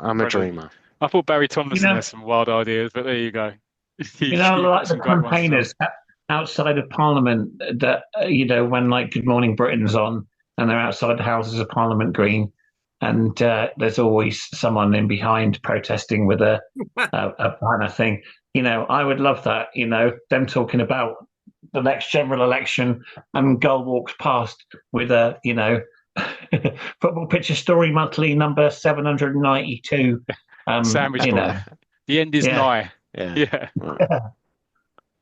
I'm a dreamer. I thought Barry Tomlinson has some wild ideas, but there you go. Like the campaigners outside of Parliament that, when like Good Morning Britain's on and they're outside the Houses of Parliament Green, and there's always someone in behind protesting with a banner thing. I would love that. Them talking about the next general election, and Gull walks past with a Football Picture Story Monthly number 792. Sandwich board. The end is nigh. Yeah.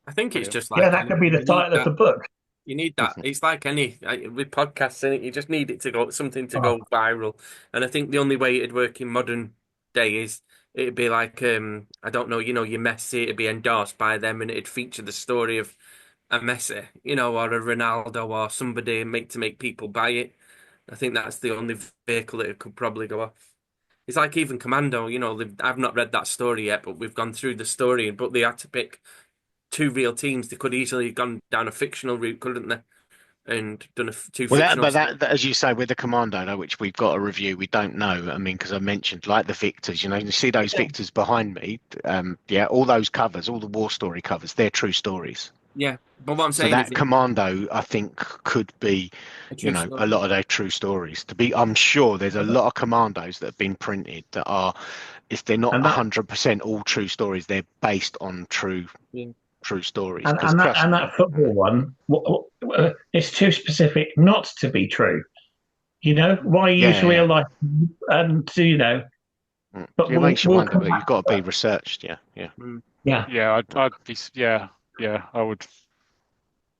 I think it's just like that could be the title of the book. You need that. It's like with podcasts in it. You just need it to go go viral. And I think the only way it'd work in modern day is it'd be like I don't know, your Messi. It'd be endorsed by them, and it'd feature the story of a Messi, or a Ronaldo or somebody, to make people buy it. I think that's the only vehicle that it could probably go off. It's like even Commando. I've not read that story yet, but we've gone through the story. But they had to pick 2 real teams. They could easily have gone down a fictional route, couldn't they? And done two fictional. That, as you say, with the Commando, which we've got a review, we don't know. I mean, because I mentioned like the Victors. You see those Victors behind me. All those covers, all the war story covers, they're true stories. Yeah, but what I'm saying is that Commando, I think, could be, a lot of their true stories. I'm sure there's a lot of Commandos that have been printed that are, if they're not 100% all true stories, they're based on true stories. And that football one, it's too specific not to be true. Why use real life? And but it makes you wonder. But you've got to be researched. Yeah. I'd be. Yeah, I would.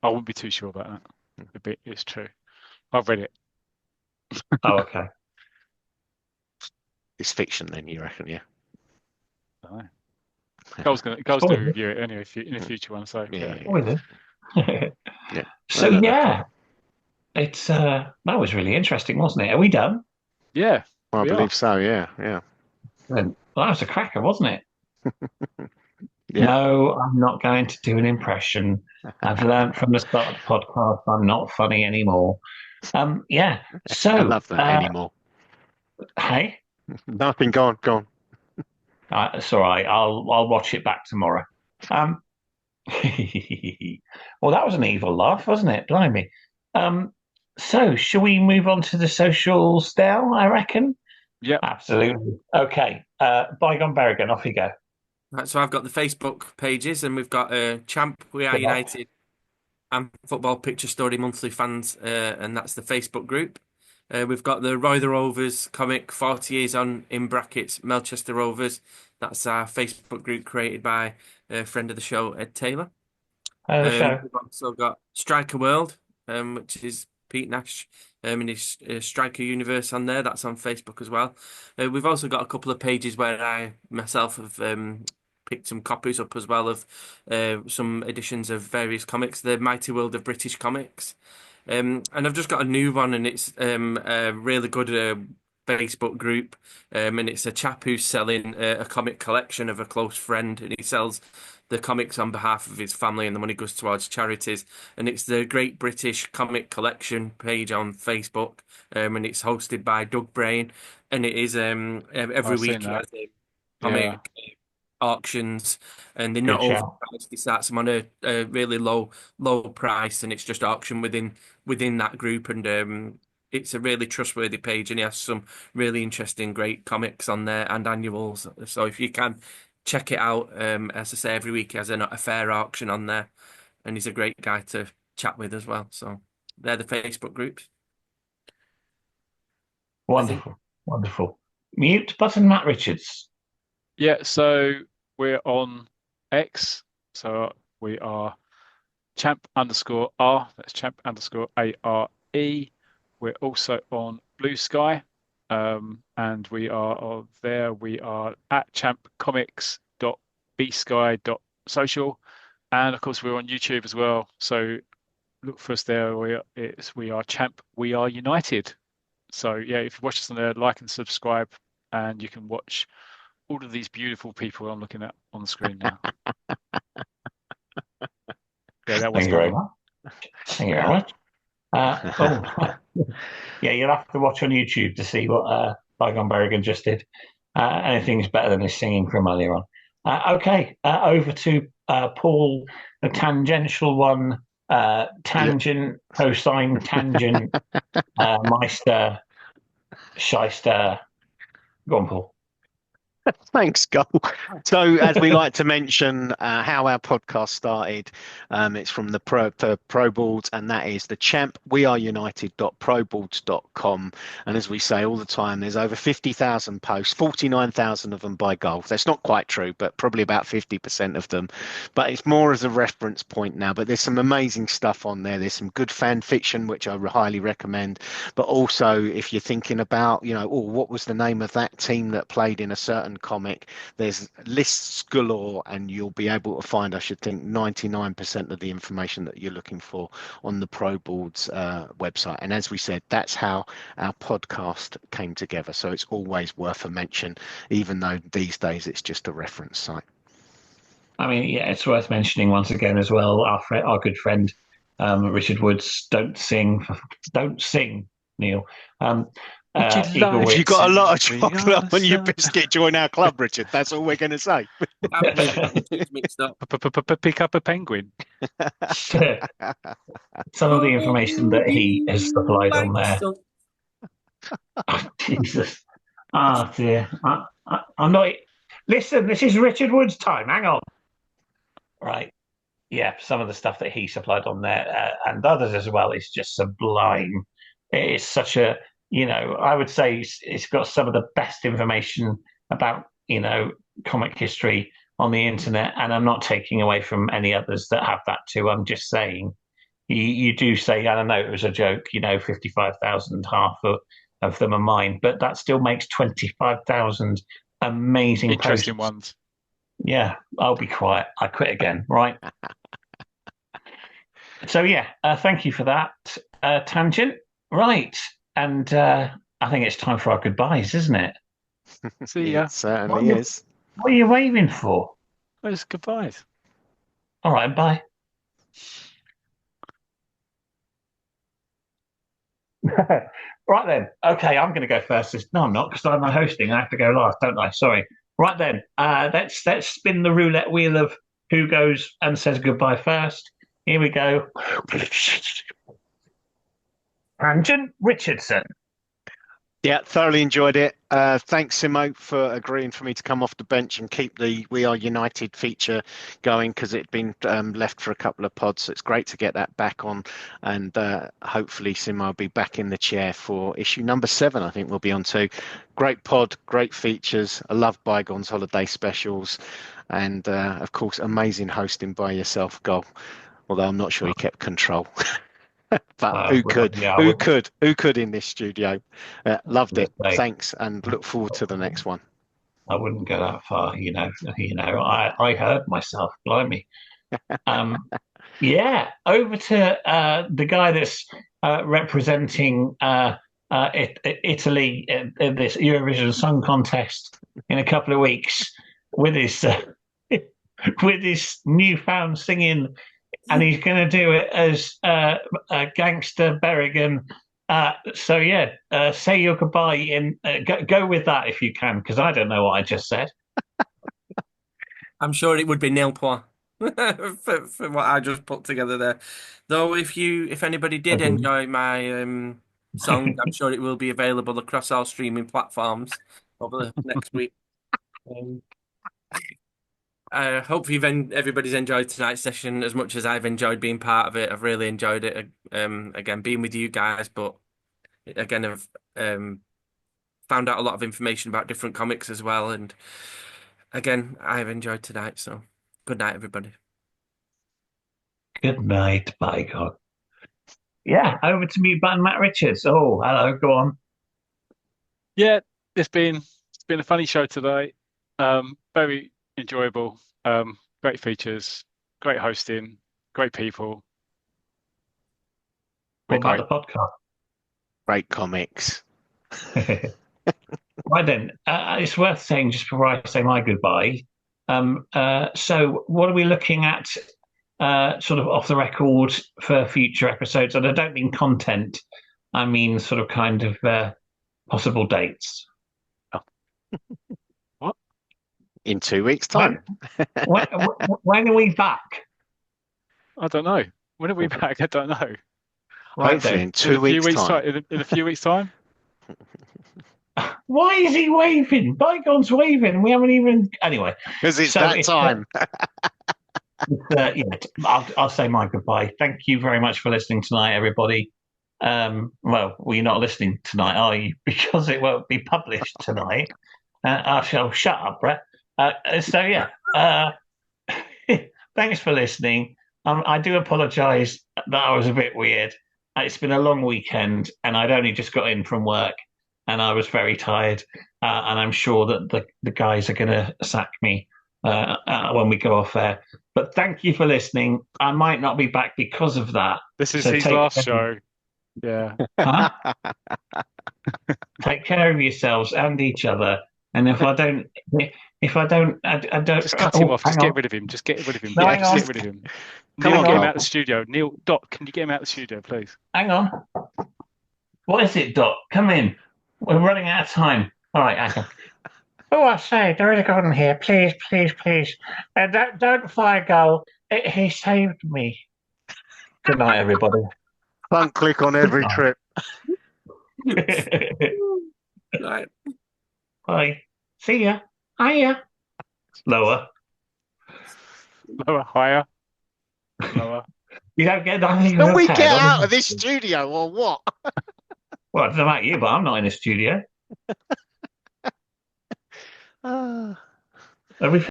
I wouldn't be too sure about that. It's true. I've read it. Oh, okay. It's fiction, then, you reckon? Yeah. Gull's going to review it anyway in a future one. So So it's that was really interesting, wasn't it? Are we done? Yeah, I believe so. Yeah. Well, that was a cracker, wasn't it? Yeah. No, I'm not going to do an impression. I've learned from the start of the podcast I'm not funny anymore. So I love that anymore. Hey, nothing. Go on. It's all right. I'll watch it back tomorrow. Um, well, that was an evil laugh, wasn't it? Blimey. So, shall we move on to the socials now, I reckon? Yep. Absolutely. Okay. Bygone Berrigan, off you go. Right, so I've got the Facebook pages, and we've got Champ We Are Good luck. United and Football Picture Story Monthly Fans, and that's the Facebook group. We've got the Roy the Rovers comic, 40 Years On, in brackets, Melchester Rovers. That's our Facebook group created by a friend of the show, Ed Taylor. The show. We've also got Striker World, which is Pete Nash in his Striker universe on there. That's on Facebook as well. We've also got a couple of pages where I myself have picked some copies up as well of some editions of various comics, the Mighty World of British Comics. And I've just got a new one, and it's a really good Facebook group, and it's a chap who's selling a comic collection of a close friend, and he sells the comics on behalf of his family, and the money goes towards charities. And it's the Great British Comic Collection page on Facebook, and it's hosted by Doug Brain, and it is every I've seen week he that. has a comic auctions, and they're not Good shout. overpriced. They start them on a really low price, and it's just auction within that group, and it's a really trustworthy page, and he has some really interesting, great comics on there and annuals. So if you can check it out, as I say, every week he has a fair auction on there, and he's a great guy to chat with as well. So they're the Facebook groups. Wonderful. Wonderful. Mute-Button Matt Richards. Yeah, so we're on X. So we are champ_R. That's champ_ARE. We're also on Blue Sky. And we are there. We are at champcomics.bsky.social. And of course, we're on YouTube as well. So look for us there. We are Champ We Are United. So yeah, if you watch us on there, like and subscribe, and you can watch all of these beautiful people I'm looking at on the screen now. Yeah, that was Thank you very much. Thank you very much. Yeah, you'll have to watch on YouTube to see what Bygone Berrigan just did. Anything's better than his singing from earlier on. Okay, over to Paul, the tangential one. Tangent, cosine, tangent, Meister, Shyster. Go on, Paul. Thanks, Gull. So, as we like to mention, how our podcast started, it's from the Pro Boards, and that is the champweareunited.proboards.com. And as we say all the time, there's over 50,000 posts, 49,000 of them by Gull. That's not quite true, but probably about 50% of them. But it's more as a reference point now. But there's some amazing stuff on there. There's some good fan fiction, which I highly recommend. But also, if you're thinking about, what was the name of that team that played in a certain comic, there's lists galore, and you'll be able to find, I should think, 99% of the information that you're looking for on the Pro Boards website. And as we said, that's how our podcast came together. So it's always worth a mention, even though these days it's just a reference site. I mean, yeah, it's worth mentioning once again as well. Our good friend Richard Woods, don't sing, Neil. If you've got a lot of chocolate on your biscuit, join our club, Richard. That's all we're going to say. Pick up a penguin. Some of the information that he has supplied on there. Oh, Jesus. Oh, dear. I'm not. Listen, this is Richard Woods' time. Hang on. Right. Yeah, some of the stuff that he supplied on there and others as well is just sublime. It is such a, I would say it's got some of the best information about, comic history on the internet. And I'm not taking away from any others that have that too. I'm just saying, you do say, I don't know, it was a joke, 55,000, half of them are mine, but that still makes 25,000 amazing interesting posts. Ones. Yeah, I'll be quiet. I quit again, right? So yeah, thank you for that tangent. Right, and I think it's time for our goodbyes, isn't it? See ya. It certainly is. What are you waving for? It's goodbyes. All right, bye. Right then. Okay, I'm going to go first. No, I'm not, because I'm hosting. I have to go last, don't I? Sorry. Right then. Let's spin the roulette wheel of who goes and says goodbye first? Here we go. Tangent Richardson. Yeah, thoroughly enjoyed it. Thanks, Simo, for agreeing for me to come off the bench and keep the We Are United feature going, because it'd been left for a couple of pods. So it's great to get that back on, and hopefully Simo will be back in the chair for issue number 7. I think we'll be on to. Great pod, great features. I love Bygone's holiday specials, and of course, amazing hosting by yourself, Gull. Although I'm not sure you kept control. But who could? Yeah, Who could in this studio? Loved it. Say, Thanks, and look forward to the next one. I wouldn't go that far, I heard myself, blimey. Yeah, over to the guy that's representing Italy in this Eurovision Song Contest in a couple of weeks with his with his newfound singing, and he's going to do it as Gangster Berrigan. So yeah, say your goodbye and go with that if you can, because I don't know what I just said. I'm sure it would be nil point for what I just put together there. Though, if anybody did enjoy my song, I'm sure it will be available across all streaming platforms over the next week. Hopefully everybody's enjoyed tonight's session as much as I've enjoyed being part of it. I've really enjoyed it. Again, being with you guys, but again, I've found out a lot of information about different comics as well. And again, I've enjoyed tonight. So good night, everybody. Good night, Bygone. Yeah, over to Mute-Button Matt Richards. Oh, hello, go on. Yeah, it's been a funny show today. Very enjoyable. Great features, great hosting, great people. What about the podcast? Great comics. Right then, it's worth saying just before I say my goodbye. So, what are we looking at, sort of off the record for future episodes? And I don't mean content; I mean sort of kind of possible dates. What? In 2 weeks' time. When are we back? I don't know. When are we back? I don't know. Right Hopefully then. in 2 weeks' time. In a few weeks' time. Why is he waving? Bygone's waving. We haven't even. Anyway, Because it's that time. Yeah, I'll say my goodbye. Thank you very much for listening tonight, everybody. Well, you're not listening tonight, are you? Because it won't be published tonight. I shall shut up, Brett. So yeah, thanks for listening. I do apologise that I was a bit weird. It's been a long weekend, and I'd only just got in from work, and I was very tired. And I'm sure that the guys are going to sack me when we go off air. But thank you for listening. I might not be back because of that. This is his last show. Yeah. Huh? Take care of yourselves and each other. And if I don't, I don't. Just cut him off. Just get rid of him. Just get rid of him. No, Yeah, hang just on. get rid of him. Come Neil, on, get him Doc. out of the studio. Neil, Doc, can you get him out of the studio, please? Hang on. What is it, Doc? Come in. We're running out of time. All right, hang on. Oh, I say, there is a Gordon here. Please, please, please. Don't fire Gull. He saved me. Good night, everybody. One click on every trip. Right. Bye. See ya. Hiya. Lower. Lower, higher, lower. You don't get that. Can we get out of this studio or what? Well, I don't know about you, but I'm not in the studio. Ah. Are we